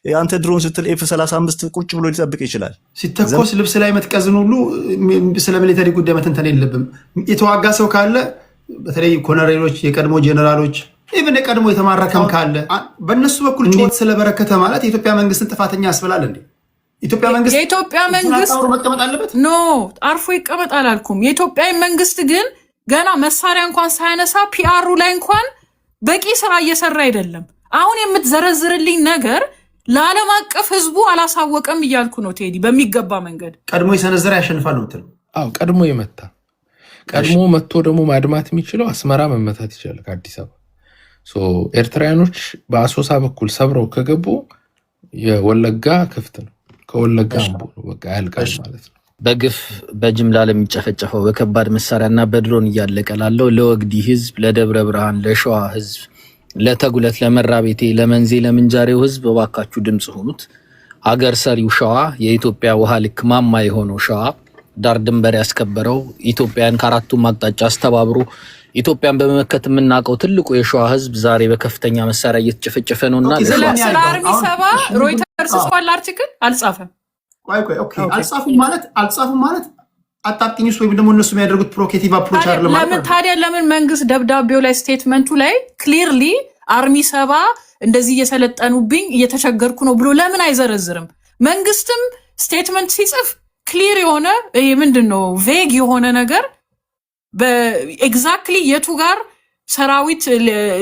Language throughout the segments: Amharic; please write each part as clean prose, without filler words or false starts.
አንተ ድሮን ስትል ኤፍ35 ቁጭ ብሎ ሊጠብቅ ይችላል። ሲተኮስ ልብስ ላይ መትቀዝን ሁሉ ስለ ሚሊተሪ ጉዳይ መተንተን የለብም። የተዋጋ ሰው ካለ በተለይ ኮሎኔሎች፣ የቀድሞ ጄኔራሎች ኢቭን የቀድሞ የተማረከም ካለ በእነሱ በኩል ጩኸት ስለበረከተ ማለት የኢትዮጵያ መንግስትን ጥፋተኛ ያስብላል እንዴ? የኢትዮጵያ መንግስት መቀመጥ አለበት? ኖ አርፎ ይቀመጥ አላልኩም። የኢትዮጵያ መንግስት ግን ገና መሳሪያ እንኳን ሳያነሳ ፒአሩ ላይ እንኳን በቂ ስራ እየሰራ አይደለም። አሁን የምትዘረዝርልኝ ነገር ለዓለም አቀፍ ህዝቡ አላሳወቀም እያልኩ ነው ቴዲ። በሚገባ መንገድ ቀድሞ የሰነዘረ ያሸንፋል ነው የምትለው? አዎ ቀድሞ የመታ ቀድሞ መጥቶ ደግሞ ማድማት የሚችለው አስመራ መመታት ይችላል ከአዲስ አበባ። ኤርትራውያኖች በአሶሳ በኩል ሰብረው ከገቡ የወለጋ ክፍት ነው። ከወለጋ በቃ ያልቃል ማለት ነው። በግፍ በጅምላ ለሚጨፈጨፈው በከባድ መሳሪያና በድሮን እያለቀ ላለው ለወግዲ ህዝብ፣ ለደብረ ብርሃን፣ ለሸዋ ህዝብ፣ ለተጉለት፣ ለመራቤቴ፣ ለመንዜ፣ ለምንጃሬው ህዝብ እባካችሁ ድምፅ ሆኑት። አገር ሰሪው ሸዋ፣ የኢትዮጵያ ውሃ ልክ ማማ የሆነው ሸዋ፣ ዳር ድንበር ያስከበረው ኢትዮጵያን ከአራቱም አቅጣጫ አስተባብሮ ኢትዮጵያን በመመከት የምናውቀው ትልቁ የሸዋ ህዝብ ዛሬ በከፍተኛ መሳሪያ እየተጨፈጨፈ ነውና ስለ አርሚ 7 ሮይተርስ ጽፏል አርቲክል አልጻፈም። ኦኬ አልጻፉም ማለት አጣጥኝስ ወይም ደግሞ እነሱ የሚያደርጉት ፕሮኬቲቭ አፕሮች አይደለም ማለት። ታዲያ ለምን መንግስት ደብዳቤው ላይ ስቴትመንቱ ላይ ክሊርሊ አርሚ 7 እንደዚህ እየሰለጠኑብኝ እየተቸገርኩ ነው ብሎ ለምን አይዘረዝርም? መንግስትም ስቴትመንት ሲጽፍ ክሊር የሆነ ምንድነው ቬግ የሆነ ነገር በኤግዛክትሊ የቱ ጋር ሰራዊት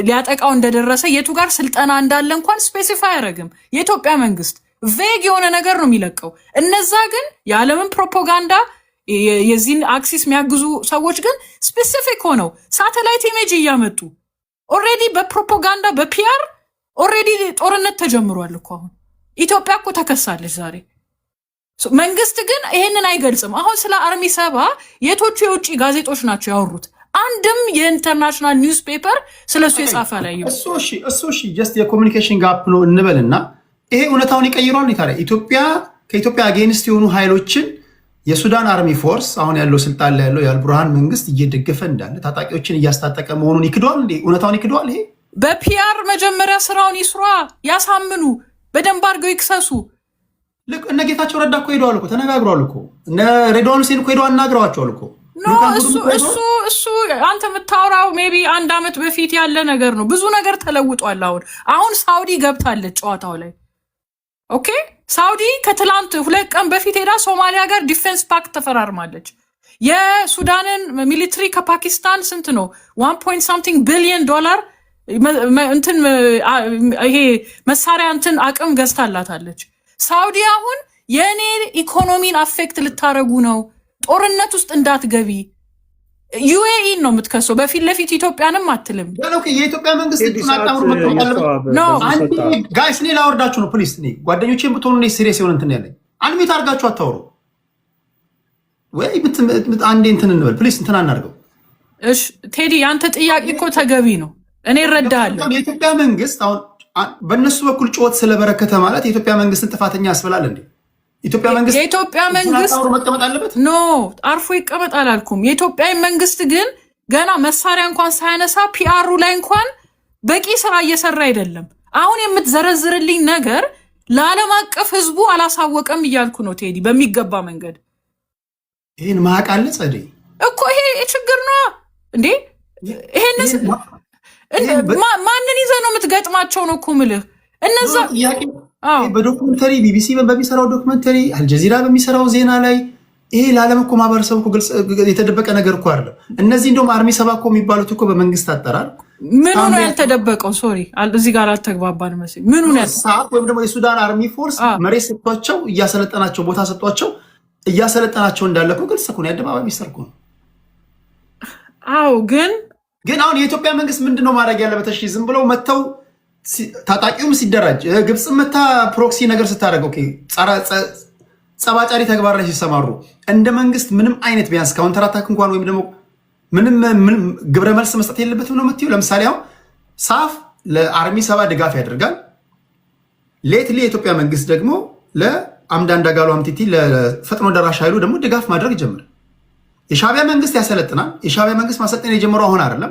ሊያጠቃው እንደደረሰ የቱ ጋር ስልጠና እንዳለ እንኳን ስፔሲፋይ አያደርግም። የኢትዮጵያ መንግስት ቬግ የሆነ ነገር ነው የሚለቀው። እነዛ ግን የዓለምን ፕሮፓጋንዳ የዚህን አክሲስ የሚያግዙ ሰዎች ግን ስፔሲፊክ ሆነው ሳተላይት ኢሜጅ እያመጡ ኦልሬዲ በፕሮፓጋንዳ በፒአር ኦልሬዲ ጦርነት ተጀምሯል እኮ። አሁን ኢትዮጵያ እኮ ተከሳለች ዛሬ። መንግስት ግን ይሄንን አይገልጽም። አሁን ስለ አርሚ 7 የቶቹ የውጭ ጋዜጦች ናቸው ያወሩት? አንድም የኢንተርናሽናል ኒውስ ፔፐር ስለሱ የጻፈ ላይ እሱ ጀስት የኮሚኒኬሽን ጋፕ ነው እንበልና ይሄ እውነታውን ይቀይሯል። ኢትዮጵያ ከኢትዮጵያ አጌንስት የሆኑ ኃይሎችን የሱዳን አርሚ ፎርስ አሁን ያለው ስልጣን ላይ ያለው የአልቡርሃን መንግስት እየደገፈ እንዳለ ታጣቂዎችን እያስታጠቀ መሆኑን ይክዷል እንዴ? እውነታውን ይክዷል? ይሄ በፒአር መጀመሪያ ስራውን ይስሯ፣ ያሳምኑ፣ በደንብ አድርገው ይክሰሱ። እነ ጌታቸው ረዳ እኮ ሄደዋል እኮ ተነጋግረዋል እኮ እነ ሬድዋን ሁሴን እኮ ሄደው አናግረዋቸዋል እኮ። እሱ አንተ የምታወራው ሜቢ 1 ዓመት በፊት ያለ ነገር ነው። ብዙ ነገር ተለውጧል። አሁን ሳውዲ ገብታለች ጨዋታው ላይ። ኦኬ ሳውዲ ከትላንት 2 ቀን በፊት ሄዳ ሶማሊያ ጋር ዲፌንስ ፓክት ተፈራርማለች። የሱዳንን ሚሊትሪ ከፓኪስታን ስንት ነው 1.something ቢሊዮን ዶላር እንትን ይሄ መሳሪያ እንትን አቅም ገዝታላታለች። ሳውዲ አሁን የኔ ኢኮኖሚን አፌክት ልታረጉ ነው፣ ጦርነት ውስጥ እንዳትገቢ ዩኤኢ ነው የምትከሰው። በፊት ለፊት ኢትዮጵያንም አትልም። የኢትዮጵያ መንግስት ጋይስ እኔ ላወርዳችሁ ነው ፕሊስ። ጓደኞቼን ብትሆኑ እኔ ሲሪየስ የሆነ እንትን ያለኝ አንሚት አድርጋችሁ አታወሩ ወይ አንዴ እንትን እንበል ፕሊስ። እንትን አናርገው። እሺ ቴዲ አንተ ጥያቄ እኮ ተገቢ ነው፣ እኔ እረዳሃለሁ። የኢትዮጵያ መንግስት አሁን በእነሱ በኩል ጩኸት ስለበረከተ ማለት የኢትዮጵያ መንግስትን ጥፋተኛ ያስብላል እንዴ? የኢትዮጵያ መንግስት መቀመጥ አለበት? ኖ አርፎ ይቀመጥ አላልኩም። የኢትዮጵያ መንግስት ግን ገና መሳሪያ እንኳን ሳያነሳ ፒአሩ ላይ እንኳን በቂ ስራ እየሰራ አይደለም። አሁን የምትዘረዝርልኝ ነገር ለዓለም አቀፍ ህዝቡ አላሳወቀም እያልኩ ነው ቴዲ። በሚገባ መንገድ ይህን ማቃለ ጸደይ እኮ ይሄ ችግር ነው እንዴ? ይሄን ማንን ይዘህ ነው የምትገጥማቸው ነው እኮ የምልህ። እነዛ በዶክመንተሪ ቢቢሲ በሚሰራው ዶክመንተሪ አልጀዚራ በሚሰራው ዜና ላይ ይሄ ለዓለም እኮ ማህበረሰብ እኮ ግልጽ የተደበቀ ነገር እኮ አይደለም። እነዚህ እንደውም አርሚ 7 እኮ የሚባሉት እኮ በመንግስት አጠራር ምኑ ነው ያልተደበቀው? ሶሪ እዚህ ጋር አልተግባባን መሰለኝ። ምኑ ነው ወይም ደግሞ የሱዳን አርሚ ፎርስ መሬት ሰጥቷቸው እያሰለጠናቸው ቦታ ሰጥቷቸው እያሰለጠናቸው እንዳለ እኮ ግልጽ እኮ ነው፣ የአደባባይ ሚስጥር እኮ ነው። አዎ ግን አሁን የኢትዮጵያ መንግስት ምንድነው ማድረግ ያለበት? እሺ ዝም ብለው መተው ታጣቂውም ሲደራጅ ግብፅም መታ ፕሮክሲ ነገር ስታደርገው ጸባጫሪ ተግባር ላይ ሲሰማሩ እንደ መንግስት ምንም አይነት ቢያንስ ካውንተር አታክ እንኳን ወይም ደግሞ ምንም ግብረ መልስ መስጠት የለበትም ነው የምትይው? ለምሳሌ አሁን ሳፍ ለአርሚ 7 ድጋፍ ያደርጋል። ሌትሊ የኢትዮጵያ መንግስት ደግሞ ለአምዳን ዳጋሎ አምቲቲ ለፈጥኖ ደራሽ ኃይሉ ደግሞ ድጋፍ ማድረግ ይጀምራል። የሻዕቢያ መንግስት ያሰለጥናል። የሻዕቢያ መንግስት ማሰልጠን የጀመረው አሁን አይደለም፣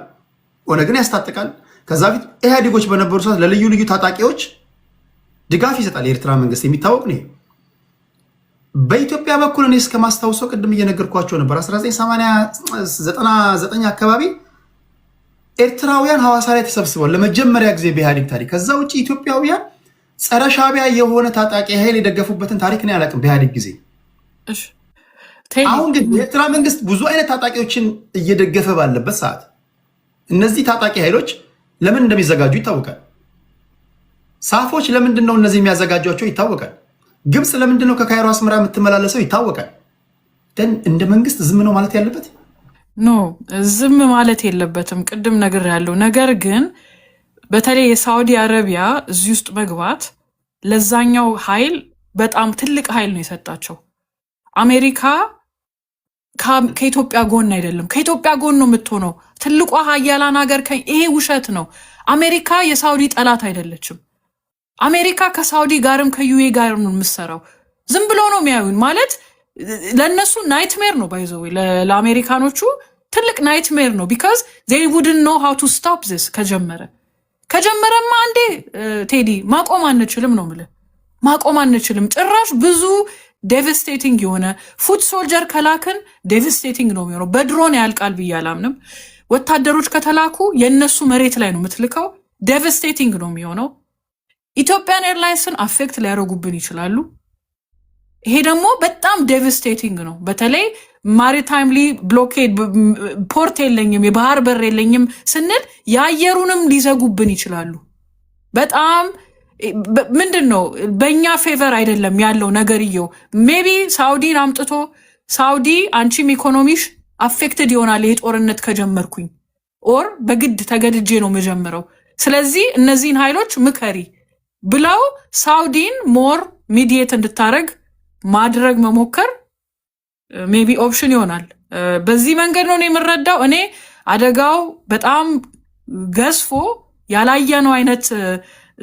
ኦነግን ያስታጥቃል። ከዛ ፊት ኢህአዴጎች በነበሩ ሰዓት ለልዩ ልዩ ታጣቂዎች ድጋፍ ይሰጣል የኤርትራ መንግስት የሚታወቅ ነው። በኢትዮጵያ በኩል እኔ እስከማስታውሰው ቅድም እየነገርኳቸው ነበር 1999 አካባቢ ኤርትራውያን ሐዋሳ ላይ ተሰብስበው ለመጀመሪያ ጊዜ በኢህአዴግ ታሪክ። ከዛ ውጭ ኢትዮጵያውያን ጸረ ሻዕቢያ የሆነ ታጣቂ ኃይል የደገፉበትን ታሪክ ነው ያላቅም በኢህአዴግ ጊዜ። አሁን ግን የኤርትራ መንግስት ብዙ አይነት ታጣቂዎችን እየደገፈ ባለበት ሰዓት እነዚህ ታጣቂ ኃይሎች ለምን እንደሚዘጋጁ ይታወቃል። ሳፎች ለምንድን ነው እነዚህ የሚያዘጋጇቸው ይታወቃል። ግብፅ ለምንድን ነው ከካይሮ አስመራ የምትመላለሰው ይታወቃል። ደን እንደ መንግስት ዝም ነው ማለት ያለበት? ኖ ዝም ማለት የለበትም። ቅድም ነገር ያለው ነገር ግን በተለይ የሳዑዲ አረቢያ እዚህ ውስጥ መግባት ለዛኛው ኃይል በጣም ትልቅ ኃይል ነው የሰጣቸው። አሜሪካ ከኢትዮጵያ ጎን አይደለም፣ ከኢትዮጵያ ጎን ነው የምትሆነው ትልቋ ሀያላን ሀገር። ይሄ ውሸት ነው። አሜሪካ የሳዑዲ ጠላት አይደለችም። አሜሪካ ከሳዑዲ ጋርም ከዩኤ ጋር ነው የምትሰራው። ዝም ብሎ ነው የሚያዩን ማለት ለእነሱ ናይትሜር ነው። ባይዘው ለአሜሪካኖቹ ትልቅ ናይትሜር ነው። ቢካዝ they wouldn't know how to stop this። ከጀመረማ አንዴ ቴዲ ማቆም አንችልም ነው የምልህ። ማቆም አንችልም ጭራሽ። ብዙ ዴቨስቴቲንግ የሆነ ፉት ሶልጀር ከላክን ዴቨስቴቲንግ ነው የሚሆነው። በድሮን ያልቃል ብዬ አላምንም። ወታደሮች ከተላኩ የእነሱ መሬት ላይ ነው የምትልከው። ዴቨስቴቲንግ ነው የሚሆነው። ኢትዮጵያን ኤርላይንስን አፌክት ሊያደርጉብን ይችላሉ። ይሄ ደግሞ በጣም ዴቨስቴቲንግ ነው። በተለይ ማሪታይምሊ ብሎኬድ ፖርት የለኝም የባህር በር የለኝም ስንል የአየሩንም ሊዘጉብን ይችላሉ። በጣም ምንድን ነው በእኛ ፌቨር አይደለም ያለው ነገርየው። ሜቢ ሳውዲን አምጥቶ ሳውዲ አንቺም ኢኮኖሚሽ አፌክትድ ይሆናል ይሄ ጦርነት ከጀመርኩኝ ኦር በግድ ተገድጄ ነው የምጀምረው፣ ስለዚህ እነዚህን ኃይሎች ምከሪ ብለው ሳውዲን ሞር ሚዲየት እንድታረግ ማድረግ መሞከር ሜቢ ኦፕሽን ይሆናል። በዚህ መንገድ ነው የምረዳው እኔ። አደጋው በጣም ገዝፎ ያላየነው አይነት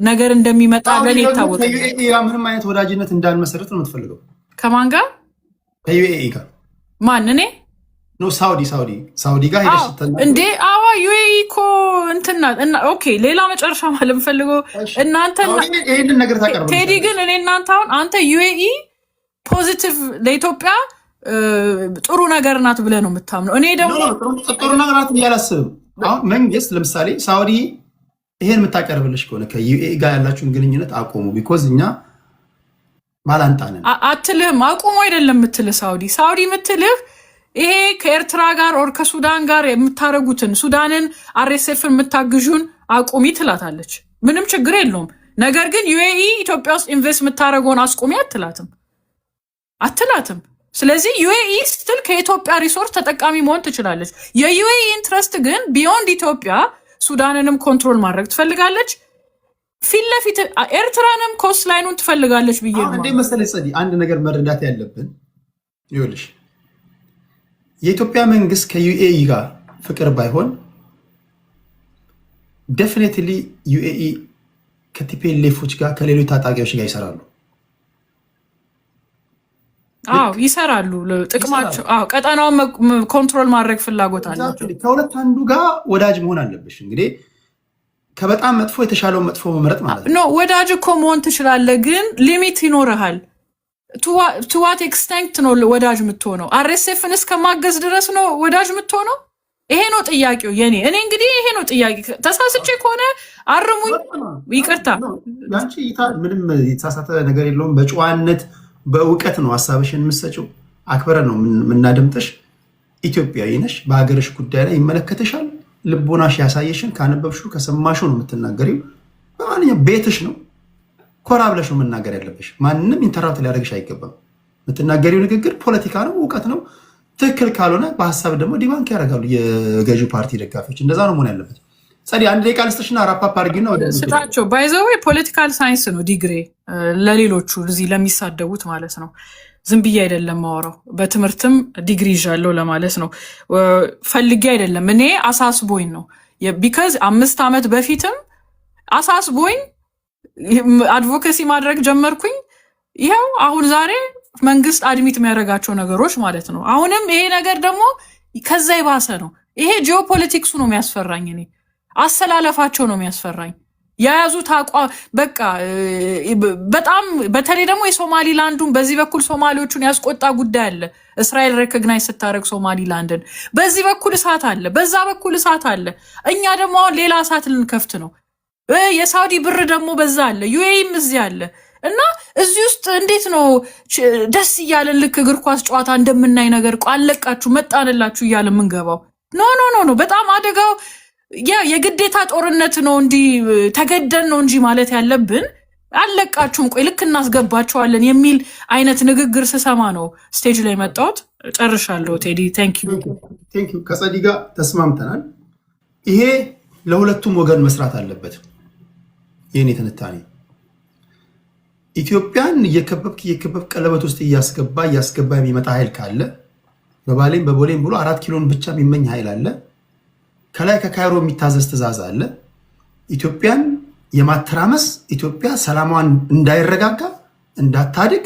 ነገር እንደሚመጣ ለኔ ይታወቃል። ምንም አይነት ወዳጅነት እንዳንመሰረት ነው የምትፈልገው? ከማን ጋር? ከዩኤኢ ጋር። ማን? እኔ ነው ሳውዲ ጋር ሄደሽ እንዴ? አዋ ዩኤኢ እኮ እንትና ኦኬ። ሌላ መጨረሻ ማለት የምፈልገው እናንተ ይሄንን ነገር ታቀርቡ ቴዲ፣ ግን እኔ እናንተ አሁን አንተ ዩኤኢ ፖዚቲቭ ለኢትዮጵያ ጥሩ ነገር ናት ብለህ ነው የምታምነው። እኔ ደግሞ ጥሩ ነገር ናት እያላስብም። አሁን መንግስት ለምሳሌ ሳውዲ ይሄን የምታቀርብልሽ ከሆነ ከዩኤኢ ጋር ያላችሁን ግንኙነት አቆሙ ቢኮዝ እኛ ባላንጣንን አትልህም። አቁሙ አይደለም የምትልህ ሳውዲ የምትልህ ይሄ ከኤርትራ ጋር ኦር ከሱዳን ጋር የምታረጉትን ሱዳንን አርኤስኤፍን የምታግዡን አቁሚ ትላታለች። ምንም ችግር የለውም። ነገር ግን ዩኤኢ ኢትዮጵያ ውስጥ ኢንቨስት የምታደረገውን አስቁሚ አትላትም። ስለዚህ ዩኤኢ ስትል ከኢትዮጵያ ሪሶርስ ተጠቃሚ መሆን ትችላለች። የዩኤኢ ኢንትረስት ግን ቢዮንድ ኢትዮጵያ ሱዳንንም ኮንትሮል ማድረግ ትፈልጋለች። ፊት ለፊት ኤርትራንም ኮስት ላይኑን ትፈልጋለች ብዬ ነው እንዴ መሰለኝ። ጸዲ አንድ ነገር መረዳት ያለብን ይኸውልሽ፣ የኢትዮጵያ መንግስት ከዩኤኢ ጋር ፍቅር ባይሆን ዴፊኒትሊ ዩኤኢ ከቲፒኤልኤፎች ጋር ከሌሎች ታጣቂዎች ጋር ይሰራሉ። ይሰራሉ። ጥቅማቸው ቀጠናውን ኮንትሮል ማድረግ ፍላጎት አላቸው። ከሁለት አንዱ ጋር ወዳጅ መሆን አለብሽ። እንግዲህ ከበጣም መጥፎ የተሻለውን መጥፎ መምረጥ ማለት ነው። ወዳጅ እኮ መሆን ትችላለህ፣ ግን ሊሚት ይኖርሃል። ቱዋት ኤክስቴንት ነው ወዳጅ የምትሆነው? አርኤስኤፍን እስከማገዝ ድረስ ነው ወዳጅ የምትሆነው? ይሄ ነው ጥያቄው የኔ። እኔ እንግዲህ ይሄ ነው ጥያቄ። ተሳስቼ ከሆነ አርሙኝ፣ ይቅርታ። ያንቺ ምንም የተሳሳተ ነገር የለውም። በጨዋነት በእውቀት ነው ሀሳብሽን የምትሰጪው። አክብረን ነው የምናደምጥሽ። ኢትዮጵያዊ ነሽ። በሀገርሽ ጉዳይ ላይ ይመለከትሻል። ልቦናሽ ያሳየሽን ካነበብሽው ከሰማሽው ነው የምትናገሪው። በማንኛውም ቤትሽ ነው። ኮራ ብለሽ ነው መናገር ያለብሽ። ማንም ኢንተራፕት ሊያደርግሽ አይገባም። የምትናገሪው ንግግር ፖለቲካ ነው፣ እውቀት ነው። ትክክል ካልሆነ በሀሳብ ደግሞ ዲባንክ ያደርጋሉ የገዢው ፓርቲ ደጋፊዎች። እንደዛ ነው መሆን ያለበት። ጸዲ አንድ ደቂቃ ልስጥሽና ራፓፕ አድርጊና ስጣቸው። ባይዘው ፖለቲካል ሳይንስ ነው ዲግሪ ለሌሎቹ እዚህ ለሚሳደቡት ማለት ነው። ዝም ብዬ አይደለም ማወራው፣ በትምህርትም ዲግሪ ይዣለሁ ለማለት ነው። ፈልጌ አይደለም፣ እኔ አሳስቦኝ ነው። ቢካዝ 5 ዓመት በፊትም አሳስቦኝ አድቮኬሲ ማድረግ ጀመርኩኝ። ይኸው አሁን ዛሬ መንግስት አድሚት የሚያደርጋቸው ነገሮች ማለት ነው። አሁንም ይሄ ነገር ደግሞ ከዛ የባሰ ነው። ይሄ ጂኦፖለቲክሱ ነው የሚያስፈራኝ። እኔ አሰላለፋቸው ነው የሚያስፈራኝ። የያዙት አቋም በቃ በጣም በተለይ ደግሞ የሶማሊላንዱን በዚህ በኩል ሶማሌዎቹን ያስቆጣ ጉዳይ አለ። እስራኤል ሬኮግናይዝ ስታደርግ ሶማሊላንድን በዚህ በኩል እሳት አለ፣ በዛ በኩል እሳት አለ። እኛ ደግሞ አሁን ሌላ እሳት ልንከፍት ነው። የሳውዲ ብር ደግሞ በዛ አለ፣ ዩኤኢም እዚህ አለ እና እዚህ ውስጥ እንዴት ነው ደስ እያለን ልክ እግር ኳስ ጨዋታ እንደምናይ ነገር አለቃችሁ መጣንላችሁ እያለ የምንገባው? ኖ በጣም አደጋው የግዴታ ጦርነት ነው እንዲህ ተገደን ነው እንጂ ማለት ያለብን አለቃችሁም ቆይ ልክ እናስገባቸዋለን የሚል አይነት ንግግር ስሰማ ነው ስቴጅ ላይ መጣሁት። ጨርሻለሁ። ቴዲ ቴንክ ዩ። ከጸዲ ጋር ተስማምተናል። ይሄ ለሁለቱም ወገን መስራት አለበት። ይህን የትንታኔ ኢትዮጵያን እየከበብክ ቀለበት ውስጥ እያስገባ የሚመጣ ኃይል ካለ በባሌም በቦሌም ብሎ 4 ኪሎን ብቻ የሚመኝ ኃይል አለ። ከላይ ከካይሮ የሚታዘዝ ትእዛዝ አለ። ኢትዮጵያን የማተራመስ ኢትዮጵያ ሰላሟን እንዳይረጋጋ እንዳታድግ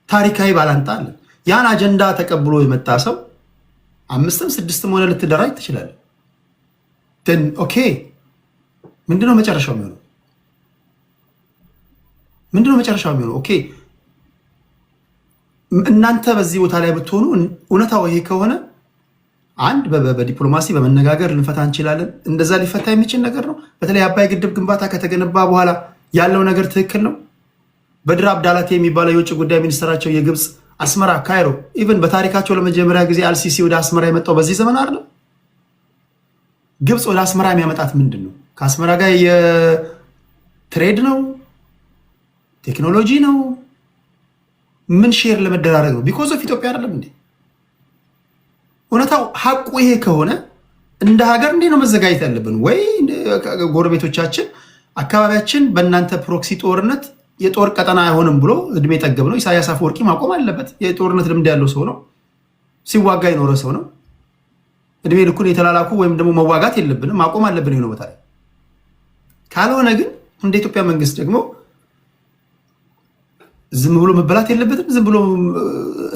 ታሪካዊ ባላንጣ አለ። ያን አጀንዳ ተቀብሎ የመጣ ሰው 5ም 6ም ሆነ ልትደራጅ ትችላለህ። ኦኬ ምንድነው መጨረሻው የሚሆነው? ኦኬ እናንተ በዚህ ቦታ ላይ ብትሆኑ እውነታው ይሄ ከሆነ አንድ በዲፕሎማሲ በመነጋገር ልንፈታ እንችላለን። እንደዛ ሊፈታ የሚችል ነገር ነው። በተለይ አባይ ግድብ ግንባታ ከተገነባ በኋላ ያለው ነገር ትክክል ነው። በድር አብዳላቴ የሚባለው የውጭ ጉዳይ ሚኒስትራቸው የግብፅ አስመራ፣ ካይሮ ኢቨን በታሪካቸው ለመጀመሪያ ጊዜ አልሲሲ ወደ አስመራ የመጣው በዚህ ዘመን አይደለም። ግብፅ ወደ አስመራ የሚያመጣት ምንድን ነው? ከአስመራ ጋር የትሬድ ነው? ቴክኖሎጂ ነው? ምን ሼር ለመደራረግ ነው? ቢኮዝ ኦፍ ኢትዮጵያ አይደለም እንዴ? እውነታው ሀቁ ይሄ ከሆነ እንደ ሀገር እንዴ ነው መዘጋጀት ያለብን? ወይ ጎረቤቶቻችን አካባቢያችን በእናንተ ፕሮክሲ ጦርነት የጦር ቀጠና አይሆንም ብሎ እድሜ ጠገብ ነው። ኢሳያስ አፈወርቂ ማቆም አለበት። የጦርነት ልምድ ያለው ሰው ነው። ሲዋጋ የኖረ ሰው ነው። እድሜ ልኩን የተላላኩ ወይም ደግሞ መዋጋት የለብንም፣ ማቆም አለብን ነው ቦታ ላይ። ካልሆነ ግን እንደ ኢትዮጵያ መንግስት ደግሞ ዝም ብሎ መበላት የለበትም። ዝም ብሎ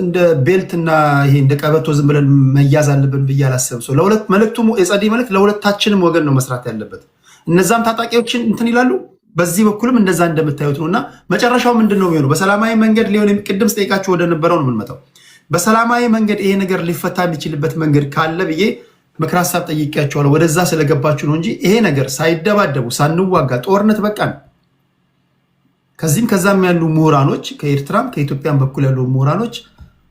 እንደ ቤልትና ይሄ እንደ ቀበቶ ዝም ብለን መያዝ አለብን ብዬ አላሰብም። ሰው ለሁለት መልእክቱ የጸዲ መልእክት ለሁለታችንም ወገን ነው መስራት ያለበት። እነዛም ታጣቂዎችን እንትን ይላሉ፣ በዚህ በኩልም እንደዛ እንደምታዩት ነው። እና መጨረሻው ምንድን ነው የሚሆነው? በሰላማዊ መንገድ ሊሆን ቅድም ስጠይቃችሁ ወደ ነበረው ነው የምንመጣው። በሰላማዊ መንገድ ይሄ ነገር ሊፈታ የሚችልበት መንገድ ካለ ብዬ ምክር ሀሳብ ጠይቄያቸዋለሁ። ወደዛ ስለገባችሁ ነው እንጂ ይሄ ነገር ሳይደባደቡ ሳንዋጋ ጦርነት በቃን። ከዚህም ከዛም ያሉ ምሁራኖች ከኤርትራም ከኢትዮጵያም በኩል ያሉ ምሁራኖች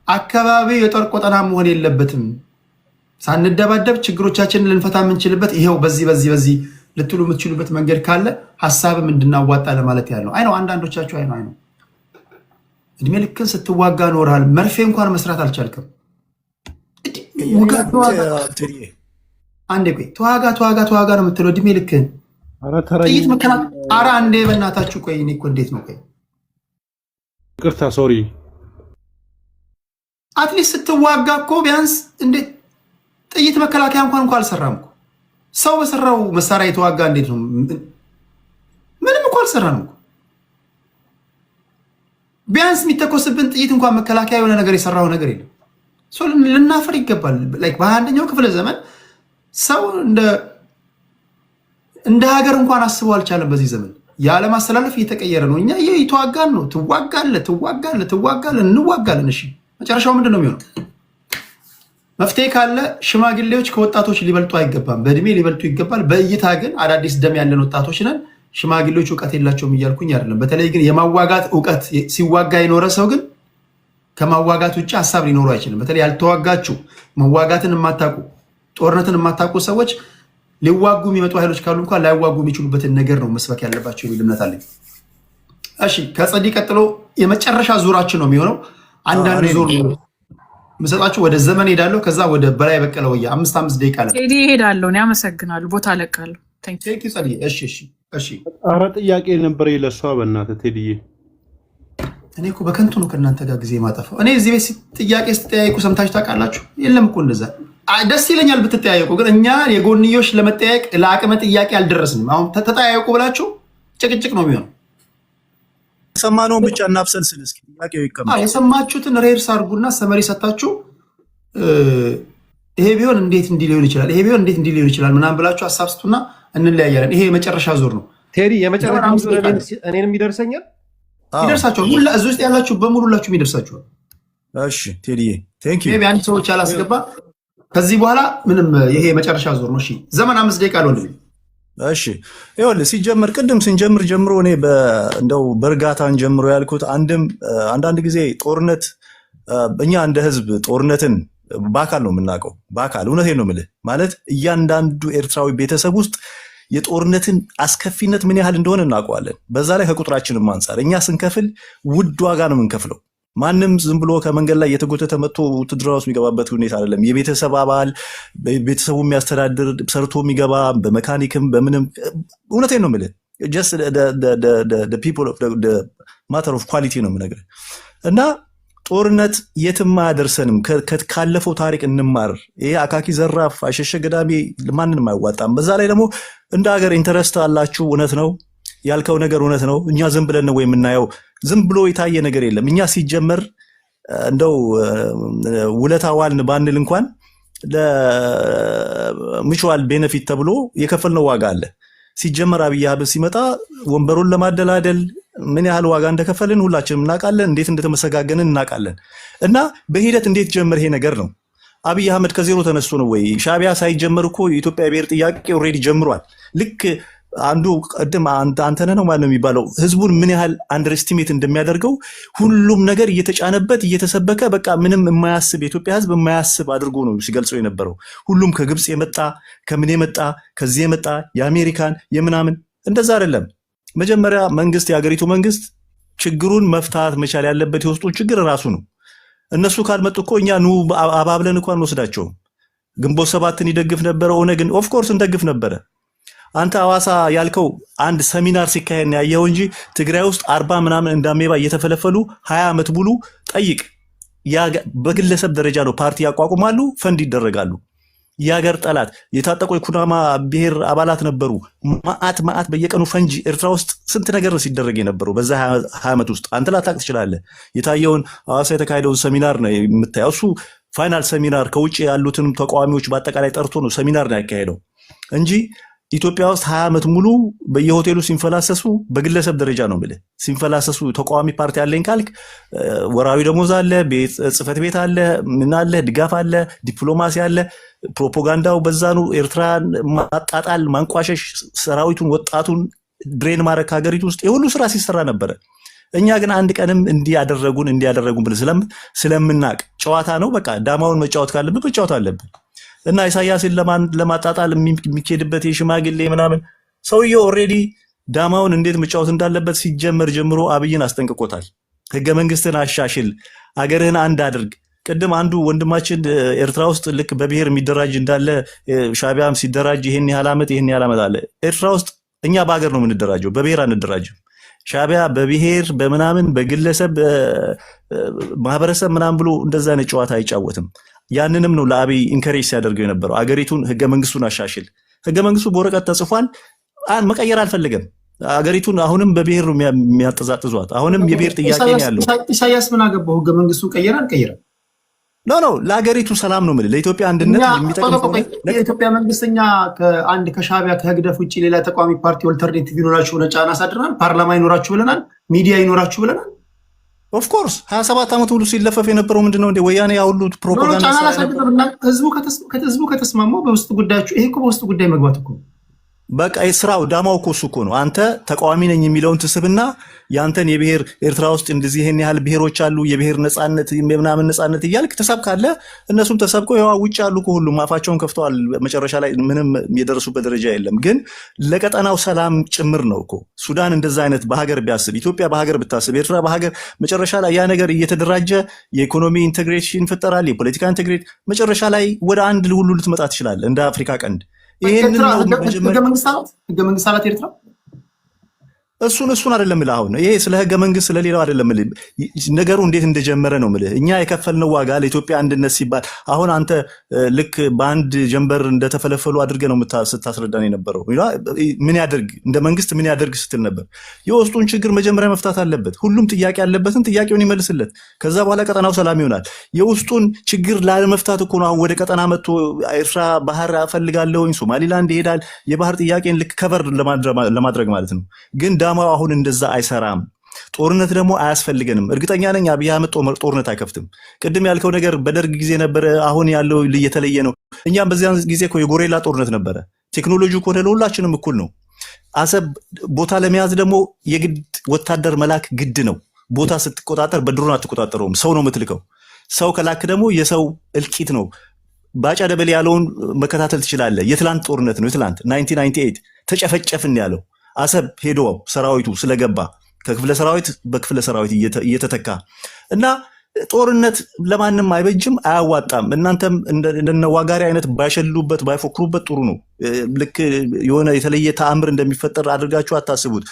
አካባቢው የጦር ቆጠና መሆን የለበትም፣ ሳንደባደብ ችግሮቻችንን ልንፈታ የምንችልበት ይሄው በዚህ ልትሉ የምትችሉበት መንገድ ካለ ሀሳብም እንድናዋጣ ለማለት ያለው አይ ነው። አንዳንዶቻችሁ አይ ነው እድሜ ልክን ስትዋጋ ኖርሃል፣ መርፌ እንኳን መስራት አልቻልክም። አንዴ ቆይ ተዋጋ ነው የምትለው እድሜ ልክን ጥይት መከና። ኧረ አንዴ በእናታችሁ ቆይ። እኔ እኮ እንዴት ነው ቆይ ይቅርታ ሶሪ። አትሊስት ስትዋጋ እኮ ቢያንስ እንዴት ጥይት መከላከያ እንኳን አልሰራም እኮ። ሰው በሰራው መሳሪያ የተዋጋ እንዴት ነው? ምንም እኮ አልሰራም እኮ። ቢያንስ የሚተኮስብን ጥይት እንኳን መከላከያ የሆነ ነገር የሰራው ነገር የለም። ሰው ልናፈር ይገባል። ላይክ በ21ኛው ክፍለ ዘመን ሰው እንደ ሀገር እንኳን አስበው አልቻለም። በዚህ ዘመን የዓለም አስተላለፍ እየተቀየረ ነው። እኛ የተዋጋን ነው። ትዋጋለህ፣ እንዋጋለን። እሺ መጨረሻው ምንድን ነው የሚሆነው? መፍትሄ ካለ ሽማግሌዎች ከወጣቶች ሊበልጡ አይገባም። በእድሜ ሊበልጡ ይገባል። በእይታ ግን አዳዲስ ደም ያለን ወጣቶች ነን። ሽማግሌዎች እውቀት የላቸውም እያልኩኝ አይደለም። በተለይ ግን የማዋጋት እውቀት ሲዋጋ የኖረ ሰው ግን ከማዋጋት ውጭ ሀሳብ ሊኖሩ አይችልም። በተለይ ያልተዋጋችሁ መዋጋትን የማታውቁ ጦርነትን የማታውቁ ሰዎች ሊዋጉ የሚመጡ ኃይሎች ካሉ እንኳን ላይዋጉ የሚችሉበትን ነገር ነው መስበክ ያለባቸው የሚል እምነት አለኝ። እሺ ከጸዲ ቀጥሎ የመጨረሻ ዙራችን ነው የሚሆነው። አንዳንድ ዙር ምሰጣችሁ ወደ ዘመን ሄዳለሁ። ከዛ ወደ በላይ በቀለ ወያ 5 ደቂቃ ላይ ቴዲ ሄዳለሁ። እኔ አመሰግናለሁ። ቦታ ለቃለሁ። ቴንክ ዩ ጸዲ። እሺ ኧረ ጥያቄ ነበር ለሷ በእናትህ ቴዲዬ። እኔ እኮ በከንቱ ነው ከእናንተ ጋር ጊዜ ማጠፋው። እኔ እዚህ ቤት ጥያቄ ስትጠያየቁ ሰምታችሁ ታውቃላችሁ? የለም እኮ እንደዛ። ደስ ይለኛል ብትጠያየቁ፣ ግን እኛ የጎንዮሽ ለመጠያየቅ ለአቅመ ጥያቄ አልደረስንም። አሁን ተጠያየቁ ብላችሁ ጭቅጭቅ ነው የሚሆነው። የሰማነውን ብቻ እናብሰልስል። እስኪ ጥያቄው ይቀመጥ። የሰማችሁትን ሬርስ አድርጉና ሰመሪ ሰታችሁ ይሄ ቢሆን እንዴት እንዲህ ሊሆን ይችላል፣ ይሄ ቢሆን እንዴት እንዲህ ሊሆን ይችላል ምናምን ብላችሁ ሀሳብ ስጡና እንለያያለን። ይሄ የመጨረሻ ዙር ነው። ቴዲ የመጨረሻው ዙር እኔንም ይደርሰኛል ይደርሳችኋል። ሁላ እዚህ ውስጥ ያላችሁ በሙሉ ሁላችሁም ይደርሳችኋል። እሺ ቴዲዬ ቴንክ ዩ። ሜቢ አንድ ሰዎች ያላስገባ ከዚህ በኋላ ምንም ይሄ የመጨረሻ ዙር ነው። እሺ ዘመን 5 ደቂቃ ነው እንዴ? እሺ ይኸውልህ ሲጀመር ቅድም ስንጀምር ጀምሮ እኔ እንደው በእርጋታን ጀምሮ ያልኩት አንዳንድ ጊዜ ጦርነት እኛ እንደ ህዝብ ጦርነትን በአካል ነው የምናውቀው። በአካል እውነቴን ነው የምልህ ማለት እያንዳንዱ ኤርትራዊ ቤተሰብ ውስጥ የጦርነትን አስከፊነት ምን ያህል እንደሆነ እናውቀዋለን። በዛ ላይ ከቁጥራችንም አንጻር እኛ ስንከፍል ውድ ዋጋ ነው የምንከፍለው። ማንም ዝም ብሎ ከመንገድ ላይ የተጎተተ መጥቶ ውትድርና ውስጥ የሚገባበት ሁኔታ አይደለም። የቤተሰብ አባል ቤተሰቡ የሚያስተዳድር ሰርቶ የሚገባ በመካኒክም በምንም እውነቴን ነው የምልህ ጀስት ማተር ኦፍ ኳሊቲ ነው የምነግርህ እና ጦርነት የትም አያደርሰንም። ካለፈው ታሪክ እንማር። ይሄ አካኪ ዘራፍ አሸሸ ገዳሜ ማንንም አይዋጣም። በዛ ላይ ደግሞ እንደ ሀገር ኢንተረስት አላችሁ። እውነት ነው ያልከው ነገር እውነት ነው። እኛ ዝም ብለን ነው የምናየው። ዝም ብሎ የታየ ነገር የለም። እኛ ሲጀመር እንደው ውለታ ዋልን ባንል እንኳን ለሙቹዋል ቤነፊት ተብሎ የከፈልነው ዋጋ አለ። ሲጀመር አብይ አህመድ ሲመጣ ወንበሩን ለማደላደል ምን ያህል ዋጋ እንደከፈልን ሁላችንም እናውቃለን። እንዴት እንደተመሰጋገንን እናውቃለን። እና በሂደት እንዴት ጀመር ይሄ ነገር ነው። አብይ አህመድ ከዜሮ ተነስቶ ነው ወይ? ሻቢያ ሳይጀመር እኮ የኢትዮጵያ ብሔር ጥያቄ ኦልሬዲ ጀምሯል። ልክ አንዱ ቀደም አንተነህ ነው ማለት ነው የሚባለው ህዝቡን ምን ያህል አንደርስቲሜት እንደሚያደርገው ሁሉም ነገር እየተጫነበት እየተሰበከ በቃ ምንም የማያስብ የኢትዮጵያ ህዝብ የማያስብ አድርጎ ነው ሲገልጸው የነበረው። ሁሉም ከግብፅ የመጣ ከምን የመጣ ከዚህ የመጣ የአሜሪካን የምናምን እንደዛ አይደለም። መጀመሪያ መንግስት የሀገሪቱ መንግስት ችግሩን መፍታት መቻል ያለበት የውስጡን ችግር ራሱ ነው። እነሱ ካልመጡ እኮ እኛ ኑ አባብለን እንኳን እንወስዳቸውም። ግንቦት ሰባትን ይደግፍ ነበረ፣ ኦነግን ኦፍኮርስ እንደግፍ ነበረ። አንተ ሐዋሳ ያልከው አንድ ሰሚናር ሲካሄድ ነው ያየው እንጂ ትግራይ ውስጥ 40 ምናምን እንዳሜባ እየተፈለፈሉ 20 ዓመት ሙሉ ጠይቅ። በግለሰብ ደረጃ ነው ፓርቲ ያቋቁማሉ፣ ፈንድ ይደረጋሉ። የሀገር ጠላት የታጠቁ የኩናማ ብሔር አባላት ነበሩ። ማአት በየቀኑ ፈንጂ ኤርትራ ውስጥ ስንት ነገር ነው ሲደረግ የነበረው በዛ 20 ዓመት ውስጥ። አንተ ላታቅ ትችላለህ። የታየውን ሐዋሳ የተካሄደውን ሰሚናር ነው የምታየው። እሱ ፋይናል ሰሚናር ከውጭ ያሉትንም ተቃዋሚዎች በአጠቃላይ ጠርቶ ነው ሰሚናር ነው ያካሄደው እንጂ ኢትዮጵያ ውስጥ 20 ዓመት ሙሉ በየሆቴሉ ሲንፈላሰሱ በግለሰብ ደረጃ ነው የምልህ ሲንፈላሰሱ። ተቃዋሚ ፓርቲ አለኝ ካልክ ወራዊ ደሞዝ አለ፣ ጽህፈት ቤት አለ፣ ምን አለ፣ ድጋፍ አለ፣ ዲፕሎማሲ አለ። ፕሮፓጋንዳው በዛኑ ኤርትራን ማጣጣል፣ ማንቋሸሽ፣ ሰራዊቱን ወጣቱን ድሬን ማድረግ ከሀገሪቱ ውስጥ የሁሉ ስራ ሲሰራ ነበረ። እኛ ግን አንድ ቀንም እንዲያደረጉን ብለን ስለምናቅ ጨዋታ ነው በቃ ዳማውን መጫወት ካለብን መጫወት አለብን። እና ኢሳያስን ለማጣጣል የሚኬድበት የሽማግሌ ምናምን ሰውየው ኦልሬዲ ዳማውን እንዴት መጫወት እንዳለበት ሲጀመር ጀምሮ አብይን አስጠንቅቆታል። ህገ መንግስትን አሻሽል፣ አገርህን አንድ አድርግ። ቅድም አንዱ ወንድማችን ኤርትራ ውስጥ ልክ በብሔር የሚደራጅ እንዳለ ሻቢያም ሲደራጅ ይሄን ያህል ዓመት አለ። ኤርትራ ውስጥ እኛ በሀገር ነው የምንደራጀው፣ በብሔር አንደራጅም። ሻቢያ በብሔር በምናምን በግለሰብ ማህበረሰብ ምናምን ብሎ እንደዛ አይነት ጨዋታ አይጫወትም። ያንንም ነው ለአብይ ኢንከሬጅ ሲያደርገው የነበረው። አገሪቱን ህገ መንግስቱን አሻሽል። ህገ መንግስቱ በወረቀት ተጽፏል፣ መቀየር አልፈለገም። አገሪቱን አሁንም በብሔር ነው የሚያጠዛጥዟት። አሁንም የብሔር ጥያቄ ነው ያለው። ኢሳያስ ምን አገባው? ህገ መንግስቱን ቀየረ አልቀየረ? ኖ ለሀገሪቱ ሰላም ነው የምልህ፣ ለኢትዮጵያ አንድነት የሚጠቅም የኢትዮጵያ መንግስተኛ ከአንድ ከሻቢያ ከህግደፍ ውጭ ሌላ ተቃዋሚ ፓርቲ ኦልተርኔቲቭ ይኖራችሁ ብለን ጫና አሳድረናል። ፓርላማ ይኖራችሁ ብለናል። ሚዲያ ይኖራችሁ ብለናል። ኦፍኮርስ 27 ዓመት ሙሉ ሲለፈፍ የነበረው ምንድነው እንደ ወያኔ ያሁሉ ፕሮፓጋንዳ ህዝቡ ከተስማማው በውስጥ ጉዳያችሁ ይሄ እኮ በውስጥ ጉዳይ መግባት እኮ በቃ ስራው ዳማው እኮ እሱ እኮ ነው። አንተ ተቃዋሚ ነኝ የሚለውን ትስብና ያንተን የብሔር ኤርትራ ውስጥ እንደዚህ ይሄን ያህል ብሔሮች አሉ የብሔር ነፃነት ምናምን ነፃነት እያልክ ተሰብካለህ። እነሱም ተሰብከው ያው ውጭ ያሉ ሁሉም አፋቸውን ከፍተዋል። መጨረሻ ላይ ምንም የደረሱበት ደረጃ የለም። ግን ለቀጠናው ሰላም ጭምር ነው እኮ ሱዳን እንደዛ አይነት በሀገር ቢያስብ፣ ኢትዮጵያ በሀገር ብታስብ፣ ኤርትራ በሀገር መጨረሻ ላይ ያ ነገር እየተደራጀ የኢኮኖሚ ኢንቴግሬሽን ይፈጠራል፣ የፖለቲካ ኢንቴግሬት መጨረሻ ላይ ወደ አንድ ሁሉ ልትመጣ ትችላለህ እንደ አፍሪካ ቀንድ። ህገ መንግስት አላት ኤርትራ እሱን አይደለም እልህ። አሁን ይሄ ስለ ህገ መንግስት ስለሌላው አይደለም እልህ። ነገሩ እንዴት እንደጀመረ ነው እልህ። እኛ የከፈልነው ዋጋ ለኢትዮጵያ አንድነት ሲባል አሁን አንተ ልክ በአንድ ጀንበር እንደተፈለፈሉ አድርገህ ነው ስታስረዳን የነበረው። ምን ያደርግ እንደ መንግስት ምን ያደርግ ስትል ነበር። የውስጡን ችግር መጀመሪያ መፍታት አለበት። ሁሉም ጥያቄ ያለበትን ጥያቄውን ይመልስለት። ከዛ በኋላ ቀጠናው ሰላም ይሆናል። የውስጡን ችግር ላለመፍታት እኮ ነው አሁን ወደ ቀጠና መጥቶ ኤርትራ ባህር እፈልጋለሁኝ ሶማሊላንድ ይሄዳል። የባህር ጥያቄን ልክ ከቨር ለማድረግ ማለት ነው። ግን ዳማው አሁን እንደዛ አይሰራም። ጦርነት ደግሞ አያስፈልገንም። እርግጠኛ ነኝ አብይ አህመድ ጦርነት አይከፍትም። ቅድም ያልከው ነገር በደርግ ጊዜ ነበረ፣ አሁን ያለው የተለየ ነው። እኛም በዚያን ጊዜ እኮ የጎሬላ ጦርነት ነበረ። ቴክኖሎጂ እኮ ለሁላችንም እኩል ነው። አሰብ ቦታ ለመያዝ ደግሞ የግድ ወታደር መላክ ግድ ነው። ቦታ ስትቆጣጠር በድሮን አትቆጣጠረውም፣ ሰው ነው የምትልከው። ሰው ከላክ ደግሞ የሰው እልቂት ነው። ባጫ ደበሌ ያለውን መከታተል ትችላለህ። የትላንት ጦርነት ነው። የትላንት 1998 ተጨፈጨፍን ያለው አሰብ ሄዶ ሰራዊቱ ስለገባ ከክፍለ ሰራዊት በክፍለ ሰራዊት እየተተካ እና ጦርነት ለማንም አይበጅም፣ አያዋጣም። እናንተም እንደነ ዋጋሪ አይነት ባይሸልሉበት ባይፎክሩበት ጥሩ ነው። ልክ የሆነ የተለየ ተአምር እንደሚፈጠር አድርጋችሁ አታስቡት።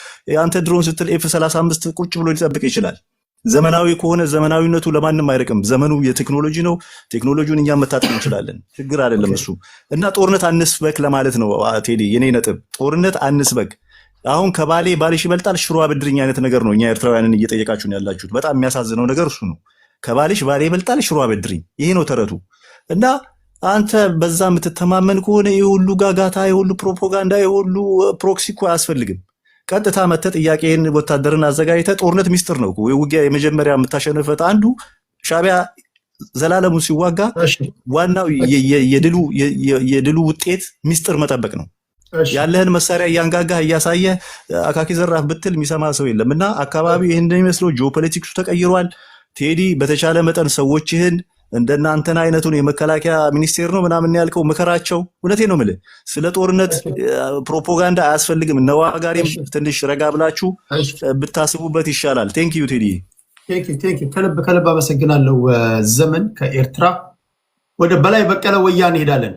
አንተ ድሮን ስትል ኤፍ35 ቁጭ ብሎ ሊጠብቅ ይችላል። ዘመናዊ ከሆነ ዘመናዊነቱ ለማንም አይርቅም። ዘመኑ የቴክኖሎጂ ነው። ቴክኖሎጂውን እኛ መታጠቅ እንችላለን። ችግር አይደለም እሱ። እና ጦርነት አንስበክ ለማለት ነው ቴዲ። የኔ ነጥብ ጦርነት አንስበክ። አሁን ከባሌ ባልሽ ይበልጣል ሽሮ አበድርኝ አይነት ነገር ነው እኛ ኤርትራውያንን እየጠየቃችሁን ያላችሁት። በጣም የሚያሳዝነው ነገር እሱ ነው። ከባልሽ ባሌ ይበልጣል ሽሮ አበድርኝ፣ ይሄ ነው ተረቱ። እና አንተ በዛ የምትተማመን ከሆነ የሁሉ ጋጋታ፣ የሁሉ ፕሮፓጋንዳ፣ የሁሉ ፕሮክሲ እኮ አያስፈልግም። ቀጥታ መተህ ጥያቄን ወታደርን አዘጋጅተህ ጦርነት ሚስጥር ነው። ውጊያ የመጀመሪያ የምታሸንፈት አንዱ ሻዕቢያ ዘላለሙ ሲዋጋ ዋናው የድሉ ውጤት ሚስጥር መጠበቅ ነው። ያለህን መሳሪያ እያንጋጋህ እያሳየህ አካኪ ዘራፍ ብትል የሚሰማ ሰው የለም። እና አካባቢ ይህን እንደሚመስለው ጂኦፖለቲክሱ ተቀይሯል። ቴዲ በተቻለ መጠን ሰዎችህን እንደናንተን አይነቱን የመከላከያ ሚኒስቴር ነው ምናምን ያልከው ምከራቸው። እውነቴ ነው የምልህ። ስለ ጦርነት ፕሮፓጋንዳ አያስፈልግም። ነዋጋሪም ትንሽ ረጋ ብላችሁ ብታስቡበት ይሻላል። ቴንክ ዩ ቴዲ። ከልብ አመሰግናለሁ። ዘመን ከኤርትራ ወደ በላይ በቀለ ወያኔ እንሄዳለን።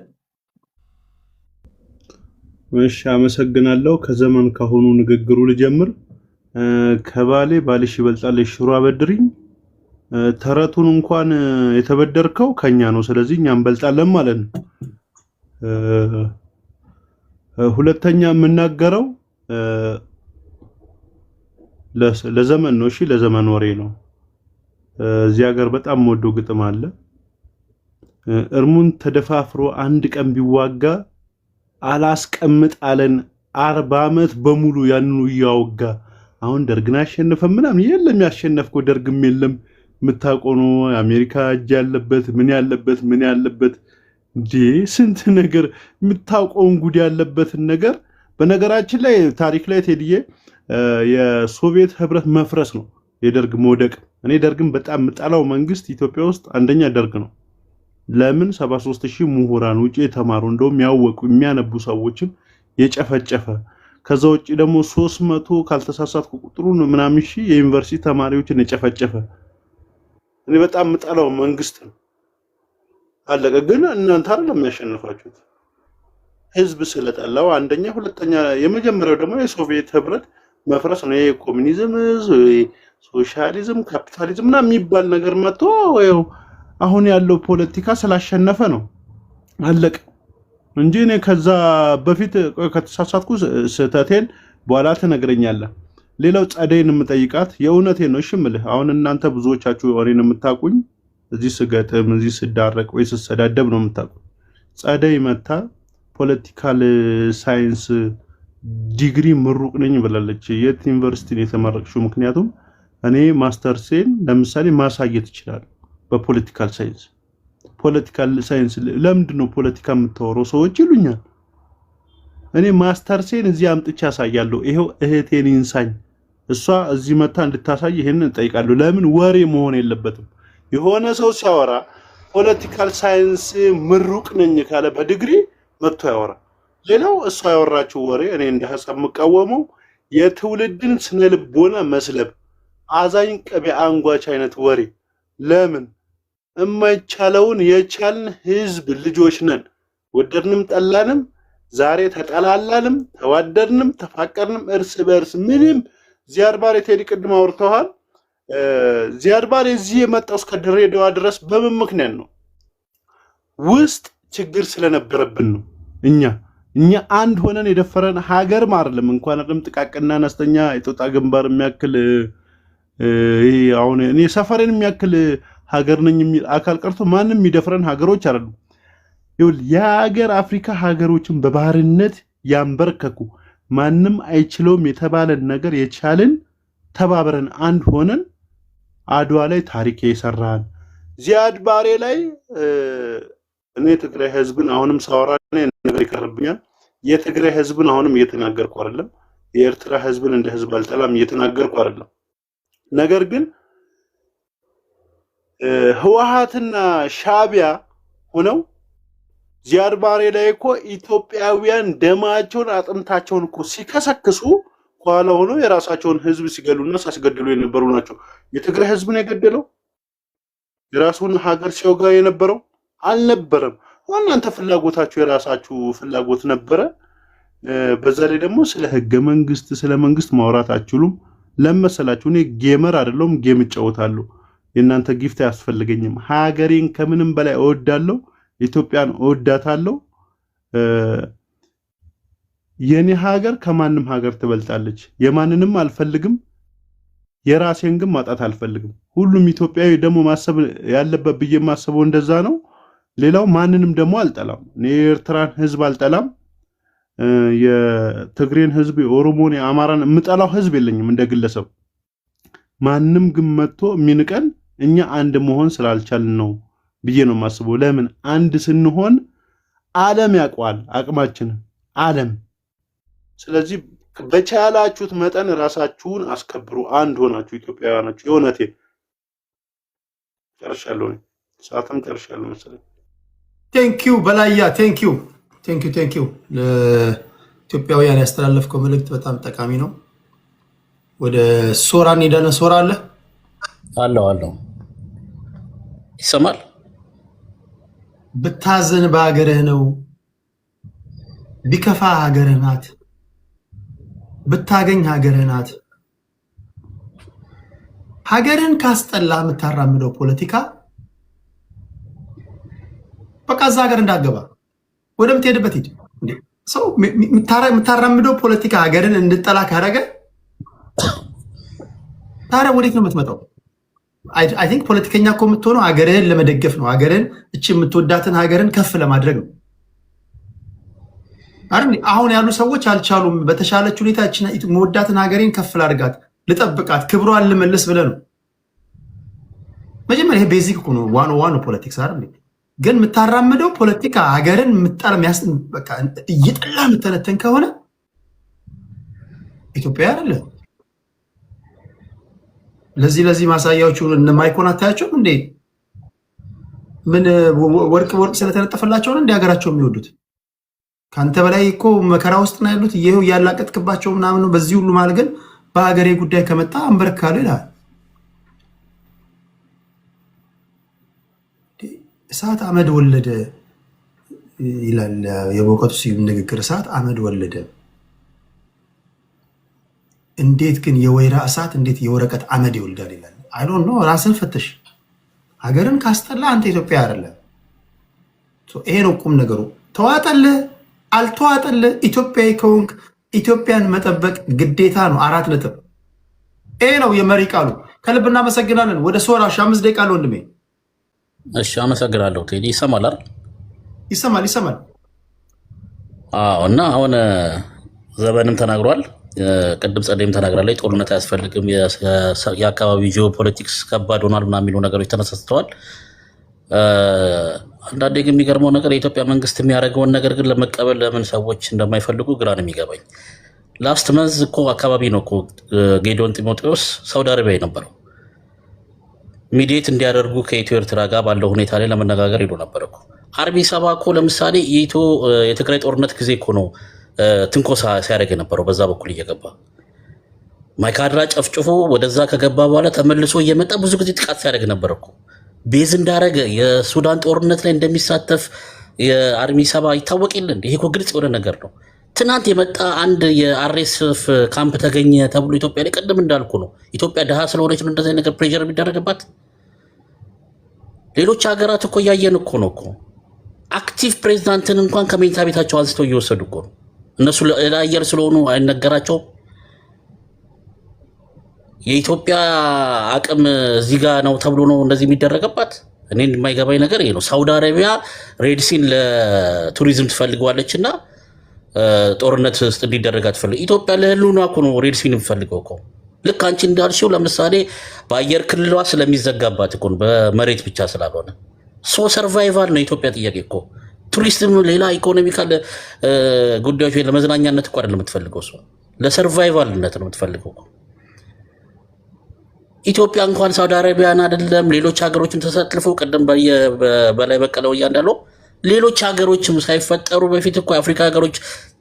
እሺ አመሰግናለሁ። ከዘመን ካሁኑ ንግግሩ ልጀምር። ከባሌ ባልሽ ይበልጣል ሽሮ አበድሪኝ። ተረቱን እንኳን የተበደርከው ከኛ ነው። ስለዚህ እኛ እንበልጣለን ማለት ነው። ሁለተኛ የምናገረው ለዘመን ነው። እሺ ለዘመን ወሬ ነው። እዚህ ሀገር በጣም ወዶ ግጥም አለ። እርሙን ተደፋፍሮ አንድ ቀን ቢዋጋ አላስቀምጥ አለን 40 ዓመት በሙሉ ያንኑ እያወጋ። አሁን ደርግን አሸነፈ ምናምን የለም፣ ያሸነፍከው ደርግም የለም። የምታውቀው ነው አሜሪካ እጅ ያለበት ምን ያለበት እንዴ ስንት ነገር የምታውቀውን ጉድ ያለበትን ነገር። በነገራችን ላይ ታሪክ ላይ ቴዲዬ የሶቪየት ህብረት መፍረስ ነው የደርግ መውደቅ። እኔ ደርግን በጣም የምጠላው መንግስት ኢትዮጵያ ውስጥ አንደኛ ደርግ ነው። ለምን 73000 ምሁራን ውጪ የተማሩ እንደውም ያወቁ የሚያነቡ ሰዎችን የጨፈጨፈ፣ ከዛ ውጪ ደግሞ 300 ካልተሳሳትኩ ቁጥሩን ምናምን ሺህ የዩኒቨርሲቲ ተማሪዎችን የጨፈጨፈ እኔ በጣም የምጠላው መንግስት ነው። አለቀ። ግን እናንተ አይደለም የሚያሸንፋችሁት ህዝብ ስለጠላው አንደኛ። ሁለተኛ የመጀመሪያው ደግሞ የሶቪየት ህብረት መፍረስ ነው። የኮሙኒዝም ሶሻሊዝም ካፒታሊዝም እና የሚባል ነገር መጥቶ አሁን ያለው ፖለቲካ ስላሸነፈ ነው። አለቀ እንጂ እኔ ከዛ በፊት ከተሳሳትኩ ስህተቴን በኋላ ትነግረኛለህ። ሌላው ጸደይን የምጠይቃት የእውነቴን ነው። እሺ እምልህ አሁን እናንተ ብዙዎቻችሁ እኔን የምታውቁኝ እዚህ ስገጥም እዚህ ስዳረቅ ወይ ስሰዳደብ ነው የምታውቁኝ። ጸደይ መታ ፖለቲካል ሳይንስ ዲግሪ ምሩቅ ነኝ ብላለች። የት ዩኒቨርሲቲ ነው የተመረቅሽው? ምክንያቱም እኔ ማስተርሴን ለምሳሌ ማሳየት ይችላል በፖለቲካል ሳይንስ። ፖለቲካል ሳይንስ ለምንድን ነው ፖለቲካ የምታወራው ሰዎች ይሉኛል። እኔ ማስተርሴን እዚህ አምጥቼ ያሳያለሁ። ይሄው እህቴን ይንሳኝ እሷ እዚህ መታ እንድታሳይ ይሄንን እጠይቃለሁ። ለምን ወሬ መሆን የለበትም። የሆነ ሰው ሲያወራ ፖለቲካል ሳይንስ ምሩቅ ነኝ ካለ በዲግሪ መጥቶ ያወራ። ሌላው እሷ ያወራችው ወሬ እኔ እንደ ሐሳብ የምቃወመው የትውልድን ስነ ልቦና መስለብ፣ አዛኝ ቀቢ አንጓች አይነት ወሬ። ለምን የማይቻለውን የቻልን ህዝብ ልጆች ነን። ወደድንም ጠላንም ዛሬ ተጠላላንም ተዋደድንም ተፋቀርንም እርስ በርስ ምንም ዚያድ ባሬ ቴዲ ቅድም አውርተዋል። ዚያድ ባሬ እዚህ የመጣው እስከ ድሬዳዋ ድረስ በምን ምክንያት ነው? ውስጥ ችግር ስለነበረብን ነው። እኛ አንድ ሆነን የደፈረን ሀገር አይደለም። እንኳን አይደለም ጥቃቅንና አነስተኛ የጦጣ ግንባር የሚያክል አሁን እኔ ሰፈሬን የሚያክል ሀገር ነኝ የሚል አካል ቀርቶ ማንም የሚደፍረን ሀገሮች አይደሉም። የሀገር አፍሪካ ሀገሮችን በባህርነት ያንበረከኩ ማንም አይችለውም የተባለን ነገር የቻልን ተባብረን አንድ ሆነን አድዋ ላይ ታሪክ የሰራን ዚያድ ባሬ ላይ እኔ ትግራይ ህዝብን አሁንም ሳወራ ነገር ይቀርብኛል። የትግራይ ህዝብን አሁንም እየተናገርኩ አይደለም። የኤርትራ ህዝብን እንደ ህዝብ አልጠላም እየተናገርኩ አይደለም። ነገር ግን ህወሓትና ሻዕቢያ ሆነው ዚያድ ባሬ ላይ እኮ ኢትዮጵያውያን ደማቸውን አጥንታቸውን እኮ ሲከሰክሱ ኋላ ሆነው የራሳቸውን ህዝብ ሲገሉና ሲያስገድሉ የነበሩ ናቸው። የትግራይ ህዝብን የገደለው የራሱን ሀገር ሲወጋ የነበረው አልነበረም። እናንተ ፍላጎታችሁ የራሳችሁ ፍላጎት ነበረ። በዛ ላይ ደግሞ ስለ ህገ መንግስት ስለ መንግስት ማውራት አትችሉም። ለመሰላችሁ እኔ ጌመር አይደለሁም፣ ጌም እጫወታለሁ። የእናንተ ጊፍት አያስፈልገኝም። ሀገሬን ከምንም በላይ እወዳለሁ። ኢትዮጵያን እወዳታለሁ። የኔ ሀገር ከማንም ሀገር ትበልጣለች። የማንንም አልፈልግም፣ የራሴን ግን ማጣት አልፈልግም። ሁሉም ኢትዮጵያዊ ደግሞ ማሰብ ያለበት ብዬ ማሰበው እንደዛ ነው። ሌላው ማንንም ደግሞ አልጠላም። እኔ የኤርትራን ህዝብ አልጠላም። የትግሬን ህዝብ፣ የኦሮሞን፣ የአማራን የምጠላው ህዝብ የለኝም እንደ ግለሰብ። ማንም ግን መጥቶ የሚንቀን እኛ አንድ መሆን ስላልቻልን ነው ብዬ ነው የማስበው። ለምን አንድ ስንሆን ዓለም ያውቀዋል አቅማችንን ዓለም። ስለዚህ በቻላችሁት መጠን ራሳችሁን አስከብሩ፣ አንድ ሆናችሁ ኢትዮጵያውያናችሁ። የእውነቴ ጨርሻለሁ። ሰዓትም ጨርሻለሁ መሰለኝ። ቴንኪው በላያ ቴንኪው ለኢትዮጵያውያን ያስተላለፍከው መልእክት በጣም ጠቃሚ ነው። ወደ ሶራ እንሄዳለን። ሶራ አለ አለው ይሰማል። ብታዘን በሀገርህ ነው፣ ቢከፋ ሀገርህ ናት፣ ብታገኝ ሀገርህ ናት። ሀገርን ካስጠላ የምታራምደው ፖለቲካ በቃ እዛ ሀገር እንዳገባ ወደምትሄድበት ሂድ። ሰው የምታራምደው ፖለቲካ ሀገርን እንድጠላ ካረገ ታዲያ ወዴት ነው የምትመጣው? አይ ቲንክ ፖለቲከኛ እኮ የምትሆነው ሀገርህን ለመደገፍ ነው። ሀገርን እቺ የምትወዳትን ሀገርን ከፍ ለማድረግ ነው። አሁን ያሉ ሰዎች አልቻሉም። በተሻለች ሁኔታ የምወዳትን ሀገሬን ከፍ ላድርጋት፣ ልጠብቃት፣ ክብሯን ልመልስ ብለህ ነው። መጀመሪያ ይሄ ቤዚክ እኮ ነው፣ ዋን ፖለቲክስ አይደል? ግን የምታራምደው ፖለቲካ ሀገርን እየጠላ የምተነተን ከሆነ ኢትዮጵያ አይደለ። ለዚህ ማሳያዎቹ ማይኮን አታያቸውም እንዴ? ምን ወርቅ ስለተነጠፈላቸው ነው እንደ ሀገራቸው የሚወዱት? ከአንተ በላይ እኮ መከራ ውስጥ ነው ያሉት። ይሄው ያላቀጥክባቸው ምናምን ነው። በዚህ ሁሉ ማለት ግን በሀገሬ ጉዳይ ከመጣ አንበረካሉ ይላል። እሳት አመድ ወለደ ይላል የበውቀቱ ስዩም ንግግር። እሳት አመድ ወለደ። እንዴት ግን የወይራ እሳት እንዴት የወረቀት አመድ ይወልዳል ይላል። አይ ዶንት ኖ። ራስን ፈትሽ። ሀገርን ካስጠላ አንተ ኢትዮጵያ አይደለም። ይሄ ነው ቁም ነገሩ። ተዋጠልህ አልተዋጠልህ፣ ኢትዮጵያዊ ከሆንክ ኢትዮጵያን መጠበቅ ግዴታ ነው። 4 ነጥብ። ይሄ ነው የመሪ ቃሉ። ከልብ እናመሰግናለን። ወደ ሶራ 5 ደቂቃ አለ ወንድሜ። እሺ አመሰግናለሁ ቴዲ። ይሰማል አይደል? ይሰማል። አዎ። እና አሁን ዘበንም ተናግሯል፣ ቅድም ጸደይም ተናግራለች። ጦርነት አያስፈልግም፣ የአካባቢ ጂኦፖለቲክስ ከባድ ሆኗል ምናምን የሚሉ ነገሮች ተነሳስተዋል። አንዳንዴ ግን የሚገርመው ነገር የኢትዮጵያ መንግስት የሚያደርገውን ነገር ግን ለመቀበል ለምን ሰዎች እንደማይፈልጉ ግራ ነው የሚገባኝ። ላስት መንዝ እኮ አካባቢ ነው እኮ ጌዲዮን ጢሞቴዎስ ሳውዲ አረቢያ የነበረው ሚዲየት እንዲያደርጉ ከኢትዮ ኤርትራ ጋር ባለው ሁኔታ ላይ ለመነጋገር ሄዶ ነበር እኮ። አርሚ ሰባ እኮ ለምሳሌ የትግራይ ጦርነት ጊዜ እኮ ነው ትንኮሳ ሲያደርግ የነበረው በዛ በኩል እየገባ ማይካድራ ጨፍጭፎ ወደዛ ከገባ በኋላ ተመልሶ እየመጣ ብዙ ጊዜ ጥቃት ሲያደርግ ነበር እኮ። ቤዝ እንዳረገ የሱዳን ጦርነት ላይ እንደሚሳተፍ የአርሚ ሰባ ይታወቅ የለ እንዴ? ይሄ እኮ ግልጽ የሆነ ነገር ነው። ትናንት የመጣ አንድ የአርኤስኤፍ ካምፕ ተገኘ ተብሎ ኢትዮጵያ ላይ ቀደም እንዳልኩ ነው። ኢትዮጵያ ድሃ ስለሆነች ነው እንደዚህ ነገር ፕሬሸር የሚደረግባት። ሌሎች ሀገራት እኮ እያየን እኮ ነው እኮ አክቲቭ ፕሬዚዳንትን እንኳን ከመኝታ ቤታቸው አንስተው እየወሰዱ እኮ ነው። እነሱ ለአየር ስለሆኑ አይነገራቸውም። የኢትዮጵያ አቅም እዚህ ጋ ነው ተብሎ ነው እንደዚህ የሚደረግባት። እኔ የማይገባኝ ነገር ይሄ ነው። ሳውዲ አረቢያ ሬድሲን ለቱሪዝም ትፈልገዋለች እና ጦርነት ውስጥ እንዲደረግ አትፈልግ። ኢትዮጵያ ለህልውና እኮ ነው ሬድሲን የምፈልገው እኮ። ልክ አንቺ እንዳልሽው ለምሳሌ በአየር ክልሏ ስለሚዘጋባት እኮ በመሬት ብቻ ስላልሆነ ሰርቫይቫል ነው የኢትዮጵያ ጥያቄ እኮ። ቱሪስትም ሌላ ኢኮኖሚካል ጉዳዮች ለመዝናኛነት እኮ አይደለም የምትፈልገው፣ እሷ ለሰርቫይቫልነት ነው የምትፈልገው። ኢትዮጵያ እንኳን ሳውዲ አረቢያን አይደለም ሌሎች ሀገሮችን ተሰልፈው ቀደም በላይ በቀለው እንዳለው ሌሎች ሀገሮችም ሳይፈጠሩ በፊት እኮ የአፍሪካ ሀገሮች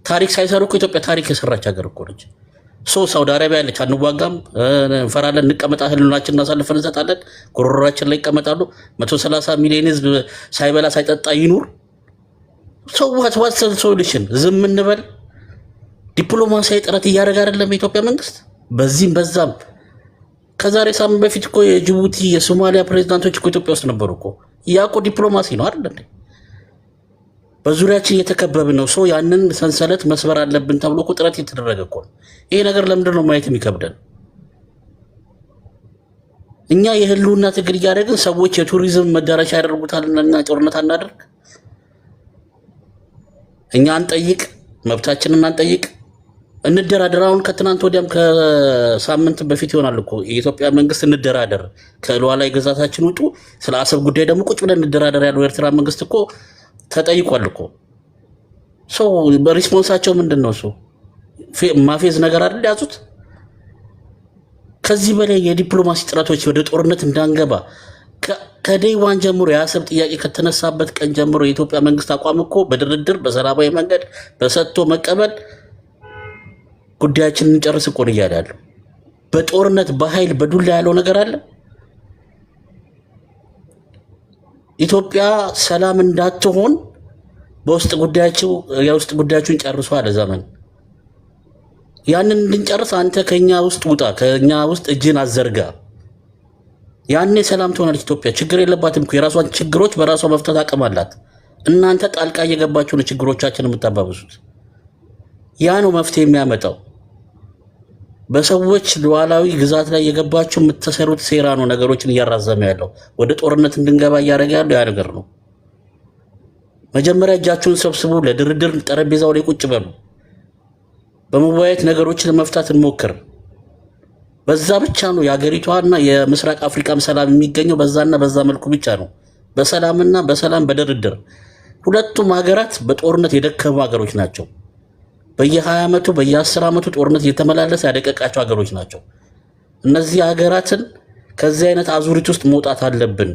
ታሪክ ሳይሰሩ እኮ ኢትዮጵያ ታሪክ የሰራች ሀገር እኮ ነች። ሳውዲ አረቢያ ያለች አንዋጋም፣ እንፈራለን፣ እንቀመጣ ህልውናችን እናሳልፈን እንሰጣለን፣ ጉሮሯችን ላይ ይቀመጣሉ። 130 ሚሊዮን ህዝብ ሳይበላ ሳይጠጣ ይኑር። ዋት ሶሉሽን? ዝም እንበል? ዲፕሎማሲያዊ ጥረት እያደረገ አይደለም የኢትዮጵያ መንግስት በዚህም በዛም። ከዛሬ ሳምንት በፊት እኮ የጅቡቲ የሶማሊያ ፕሬዚዳንቶች እኮ ኢትዮጵያ ውስጥ ነበሩ እኮ። ያ እኮ ዲፕሎማሲ ነው አይደል? በዙሪያችን እየተከበብን ነው። ያንን ሰንሰለት መስበር አለብን ተብሎ እኮ ጥረት የተደረገ እኮ ነው። ይሄ ነገር ለምንድን ነው ማየት የሚከብደን? እኛ የህልውና ትግል እያደረግን ሰዎች የቱሪዝም መዳረሻ ያደርጉታልና ጦርነት አናደርግ? እኛ አንጠይቅ፣ መብታችንን አንጠይቅ፣ እንደራደር። አሁን ከትናንት ወዲያም ከሳምንት በፊት ይሆናል እኮ የኢትዮጵያ መንግስት እንደራደር፣ ከሉዓላዊ ግዛታችን ውጡ፣ ስለ አሰብ ጉዳይ ደግሞ ቁጭ ብለን እንደራደር ያለው የኤርትራ መንግስት እኮ ተጠይቋል እኮ። በሪስፖንሳቸው ምንድን ነው? ማፌዝ ነገር አይደል ያዙት? ከዚህ በላይ የዲፕሎማሲ ጥረቶች ወደ ጦርነት እንዳንገባ ከዴይ ዋን ጀምሮ የአሰብ ጥያቄ ከተነሳበት ቀን ጀምሮ የኢትዮጵያ መንግስት አቋም እኮ በድርድር በሰላማዊ መንገድ በሰጥቶ መቀበል ጉዳያችንን እንጨርስ እኮ ነው እያለ ያለው። በጦርነት በኃይል በዱላ ያለው ነገር አለ። ኢትዮጵያ ሰላም እንዳትሆን በውስጥ ጉዳያችሁን ጨርሶ አለ ዘመን። ያንን እንድንጨርስ አንተ ከኛ ውስጥ ውጣ፣ ከኛ ውስጥ እጅን አዘርጋ። ያኔ ሰላም ትሆናለች ኢትዮጵያ። ችግር የለባትም እኮ የራሷን ችግሮች በራሷ መፍታት አቅም አላት። እናንተ ጣልቃ እየገባችሁ ነው ችግሮቻችን የምታባብሱት። ያ ነው መፍትሄ የሚያመጣው። በሰዎች ሉዓላዊ ግዛት ላይ የገባችሁ የምትሰሩት ሴራ ነው ነገሮችን እያራዘመ ያለው። ወደ ጦርነት እንድንገባ እያደረገ ያለው ያ ነገር ነው። መጀመሪያ እጃችሁን ሰብስቡ፣ ለድርድር ጠረጴዛው ላይ ቁጭ በሉ፣ በመወያየት ነገሮችን መፍታት እንሞክር። በዛ ብቻ ነው የሀገሪቷና የምስራቅ አፍሪካም ሰላም የሚገኘው። በዛና በዛ መልኩ ብቻ ነው፣ በሰላምና በሰላም በድርድር። ሁለቱም ሀገራት በጦርነት የደከሙ ሀገሮች ናቸው። በየ20 ዓመቱ በየ10 ዓመቱ ጦርነት እየተመላለሰ ያደቀቃቸው ሀገሮች ናቸው። እነዚህ ሀገራትን ከዚህ አይነት አዙሪት ውስጥ መውጣት አለብን።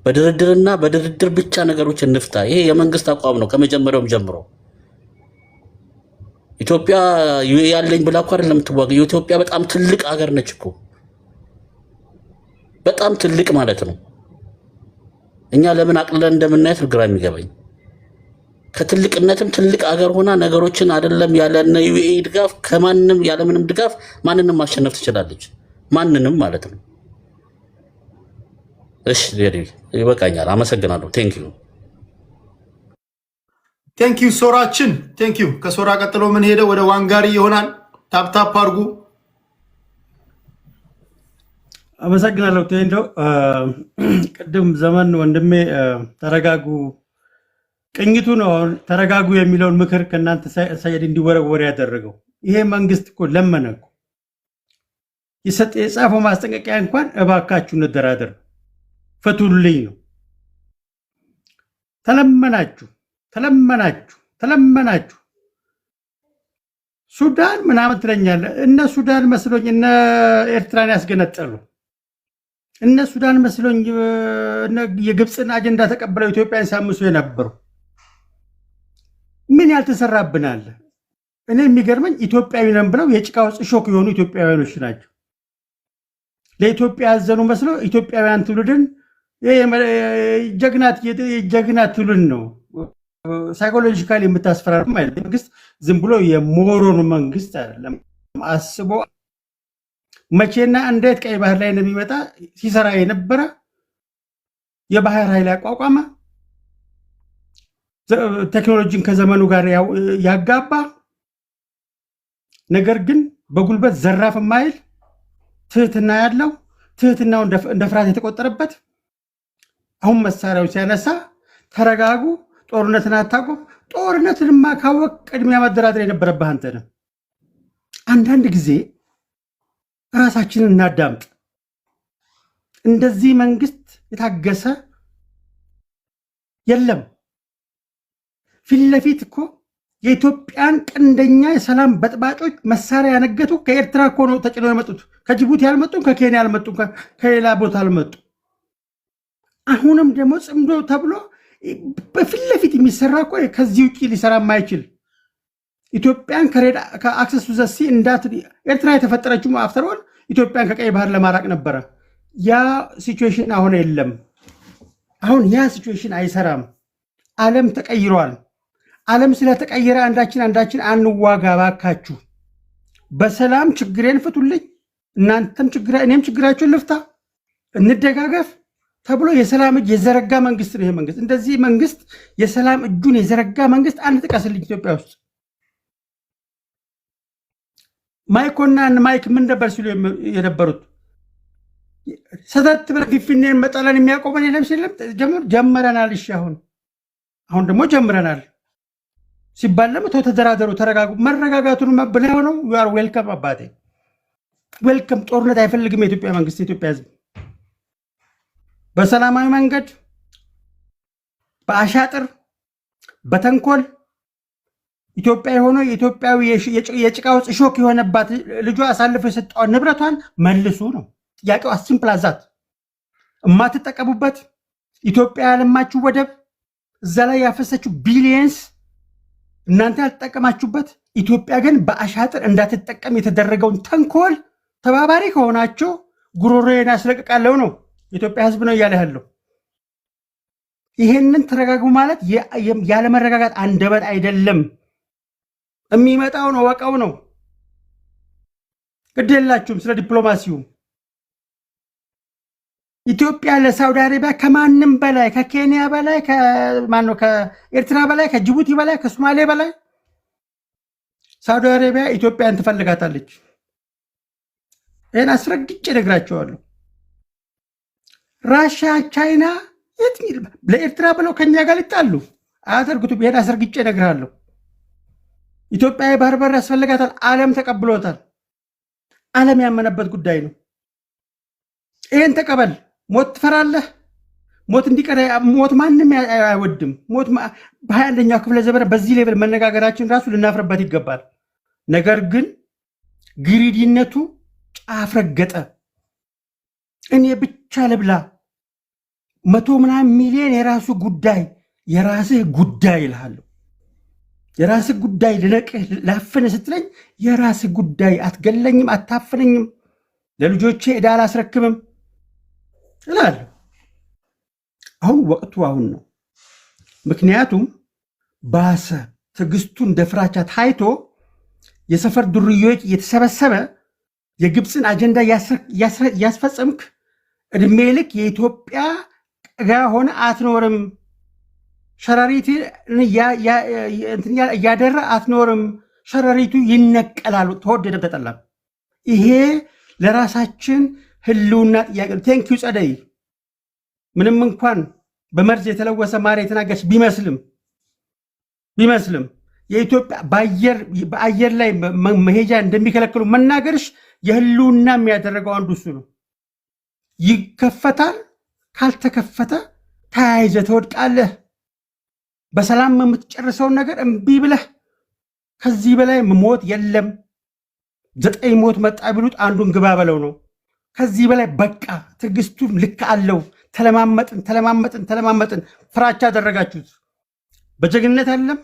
በድርድርና በድርድር ብቻ ነገሮች እንፍታ። ይሄ የመንግስት አቋም ነው ከመጀመሪያውም ጀምሮ። ኢትዮጵያ ያለኝ ብላ እኮ አይደለም የምትዋገው። ኢትዮጵያ በጣም ትልቅ ሀገር ነች እኮ፣ በጣም ትልቅ ማለት ነው። እኛ ለምን አቅልለን እንደምናየት ግራ የሚገባኝ። ከትልቅነትም ትልቅ ሀገር ሆና ነገሮችን አይደለም ያለ ዩኤኢ ድጋፍ ከማንም ያለምንም ድጋፍ ማንንም ማሸነፍ ትችላለች። ማንንም ማለት ነው። እሺ ይበቃኛል። አመሰግናለሁ። ቴንኪዩ ሶራችን ቴንኪዩ። ከሶራ ቀጥሎ ምን ሄደው ወደ ዋንጋሪ ይሆናል። ታፕታፕ አድርጉ። አመሰግናለሁ። ቴንዶ ቅድም ዘመን ወንድሜ ተረጋጉ፣ ቅኝቱ ነው ተረጋጉ የሚለውን ምክር ከእናንተ ሳይድ እንዲወረወር ያደረገው። ይሄ መንግስት እኮ ለመነ እኮ የጻፈው ማስጠንቀቂያ እንኳን እባካችሁ እንደራደር ፈቱልኝ ነው። ተለመናችሁ ሱዳን ምናምን ትለኛለህ። እነ ሱዳን መስሎኝ እነ ኤርትራን ያስገነጠሉ እነ ሱዳን መስሎኝ የግብፅን አጀንዳ ተቀብለው ኢትዮጵያን ሲያምሱ የነበሩ ምን ያልተሰራብናል? እኔ የሚገርመኝ ኢትዮጵያዊ ነን ብለው የጭቃ ውስጥ ሾክ የሆኑ ኢትዮጵያውያኖች ናቸው። ለኢትዮጵያ ያዘኑ መስለው ኢትዮጵያውያን ትውልድን ጀግና ትውልድ ነው ሳይኮሎጂካሊ የምታስፈራራ ማለት መንግስት ዝም ብሎ የሞሮን መንግስት አይደለም። አስቦ መቼና እንዴት ቀይ ባህር ላይ እንደሚመጣ ሲሰራ የነበረ የባህር ኃይል ያቋቋመ ቴክኖሎጂን ከዘመኑ ጋር ያጋባ ነገር ግን በጉልበት ዘራፍ ማይል ትህትና ያለው ትህትናው እንደ ፍርሃት የተቆጠረበት አሁን መሳሪያው ሲያነሳ ተረጋጉ፣ ጦርነትን አታቆም። ጦርነትንማ ካወቅ ቅድሚያ መደራደር የነበረብህ አንተ ነህ። አንዳንድ ጊዜ ራሳችንን እናዳምጥ። እንደዚህ መንግስት የታገሰ የለም። ፊት ለፊት እኮ የኢትዮጵያን ቀንደኛ የሰላም በጥባጮች መሳሪያ ያነገቱ ከኤርትራ እኮ ነው ተጭነው የመጡት። ከጅቡቲ አልመጡም፣ ከኬንያ አልመጡም፣ ከሌላ ቦታ አልመጡ። አሁንም ደግሞ ጽምዶ ተብሎ በፊት ለፊት የሚሰራ እኮ ከዚህ ውጭ ሊሰራ የማይችል ኢትዮጵያን ከአክሰስ ቱ ዘ ሲ ኤርትራ የተፈጠረችው አፍተርኦል ኢትዮጵያን ከቀይ ባህር ለማራቅ ነበረ። ያ ሲቹዌሽን አሁን የለም። አሁን ያ ሲቹዌሽን አይሰራም። ዓለም ተቀይሯል። ዓለም ስለተቀየረ አንዳችን አንዋጋ ባካችሁ። በሰላም ችግሬን ፍቱልኝ፣ እናንተም እኔም ችግራችሁን ልፍታ፣ እንደጋገፍ ተብሎ የሰላም እጅ የዘረጋ መንግስት ነው ይሄ መንግስት። እንደዚህ መንግስት የሰላም እጁን የዘረጋ መንግስት አንድ ጥቀስልኝ ኢትዮጵያ ውስጥ። ማይኮና ማይክ ምን ነበር ሲሉ የነበሩት? ሰተት ብለን ፊፊኔን መጠለን የሚያቆመን የለም ሲለም ጀምረናል። እሺ አሁን ደግሞ ጀምረናል ሲባል ደግሞ ተደራደሩ፣ ተረጋጉ። መረጋጋቱን ብለው ነው ዩ አር ዌልከም አባቴ ዌልከም። ጦርነት አይፈልግም የኢትዮጵያ መንግስት። የኢትዮጵያ ህዝብ በሰላማዊ መንገድ በአሻጥር በተንኮል ኢትዮጵያ የሆነ የኢትዮጵያዊ የጭቃ ውስጥ ሾክ የሆነባት ልጇ አሳልፎ የሰጠውን ንብረቷን መልሱ ነው ጥያቄው። አሲምፕላዛት የማትጠቀሙበት ኢትዮጵያ ያለማችሁ ወደብ እዛ ላይ ያፈሰችው ቢሊየንስ እናንተ ያልተጠቀማችሁበት፣ ኢትዮጵያ ግን በአሻጥር እንዳትጠቀም የተደረገውን ተንኮል ተባባሪ ከሆናቸው ጉሮሮዬን ያስለቅቃለሁ ነው የኢትዮጵያ ህዝብ ነው እያለ ያለው። ይሄንን ተረጋጉ ማለት ያለመረጋጋት አንደበት አይደለም። የሚመጣውን ወቀው ነው። ግድ የላችሁም ስለ ዲፕሎማሲው። ኢትዮጵያ ለሳውዲ አረቢያ ከማንም በላይ ከኬንያ በላይ ከኤርትራ በላይ ከጅቡቲ በላይ ከሶማሌ በላይ ሳውዲ አረቢያ ኢትዮጵያን ትፈልጋታለች። ይህን አስረግጬ እነግራቸዋለሁ። ራሽያ፣ ቻይና ለኤርትራ ብለው ከኛ ጋር ሊጣሉ አያደርጉትም። ይህን አስረግጬ እነግርሃለሁ። ኢትዮጵያ የባህር በር ያስፈልጋታል። ዓለም ተቀብሎታል። ዓለም ያመነበት ጉዳይ ነው። ይህን ተቀበል። ሞት ትፈራለህ? ሞት እንዲቀር ሞት ማንም አይወድም። ሞት በ21ኛው ክፍለ ዘመን በዚህ ሌቭል መነጋገራችን ራሱ ልናፍርበት ይገባል። ነገር ግን ግሪዲነቱ ጫፍ ረገጠ። እኔ ብቻ ልብላ፣ 100 ምናምን ሚሊዮን የራሱ ጉዳይ፣ የራስህ ጉዳይ ይልሃለሁ። የራስህ ጉዳይ ልነቅህ ላፍን ስትለኝ የራስህ ጉዳይ፣ አትገለኝም፣ አታፍነኝም፣ ለልጆቼ ዕዳ አላስረክብም እላለሁ። አሁን ወቅቱ አሁን ነው። ምክንያቱም ባሰ። ትዕግስቱ እንደ ፍራቻ ታይቶ የሰፈር ዱርዮች እየተሰበሰበ የግብፅን አጀንዳ ያስፈጸምክ እድሜ ልክ የኢትዮጵያ ጋ ሆነ አትኖርም። ሸረሪት እያደረ አትኖርም። ሸረሪቱ ይነቀላሉ። ተወደደ ተጠላም። ይሄ ለራሳችን ህልውና ጥያቄ ነው። ቴንኪዩ ጸደይ። ምንም እንኳን በመርዝ የተለወሰ ማር የተናገርሽ ቢመስልም የኢትዮጵያ በአየር ላይ መሄጃ እንደሚከለክሉ መናገርሽ የህልውና የሚያደረገው አንዱ እሱ ነው። ይከፈታል። ካልተከፈተ ተያይዘ ተወድቃለህ። በሰላም የምትጨርሰውን ነገር እምቢ ብለህ ከዚህ በላይ ሞት የለም። 9 ሞት መጣ ቢሉት አንዱን ግባ በለው ነው። ከዚህ በላይ በቃ። ትዕግስቱም ልክ አለው። ተለማመጥን። ፍራቻ አደረጋችሁት። በጀግንነት አይደለም።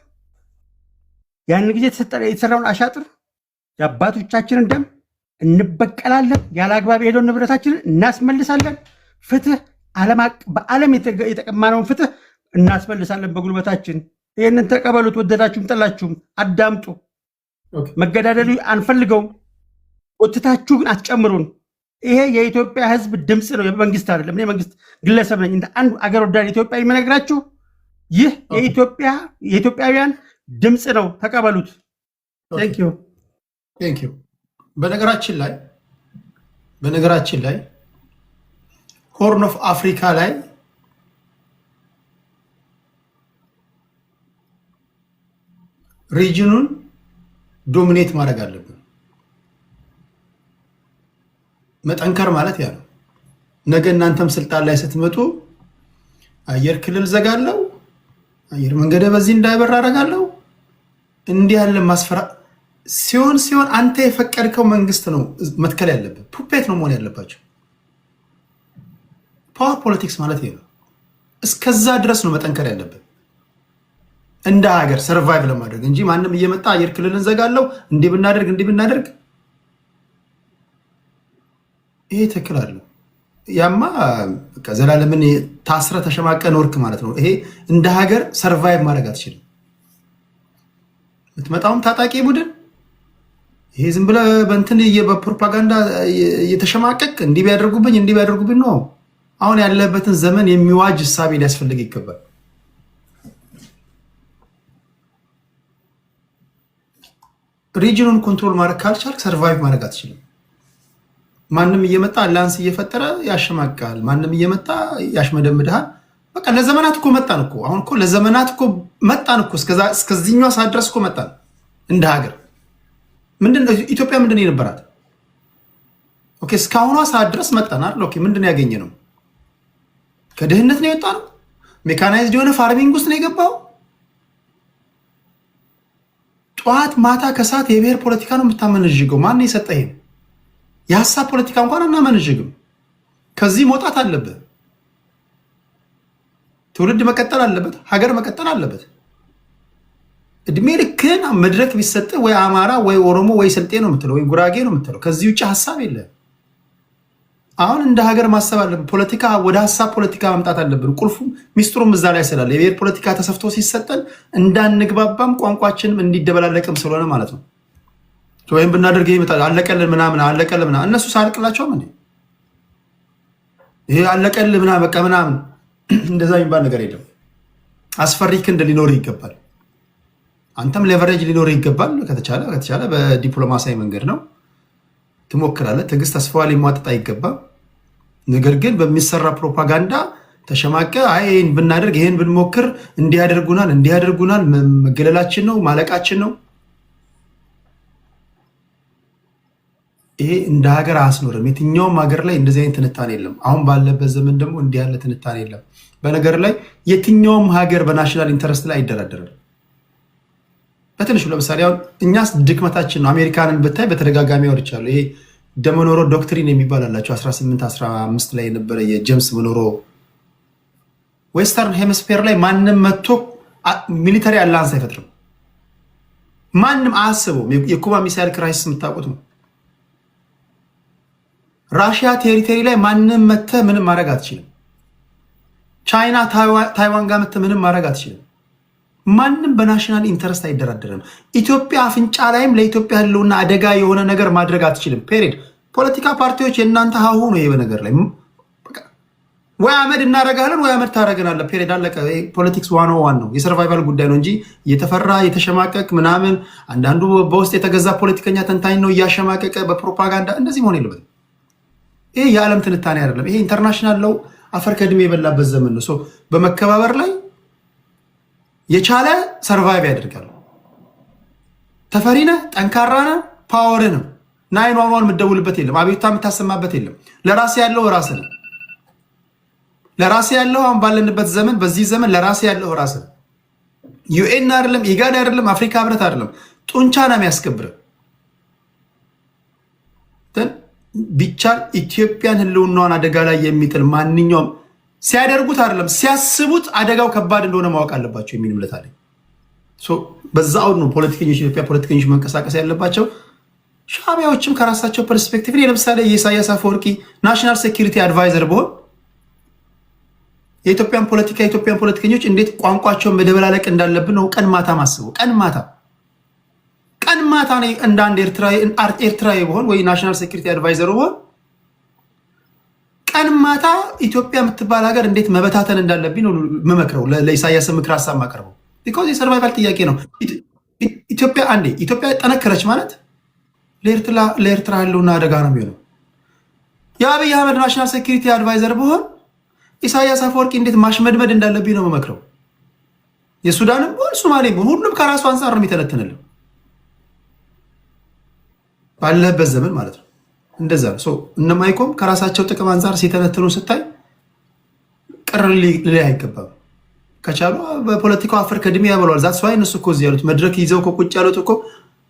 ያን ጊዜ የተሰራውን አሻጥር የአባቶቻችንን ደም እንበቀላለን። ያለ አግባብ የሄደውን ንብረታችንን እናስመልሳለን። ፍትህ በዓለም የተቀማነውን ፍትህ እናስመልሳለን በጉልበታችን። ይህንን ተቀበሉት። ወደዳችሁም ጠላችሁም አዳምጡ። መገዳደሉ አንፈልገውም። ወጥታችሁ ግን አትጨምሩን። ይሄ የኢትዮጵያ ህዝብ ድምፅ ነው፣ የመንግስት አይደለም። እኔ መንግስት ግለሰብ ነኝ። እንደ አንድ አገር ወዳድ ኢትዮጵያ የሚነግራችሁ ይህ የኢትዮጵያውያን ድምፅ ነው። ተቀበሉት። ቴንክ ዩ። በነገራችን ላይ ሆርን ኦፍ አፍሪካ ላይ ሪጅኑን ዶሚኔት ማድረግ አለብን። መጠንከር ማለት ያ ነው። ነገ እናንተም ስልጣን ላይ ስትመጡ አየር ክልል ዘጋለው፣ አየር መንገድ በዚህ እንዳይበር አደርጋለሁ፣ እንዲህ ያለ ማስፈራ ሲሆን አንተ የፈቀድከው መንግስት ነው መትከል ያለብን። ፑፔት ነው መሆን ያለባቸው። ፓወር ፖለቲክስ ማለት ይሄ ነው። እስከዛ ድረስ ነው መጠንከር ያለብን እንደ ሀገር ሰርቫይቭ ለማድረግ እንጂ ማንም እየመጣ አየር ክልልን ዘጋለው እንዲህ ብናደርግ ይሄ ትክክል አይደለም። ያማ በቃ ዘላለምን ታስረ ተሸማቀ ኖርክ ማለት ነው። ይሄ እንደ ሀገር ሰርቫይቭ ማድረግ አትችልም። የምትመጣውም ታጣቂ ቡድን ይሄ ዝም ብለህ በእንትን በፕሮፓጋንዳ እየተሸማቀቅ እንዲህ ቢያደርጉብኝ ነው። አሁን ያለበትን ዘመን የሚዋጅ እሳቤ ሊያስፈልግ ይገባል። ሪጅኑን ኮንትሮል ማድረግ ካልቻልክ ሰርቫይቭ ማድረግ አትችልም። ማንም እየመጣ አላንስ እየፈጠረ ያሸማቃል። ማንም እየመጣ ያሽመደምድሃል። በቃ ለዘመናት እኮ መጣን እኮ አሁን እኮ ለዘመናት እኮ መጣን እኮ እስከዚህኛው ሰዓት ድረስ እኮ መጣን እንደ ሀገር። ኢትዮጵያ ምንድን ነው የነበራት? ኦኬ እስካሁኗ ሰዓት ድረስ መጣን አይደል? ኦኬ ምንድን ነው ያገኘ ነው? ከድህነት ነው የወጣ ነው? ሜካናይዝድ የሆነ ፋርሚንግ ውስጥ ነው የገባው? ጠዋት ማታ ከሰዓት የብሔር ፖለቲካ ነው የምታመነዥገው? ማን የሰጠ ይሄ? የሀሳብ ፖለቲካ እንኳን አናመነዥግም። ከዚህ መውጣት አለብህ። ትውልድ መቀጠል አለበት። ሀገር መቀጠል አለበት። እድሜ ልክን መድረክ ቢሰጥ ወይ አማራ ወይ ኦሮሞ ወይ ስልጤ ነው የምትለው ወይ ጉራጌ ነው የምትለው። ከዚህ ውጭ ሀሳብ የለም። አሁን እንደ ሀገር ማሰብ አለብን። ፖለቲካ ወደ ሀሳብ ፖለቲካ መምጣት አለብን። ቁልፉ ሚስጥሩም እዛ ላይ ስላለ የብሔር ፖለቲካ ተሰፍቶ ሲሰጠን እንዳንግባባም ቋንቋችንም እንዲደበላለቅም ስለሆነ ማለት ነው። ወይም ብናደርግ ይመጣል አለቀልን ምናምን እነሱ ሳልቅላቸውም እንዴ ይሄ አለቀል ምናምን በቃ ምናምን እንደዛ የሚባል ነገር የለም። አስፈሪ ክንድ ሊኖር ይገባል። አንተም ሌቨሬጅ ሊኖር ይገባል። ከተቻለ በዲፕሎማሲያዊ መንገድ ነው ትሞክራለህ። ትዕግስት ተስፋዋ ሊሟጠጥ አይገባም። ነገር ግን በሚሰራ ፕሮፓጋንዳ ተሸማቀ ይህን ብናደርግ ይህን ብንሞክር እንዲያደርጉናል መገለላችን ነው ማለቃችን ነው። ይሄ እንደ ሀገር አያስኖርም። የትኛውም ሀገር ላይ እንደዚህ አይነት ትንታኔ የለም። አሁን ባለበት ዘመን ደግሞ እንዲህ ያለ ትንታኔ የለም። በነገር ላይ የትኛውም ሀገር በናሽናል ኢንተረስት ላይ አይደራደርም። በትንሹ ለምሳሌ አሁን እኛስ ድክመታችን ነው። አሜሪካንን ብታይ በተደጋጋሚ አውርቻለሁ። ይሄ ደመኖሮ ዶክትሪን የሚባል አላቸው 1815 ላይ የነበረ የጄምስ መኖሮ ዌስተርን ሄmisፌር ላይ ማንም መጥቶ ሚሊተሪ አላንስ አይፈጥርም። ማንም አያስበውም። የኩባ ሚሳይል ክራይሲስ የምታውቁት ነው። ራሽያ ቴሪቶሪ ላይ ማንም መተ ምንም ማድረግ አትችልም። ቻይና ታይዋን ጋር መተ ምንም ማድረግ አትችልም። ማንም በናሽናል ኢንተረስት አይደራደርም። ኢትዮጵያ አፍንጫ ላይም ለኢትዮጵያ ህልውና አደጋ የሆነ ነገር ማድረግ አትችልም። ፔሪድ። ፖለቲካ ፓርቲዎች የእናንተ ሀሁ ነው። ይሄ በነገር ላይ ወይ አመድ እናደርጋለን ወይ አመድ ታደርገናለህ። ፔሪድ። አለቀ። ፖለቲክስ ዋን ነው። የሰርቫይቫል ጉዳይ ነው እንጂ የተፈራ የተሸማቀቅ ምናምን አንዳንዱ በውስጥ የተገዛ ፖለቲከኛ ተንታኝ ነው እያሸማቀቀ በፕሮፓጋንዳ እንደዚህ መሆን የለበትም። ይሄ የዓለም ትንታኔ አይደለም። ይሄ ኢንተርናሽናል ለው አፈር ከድሜ የበላበት ዘመን ነው። በመከባበር ላይ የቻለ ሰርቫይቭ ያደርጋል። ተፈሪነ ጠንካራነ ፓወር ነው። 911 የምትደውልበት የለም። አቤቱታ የምታሰማበት የለም። ለራሴ ያለው ራስ ነው። ለራሴ ያለው አሁን ባለንበት ዘመን በዚህ ዘመን ለራሴ ያለው ራስ ነው። ዩኤን አይደለም፣ ኢጋድ አይደለም፣ አፍሪካ ህብረት አይደለም። ጡንቻ ነው የሚያስከብር። ቢቻል ኢትዮጵያን ህልውናዋን አደጋ ላይ የሚጥል ማንኛውም ሲያደርጉት አይደለም ሲያስቡት አደጋው ከባድ እንደሆነ ማወቅ አለባቸው የሚል እምነት አለኝ። በዛ አውድ ነው ፖለቲከኞች ኢትዮጵያ ፖለቲከኞች መንቀሳቀስ ያለባቸው። ሻዕቢያዎችም ከራሳቸው ፐርስፔክቲቭ ለምሳሌ የኢሳያስ አፈወርቂ ናሽናል ሴኪሪቲ አድቫይዘር በሆን የኢትዮጵያን ፖለቲከኞች እንዴት ቋንቋቸውን መደበላለቅ እንዳለብን ነው ቀን ማታ ማስበው። ቀን ማታ ነው እንደ አንድ ኤርትራዊ በሆን ወይ ናሽናል ሴኩሪቲ አድቫይዘሩ በሆን ቀን ማታ ኢትዮጵያ የምትባል ሀገር እንዴት መበታተን እንዳለብኝ ነው መመክረው። ለኢሳያስ ምክር ሀሳብ ማቀርበው ቢኮዝ የሰርቫይቫል ጥያቄ ነው። ኢትዮጵያ ጠነከረች ማለት ለኤርትራ ያለውና አደጋ ነው የሚሆነው። የአብይ አህመድ ናሽናል ሴኩሪቲ አድቫይዘር በሆን ኢሳያስ አፈወርቂ እንዴት ማሽመድመድ እንዳለብኝ ነው መመክረው። የሱዳንም ሆን ሶማሌም ሆን ሁሉም ከራሱ አንጻር ነው የሚተነትንልን ባለበት ዘመን ማለት ነው። እንደዛ ነው። እነማይኮም ከራሳቸው ጥቅም አንጻር ሲተነትኑ ስታይ ቅር ሊል አይገባም። ከቻሉ በፖለቲካው አፈር ከድሜ ያበሏል። ዛት ሰው እነሱ እኮ እዚህ ያሉት መድረክ ይዘው ቁጭ ያሉት እኮ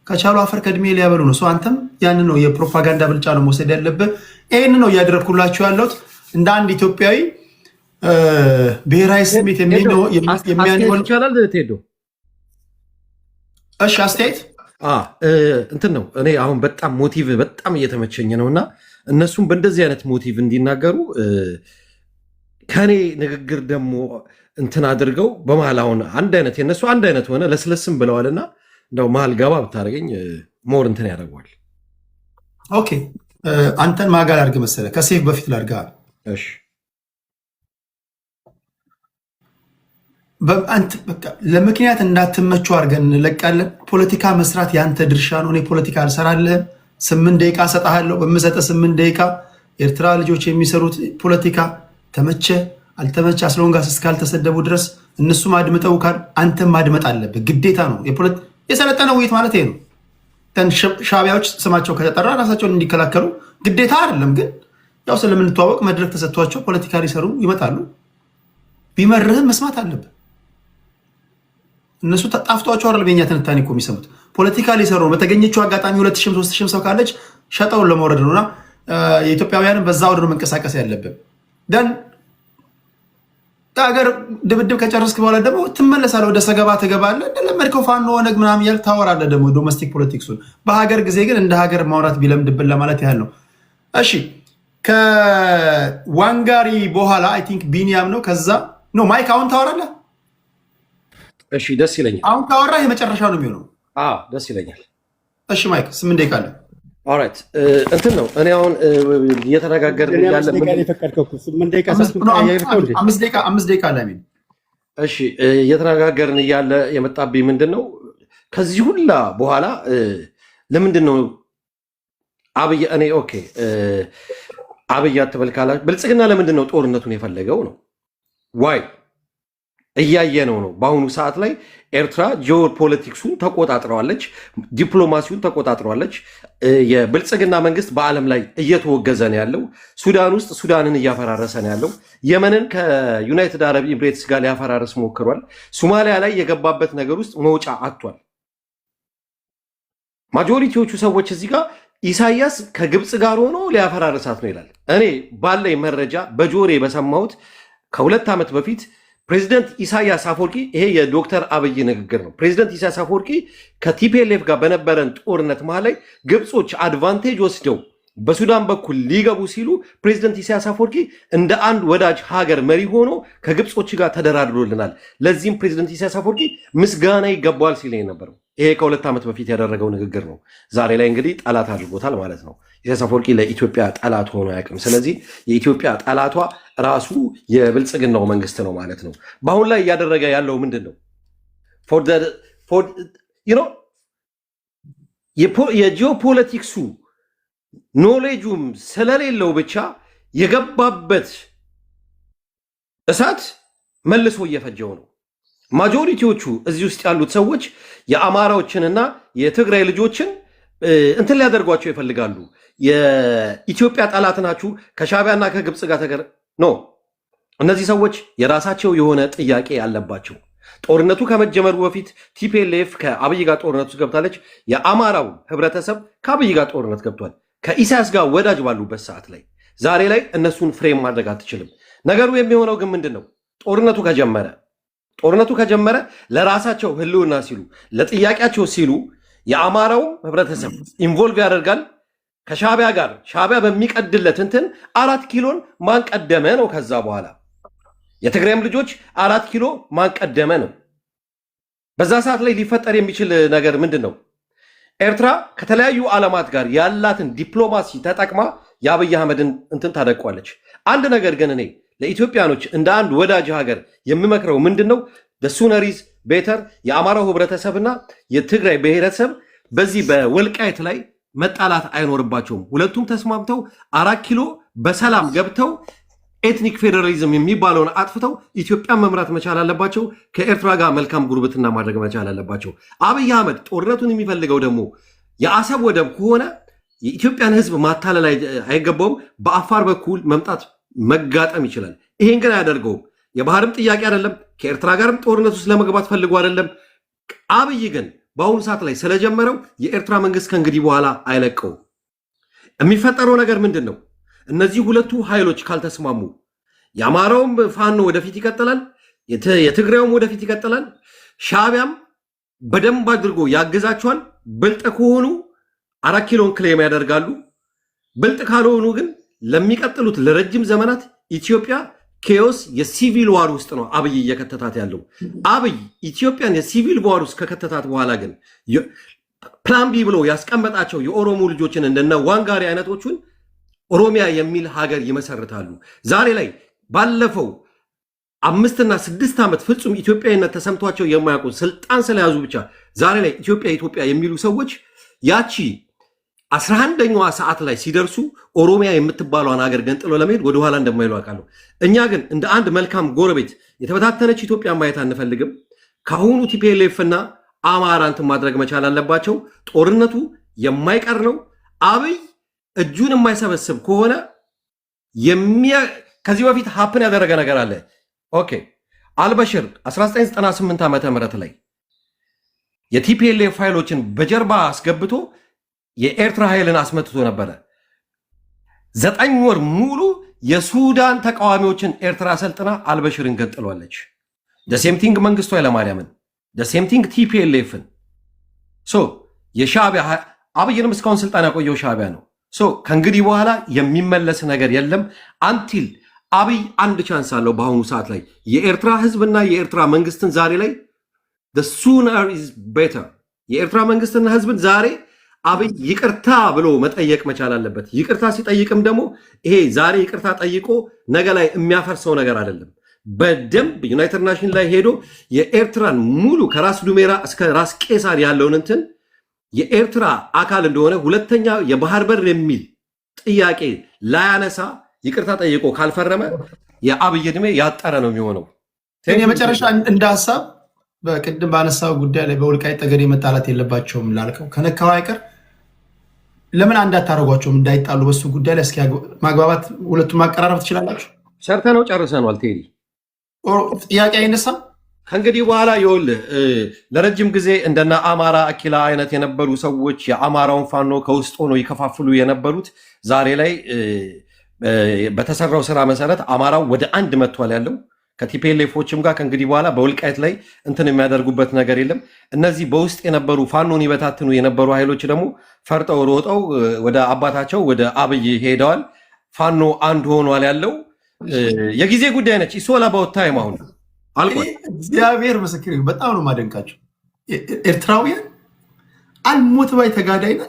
ከቻሉ አፈር ከድሜ ሊያበሉ ነው። አንተም ያንን ነው የፕሮፓጋንዳ ብልጫ ነው መውሰድ ያለብህ። ይህን ነው እያደረግኩላችሁ ያለሁት እንደ አንድ ኢትዮጵያዊ ብሔራዊ ስሜት የሚያንሆን ይቻላል። ቴዶ እሺ፣ አስተያየት እንትን ነው። እኔ አሁን በጣም ሞቲቭ በጣም እየተመቸኝ ነው እና እነሱም በእንደዚህ አይነት ሞቲቭ እንዲናገሩ ከኔ ንግግር ደግሞ እንትን አድርገው በመሀል አሁን አንድ አይነት የነሱ አንድ አይነት ሆነ ለስለስም ብለዋልና እንደው መሀል ገባ ብታደርገኝ ሞር እንትን ያደርገዋል። ኦኬ አንተን ማጋል አድርግ መሰለ ከሴፍ በፊት ላድርጋ። እሺ ለምክንያት እንዳትመቹ አድርገን እንለቃለን። ፖለቲካ መስራት ያንተ ድርሻ ነው። እኔ ፖለቲካ አልሰራልህም። 8 ደቂቃ እሰጥሃለሁ። በምሰጠህ 8 ደቂቃ ኤርትራ ልጆች የሚሰሩት ፖለቲካ ተመቸ አልተመቸ አስሎንጋስ እስካልተሰደቡ ድረስ እነሱም አድምጠው ካል አንተም ማድመጥ አለብህ፣ ግዴታ ነው። የሰለጠነ ውይይት ማለት ይሄ ነው። ሻዕቢያዎች ስማቸው ከተጠራ ራሳቸውን እንዲከላከሉ ግዴታ አይደለም፣ ግን ያው ስለምንተዋወቅ መድረክ ተሰጥቷቸው ፖለቲካ ሊሰሩ ይመጣሉ። ቢመርህም መስማት አለብህ። እነሱ ጣፍቷቸው አይደለም የኛ ትንታኔ እኮ የሚሰሙት ፖለቲካ ሊሰሩ ነው። በተገኘችው አጋጣሚ 2000 3000 ሰው ካለች ሸጠውን ለመውረድ ነውና የኢትዮጵያውያንን በዛ ወደ ነው መንቀሳቀስ ያለብን። ደን ሀገር ድብድብ ከጨረስክ በኋላ ደግሞ ትመለሳለህ፣ ወደ ሰገባ ትገባለህ። እንደለመድከው ፋኖ ሆነግ ምናምን እያልክ ታወራለህ ደግሞ ዶሜስቲክ ፖለቲክሱን። በሀገር ጊዜ ግን እንደ ሀገር ማውራት ቢለምድብን ለማለት ያህል ነው። እሺ ከዋንጋሪ በኋላ አይ ቲንክ ቢኒያም ነው። ከዛ ነው ማይክ አሁን ታወራለህ። እሺ ደስ ይለኛል። አሁን ካወራህ የመጨረሻ ነው የሚሆነው። ደስ ይለኛል። እሺ ማይክ 8 ደቂቃ አለ። ኦልራይት እንትን ነው። እኔ አሁን እየተነጋገርን ያለ 5 ደቂቃ አለ። እሺ እየተነጋገርን እያለ የመጣብኝ ምንድን ነው ከዚህ ሁላ በኋላ ለምንድን ነው አብይ እኔ ኦኬ አብይ አትበልካላ ብልጽግና ለምንድን ነው ጦርነቱን የፈለገው ነው? ዋይ እያየነው ነው። በአሁኑ ሰዓት ላይ ኤርትራ ጂኦፖለቲክሱን ተቆጣጥረዋለች፣ ዲፕሎማሲውን ተቆጣጥረዋለች። የብልጽግና መንግስት በዓለም ላይ እየተወገዘ ነው ያለው። ሱዳን ውስጥ ሱዳንን እያፈራረሰ ነው ያለው። የመንን ከዩናይትድ አረብ ኤምሬትስ ጋር ሊያፈራረስ ሞክሯል። ሶማሊያ ላይ የገባበት ነገር ውስጥ መውጫ አጥቷል። ማጆሪቲዎቹ ሰዎች እዚህ ጋር ኢሳያስ ከግብፅ ጋር ሆኖ ሊያፈራርሳት ነው ይላል። እኔ ባለኝ መረጃ በጆሬ በሰማሁት ከ2 ዓመት በፊት ፕሬዚደንት ኢሳያስ አፈወርቂ ይሄ የዶክተር አብይ ንግግር ነው። ፕሬዚደንት ኢሳያስ አፈወርቂ ከቲፒኤልኤፍ ጋር በነበረን ጦርነት መሃል ላይ ግብፆች አድቫንቴጅ ወስደው በሱዳን በኩል ሊገቡ ሲሉ ፕሬዚደንት ኢሳያስ አፈወርቂ እንደ አንድ ወዳጅ ሀገር መሪ ሆኖ ከግብፆች ጋር ተደራድሮልናል። ለዚህም ፕሬዚደንት ኢሳያስ አፈወርቂ ምስጋና ይገባዋል ሲል የነበረው ይሄ ከ2 ዓመት በፊት ያደረገው ንግግር ነው። ዛሬ ላይ እንግዲህ ጠላት አድርጎታል ማለት ነው። ኢሳያስ አፈወርቂ ለኢትዮጵያ ጠላት ሆኖ አያውቅም። ስለዚህ የኢትዮጵያ ጠላቷ ራሱ የብልጽግናው መንግስት ነው ማለት ነው። በአሁን ላይ እያደረገ ያለው ምንድን ነው? የጂኦፖለቲክሱ ኖሌጁም ስለሌለው ብቻ የገባበት እሳት መልሶ እየፈጀው ነው። ማጆሪቲዎቹ እዚህ ውስጥ ያሉት ሰዎች የአማራዎችንና የትግራይ ልጆችን እንትን ሊያደርጓቸው ይፈልጋሉ። የኢትዮጵያ ጠላት ናችሁ ከሻዕቢያና ከግብፅ ጋር ኖ። እነዚህ ሰዎች የራሳቸው የሆነ ጥያቄ ያለባቸው። ጦርነቱ ከመጀመሩ በፊት ቲፒኤልኤፍ ከአብይ ጋር ጦርነት ውስጥ ገብታለች። የአማራው ህብረተሰብ ከአብይ ጋር ጦርነት ገብቷል። ከኢሳያስ ጋር ወዳጅ ባሉበት ሰዓት ላይ ዛሬ ላይ እነሱን ፍሬም ማድረግ አትችልም። ነገሩ የሚሆነው ግን ምንድን ነው? ጦርነቱ ከጀመረ ለራሳቸው ህልውና ሲሉ ለጥያቄያቸው ሲሉ የአማራው ህብረተሰብ ኢንቮልቭ ያደርጋል ከሻዕቢያ ጋር። ሻዕቢያ በሚቀድለት እንትን 4 ኪሎን ማን ቀደመ ነው። ከዛ በኋላ የትግራይም ልጆች 4 ኪሎ ማን ቀደመ ነው። በዛ ሰዓት ላይ ሊፈጠር የሚችል ነገር ምንድን ነው? ኤርትራ ከተለያዩ ዓለማት ጋር ያላትን ዲፕሎማሲ ተጠቅማ የአብይ አህመድን እንትን ታደቋለች። አንድ ነገር ግን እኔ ለኢትዮጵያኖች እንደ አንድ ወዳጅ ሀገር የምመክረው ምንድን ነው? ሱነሪዝ ቤተር የአማራው ህብረተሰብና የትግራይ ብሔረሰብ በዚህ በወልቃይት ላይ መጣላት አይኖርባቸውም። ሁለቱም ተስማምተው 4 ኪሎ በሰላም ገብተው ኤትኒክ ፌዴራሊዝም የሚባለውን አጥፍተው ኢትዮጵያን መምራት መቻል አለባቸው። ከኤርትራ ጋር መልካም ጉርብትና ማድረግ መቻል አለባቸው። አብይ አህመድ ጦርነቱን የሚፈልገው ደግሞ የአሰብ ወደብ ከሆነ የኢትዮጵያን ህዝብ ማታለል አይገባውም። በአፋር በኩል መምጣት መጋጠም ይችላል። ይሄን ግን አያደርገውም። የባህርም ጥያቄ አይደለም። ከኤርትራ ጋርም ጦርነት ውስጥ ለመግባት ፈልጎ አይደለም። አብይ ግን በአሁኑ ሰዓት ላይ ስለጀመረው የኤርትራ መንግስት ከእንግዲህ በኋላ አይለቀውም። የሚፈጠረው ነገር ምንድን ነው? እነዚህ ሁለቱ ኃይሎች ካልተስማሙ የአማራውም ፋኖ ወደፊት ይቀጥላል፣ የትግራዩም ወደፊት ይቀጥላል። ሻዕቢያም በደንብ አድርጎ ያግዛቸዋል። ብልጥ ከሆኑ 4 ኪሎን ክሌም ያደርጋሉ። ብልጥ ካልሆኑ ግን ለሚቀጥሉት ለረጅም ዘመናት ኢትዮጵያ ኬዮስ የሲቪል ዋር ውስጥ ነው አብይ እየከተታት ያለው። አብይ ኢትዮጵያን የሲቪል ዋር ውስጥ ከከተታት በኋላ ግን ፕላን ቢ ብሎ ያስቀመጣቸው የኦሮሞ ልጆችን እንደነ ዋንጋሪ አይነቶቹን ኦሮሚያ የሚል ሀገር ይመሰርታሉ። ዛሬ ላይ ባለፈው 5 እና 6 ዓመት ፍጹም ኢትዮጵያዊነት ተሰምቷቸው የማያውቁ ስልጣን ስለያዙ ብቻ ዛሬ ላይ ኢትዮጵያ የሚሉ ሰዎች ያቺ 11ኛዋ ሰዓት ላይ ሲደርሱ ኦሮሚያ የምትባሏን ሀገር ገንጥሎ ለመሄድ ወደኋላ እንደማይሉ አውቃለሁ። እኛ ግን እንደ አንድ መልካም ጎረቤት የተበታተነች ኢትዮጵያ ማየት አንፈልግም። ከአሁኑ ቲፒኤልኤፍ እና አማራ እንትን ማድረግ መቻል አለባቸው። ጦርነቱ የማይቀር ነው። አብይ እጁን የማይሰበስብ ከሆነ ከዚህ በፊት ሀፕን ያደረገ ነገር አለ። ኦኬ አልበሽር 1998 ዓመተ ምህረት ላይ የቲፒኤልኤፍ ፋይሎችን በጀርባ አስገብቶ የኤርትራ ኃይልን አስመትቶ ነበረ። 9 ወር ሙሉ የሱዳን ተቃዋሚዎችን ኤርትራ ሰልጥና አልበሽርን ገጥሏለች። ደሴምቲንግ መንግስቱ ኃይለማርያምን፣ ደሴምቲንግ ቲፒኤልኤፍን። የሻዕቢያ አብይንም እስካሁን ስልጣን ያቆየው ሻዕቢያ ነው። ከእንግዲህ በኋላ የሚመለስ ነገር የለም። አንቲል አብይ አንድ ቻንስ አለው በአሁኑ ሰዓት ላይ የኤርትራ ህዝብና የኤርትራ መንግስትን ዛሬ ላይ the sooner is better። የኤርትራ መንግስትና ህዝብን ዛሬ አብይ ይቅርታ ብሎ መጠየቅ መቻል አለበት። ይቅርታ ሲጠይቅም ደግሞ ይሄ ዛሬ ይቅርታ ጠይቆ ነገ ላይ የሚያፈርሰው ነገር አይደለም። በደንብ ዩናይትድ ናሽን ላይ ሄዶ የኤርትራን ሙሉ ከራስ ዱሜራ እስከ ራስ ቄሳር ያለውን እንትን የኤርትራ አካል እንደሆነ ሁለተኛ የባህር በር የሚል ጥያቄ ላያነሳ ይቅርታ ጠይቆ ካልፈረመ የአብይ ዕድሜ ያጠረ ነው የሚሆነው። የመጨረሻ እንደ ሀሳብ በቅድም ባነሳው ጉዳይ ላይ በወልቃይት ጠገዴ መጣላት የለባቸውም ላልከው ከነካው አይቀር ለምን አንድ አታረጓቸውም እንዳይጣሉ? በሱ ጉዳይ ላይ እስኪ ማግባባት ሁለቱም ማቀራረብ ትችላላችሁ። ሰርተነው ጨርሰናል። ቴዲ ጥያቄ አይነሳም። ከእንግዲህ በኋላ ይኸውልህ ለረጅም ጊዜ እንደና አማራ አኪላ አይነት የነበሩ ሰዎች የአማራውን ፋኖ ከውስጥ ሆኖ ይከፋፍሉ የነበሩት ዛሬ ላይ በተሰራው ስራ መሰረት አማራው ወደ አንድ መጥቷል ያለው ከቲፒኤልኤፎችም ጋር ከእንግዲህ በኋላ በወልቃይት ላይ እንትን የሚያደርጉበት ነገር የለም። እነዚህ በውስጥ የነበሩ ፋኖን ይበታትኑ የነበሩ ኃይሎች ደግሞ ፈርጠው ሮጠው ወደ አባታቸው ወደ አብይ ሄደዋል። ፋኖ አንድ ሆኗል ያለው የጊዜ ጉዳይ ነች። ኢሶላ ባወታይም አሁን አልቋል። እግዚአብሔር ምስክር በጣም ነው ማደንቃቸው። ኤርትራውያን አልሞት ባይ ተጋዳይና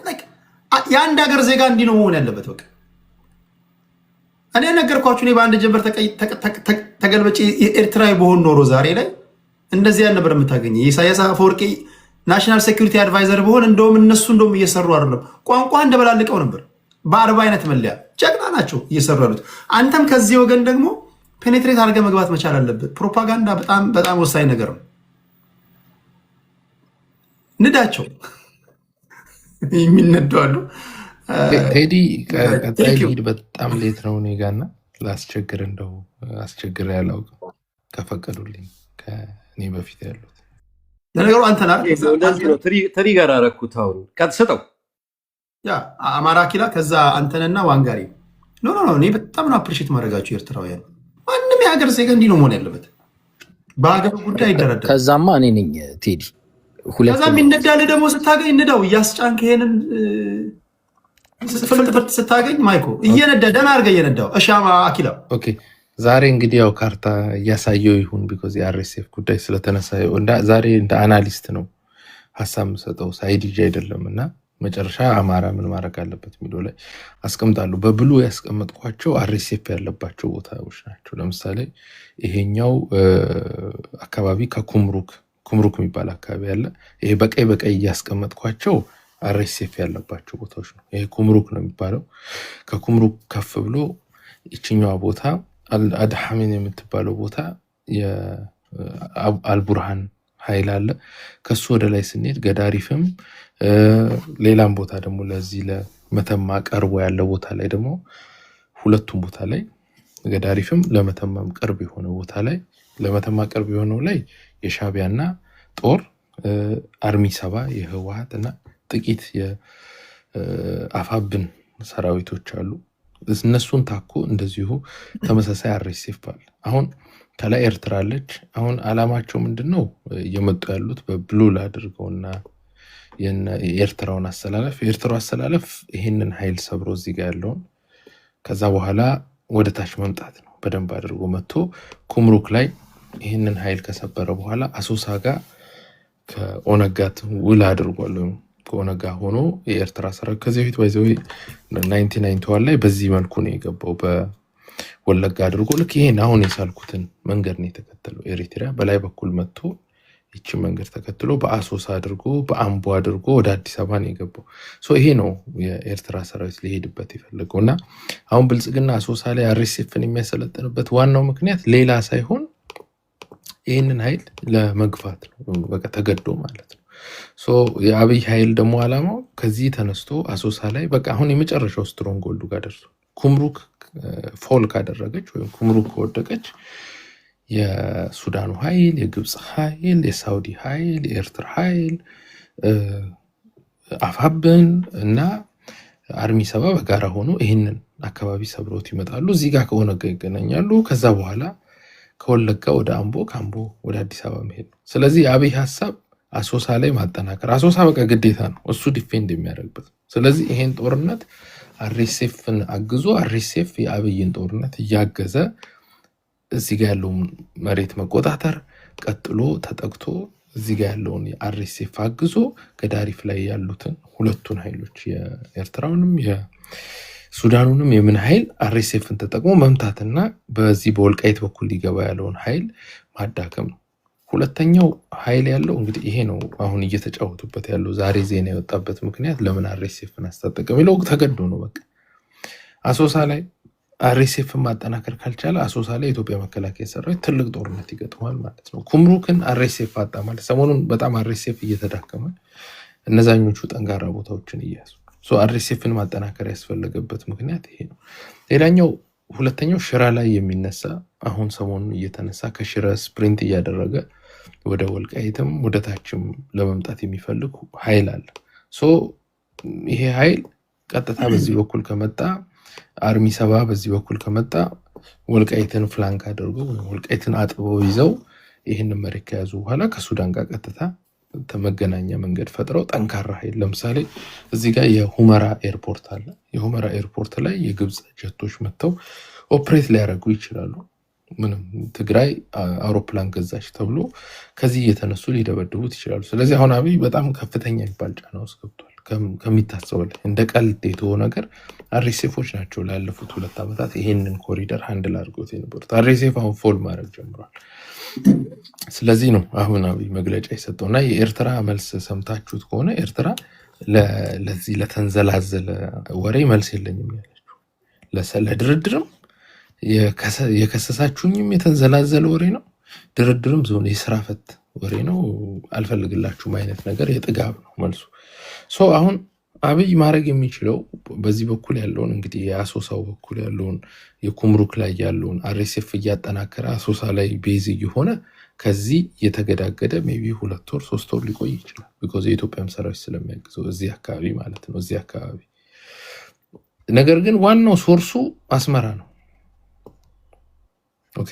የአንድ ሀገር ዜጋ እንዲህ ነው መሆን ያለበት። በቃ እኔ ነገርኳችሁ። እኔ በአንድ ጀንበር ተገልበጭ ኤርትራዊ በሆን ኖሮ ዛሬ ላይ እንደዚህ ያል ነበር የምታገኘ። የኢሳያስ አፈወርቂ ናሽናል ሴኩሪቲ አድቫይዘር በሆን እንደውም እነሱ እንደውም እየሰሩ አይደለም ቋንቋ እንደበላልቀው ነበር። በ40 አይነት መለያ ጀግና ናቸው እየሰሩ ያሉት። አንተም ከዚህ ወገን ደግሞ ፔኔትሬት አድርገህ መግባት መቻል አለበት። ፕሮፓጋንዳ በጣም በጣም ወሳኝ ነገር ነው። ንዳቸው የሚነዱ አሉ። ቴዲ ቀጣይ ሊድ በጣም ሌት ነው እኔ ጋር እና ላስቸግር እንደው አስቸግር ያላውቅም ከፈቀዱልኝ ከእኔ በፊት ያሉት ለነገሩ አንተና ትሪገር አደረኩት። አሁን ቀጥስጠው አማራ ኪላ ከዛ አንተንና ዋንጋሪ ኖ እኔ በጣም ነው አፕሪሼት ማድረጋቸው ኤርትራውያን። ማንም የሀገር ዜጋ እንዲህ ነው መሆን ያለበት። በሀገር ጉዳይ ይደረዳል። ከዛማ እኔ ነኝ ቴዲ። ከዛ የሚነዳል ደግሞ ስታገኝ ንዳው እያስጫንክ ይሄንን ፍልጥ ስታገኝ ማይኮ እየነዳ ደህና አድርገህ እየነዳው። እሺ አኪላ ዛሬ እንግዲህ ያው ካርታ እያሳየው ይሁን ቢኮዝ የአርኤስኤፍ ጉዳይ ስለተነሳ ዛሬ እንደ አናሊስት ነው ሀሳብ የምሰጠው ሳይድ ይዤ አይደለም። እና መጨረሻ አማራ ምን ማድረግ አለበት የሚለው ላይ አስቀምጣለሁ። በብሉ ያስቀመጥኳቸው አርኤስኤፍ ያለባቸው ቦታዎች ናቸው። ለምሳሌ ይሄኛው አካባቢ ከኩምሩክ የሚባል አካባቢ አለ። ይሄ በቀይ እያስቀመጥኳቸው አርኤስኤፍ ያለባቸው ቦታዎች ነው። ይሄ ኩምሩክ ነው የሚባለው። ከኩምሩክ ከፍ ብሎ ይችኛዋ ቦታ አድሐሚን የምትባለው ቦታ የአልቡርሃን ኃይል አለ። ከሱ ወደ ላይ ስንሄድ ገዳሪፍም ሌላም ቦታ ደግሞ ለዚህ ለመተማ ቀርቦ ያለው ቦታ ላይ ደግሞ ሁለቱም ቦታ ላይ ገዳሪፍም ለመተማም ቅርብ የሆነ ቦታ ላይ ለመተማ ቅርብ የሆነው ላይ የሻቢያና ጦር አርሚ 7 የህወሓት እና ጥቂት የአፋብን ሰራዊቶች አሉ። እነሱን ታኮ እንደዚሁ ተመሳሳይ አርኤስኤፍ አለ። አሁን ከላይ ኤርትራ አለች። አሁን አላማቸው ምንድነው? እየመጡ ያሉት በብሉል አድርገውና የኤርትራውን አሰላለፍ የኤርትራው አሰላለፍ ይህንን ኃይል ሰብሮ እዚህ ጋር ያለውን ከዛ በኋላ ወደ ታች መምጣት ነው። በደንብ አድርጎ መጥቶ ኩምሩክ ላይ ይህንን ኃይል ከሰበረ በኋላ አሶሳ ጋር ከኦነጋት ውል አድርጓል። ከኦነጋ ሆኖ የኤርትራ ሰራዊት ከዚህ በፊት ባይዘው 1991 ላይ በዚህ መልኩ ነው የገባው። በወለጋ አድርጎ ልክ ይሄን አሁን የሳልኩትን መንገድ ነው የተከተለው። ኤሪትሪያ በላይ በኩል መጥቶ ይቺ መንገድ ተከትሎ በአሶሳ አድርጎ በአምቦ አድርጎ ወደ አዲስ አበባ ነው የገባው። ይሄ ነው የኤርትራ ሰራዊት ሊሄድበት የፈለገውና አሁን ብልጽግና አሶሳ ላይ አርኤስኤፍን የሚያሰለጥንበት ዋናው ምክንያት ሌላ ሳይሆን ይህንን ኃይል ለመግፋት ነው። በቃ ተገዶ ማለት ነው። የአብይ ኃይል ደግሞ አላማው ከዚህ ተነስቶ አሶሳ ላይ በቃ አሁን የመጨረሻው ስትሮንግ ጎልዱ ጋር ደርሶ ኩምሩክ ፎል ካደረገች ወይም ኩምሩክ ከወደቀች የሱዳኑ ኃይል፣ የግብፅ ኃይል፣ የሳውዲ ኃይል፣ የኤርትራ ኃይል፣ አፋብን እና አርሚ 7 በጋራ ሆኖ ይህንን አካባቢ ሰብሮት ይመጣሉ። እዚህ ጋር ከኦነጋ ይገናኛሉ። ከዛ በኋላ ከወለጋ ወደ አምቦ፣ ከአምቦ ወደ አዲስ አበባ መሄድ ነው። ስለዚህ የአብይ ሀሳብ አሶሳ ላይ ማጠናከር። አሶሳ በቃ ግዴታ ነው እሱ ዲፌንድ የሚያደርግበት። ስለዚህ ይሄን ጦርነት አርኤስኤፍን አግዞ አርኤስኤፍ የአብይን ጦርነት እያገዘ እዚህ ጋር ያለውን መሬት መቆጣጠር፣ ቀጥሎ ተጠቅቶ እዚህ ጋር ያለውን የአርኤስኤፍ አግዞ ገዳሪፍ ላይ ያሉትን ሁለቱን ኃይሎች የኤርትራውንም የሱዳኑንም የምን ኃይል አርኤስኤፍን ተጠቅሞ መምታትና በዚህ በወልቃይት በኩል ሊገባ ያለውን ኃይል ማዳከም ነው። ሁለተኛው ኃይል ያለው እንግዲህ ይሄ ነው። አሁን እየተጫወቱበት ያለው ዛሬ ዜና የወጣበት ምክንያት ለምን አርኤስኤፍን አስታጠቀ የሚለው ተገዶ ነው። በቃ አሶሳ ላይ አርኤስኤፍን ማጠናከር ካልቻለ አሶሳ ላይ የኢትዮጵያ መከላከያ ሰራዊት ትልቅ ጦርነት ይገጥማል ማለት ነው። ኩምሩክን አርኤስኤፍ አጣ ማለት ሰሞኑን በጣም አርኤስኤፍ እየተዳከመ እነዛኞቹ ጠንካራ ቦታዎችን እያያዙ አርኤስኤፍን ማጠናከር ያስፈለገበት ምክንያት ይሄ ነው። ሌላኛው ሁለተኛው ሽራ ላይ የሚነሳ አሁን ሰሞኑን እየተነሳ ከሽረ ስፕሪንት እያደረገ ወደ ወልቃይትም ወደ ታችም ለመምጣት የሚፈልግ ኃይል አለ። ይሄ ኃይል ቀጥታ በዚህ በኩል ከመጣ አርሚ 7 በዚህ በኩል ከመጣ ወልቃይትን ፍላንክ አድርገው ወልቃይትን አጥበው ይዘው ይህንን መሬት ከያዙ በኋላ ከሱዳን ጋር ቀጥታ መገናኛ መንገድ ፈጥረው ጠንካራ ኃይል ለምሳሌ እዚህ ጋር የሁመራ ኤርፖርት አለ። የሁመራ ኤርፖርት ላይ የግብፅ ጀቶች መጥተው ኦፕሬት ሊያደርጉ ይችላሉ። ምንም ትግራይ አውሮፕላን ገዛች ተብሎ ከዚህ እየተነሱ ሊደበድቡት ይችላሉ። ስለዚህ አሁን አብይ በጣም ከፍተኛ የሚባል ጫና ውስጥ ገብቷል። ከሚታሰበው ላይ እንደ ቀልድ የተወው ነገር አርኤስኤፎች ናቸው ላለፉት 2 ዓመታት ይሄንን ኮሪደር ሃንድል አድርጎት የነበሩት። አርኤስኤፍ አሁን ፎል ማድረግ ጀምሯል። ስለዚህ ነው አሁን አብይ መግለጫ የሰጠው እና የኤርትራ መልስ ሰምታችሁት ከሆነ ኤርትራ ለዚህ ለተንዘላዘለ ወሬ መልስ የለኝም ያለችው። ለድርድርም የከሰሳችሁኝም የተንዘላዘለ ወሬ ነው፣ ድርድርም ዞን የስራ ፈት ወሬ ነው፣ አልፈልግላችሁም አይነት ነገር የጥጋብ ነው መልሱ። አሁን አብይ ማድረግ የሚችለው በዚህ በኩል ያለውን እንግዲህ የአሶሳው በኩል ያለውን የኩምሩክ ላይ ያለውን አርኤስኤፍ እያጠናከረ አሶሳ ላይ ቤዝ እየሆነ ከዚህ የተገዳገደ ሜቢ 2 ወር 3 ወር ሊቆይ ይችላል። ቢኮዝ የኢትዮጵያም ሰራዊት ስለሚያግዘው እዚህ አካባቢ ማለት ነው። እዚህ አካባቢ ነገር ግን ዋናው ሶርሱ አስመራ ነው። ኦኬ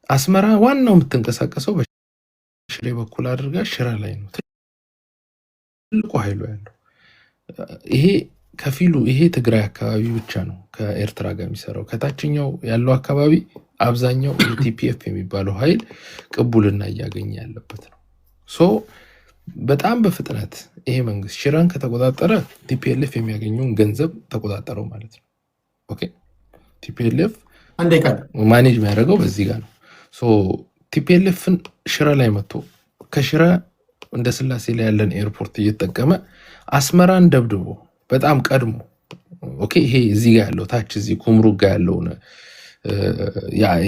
አስመራ ዋናው የምትንቀሳቀሰው በሽሬ በኩል አድርጋ ሽራ ላይ ነው ትልቁ ኃይሉ ያለው። ይሄ ከፊሉ ይሄ ትግራይ አካባቢ ብቻ ነው ከኤርትራ ጋር የሚሰራው። ከታችኛው ያለው አካባቢ አብዛኛው የቲፒኤፍ የሚባለው ኃይል ቅቡልና እያገኘ ያለበት ነው። ሶ በጣም በፍጥነት ይሄ መንግስት ሽራን ከተቆጣጠረ ቲፒኤልኤፍ የሚያገኘውን ገንዘብ ተቆጣጠረው ማለት ነው። ኦኬ ቲፒኤልኤፍ ማኔጅ የሚያደርገው በዚህ ጋር ነው። ሶ ቲፒኤልኤፍን ሽረ ላይ መጥቶ ከሽረ እንደ ስላሴ ላይ ያለን ኤርፖርት እየተጠቀመ አስመራን ደብድቦ በጣም ቀድሞ ኦኬ ይሄ እዚህ ጋር ያለው ታች እዚህ ኩምሩክ ጋር ያለውን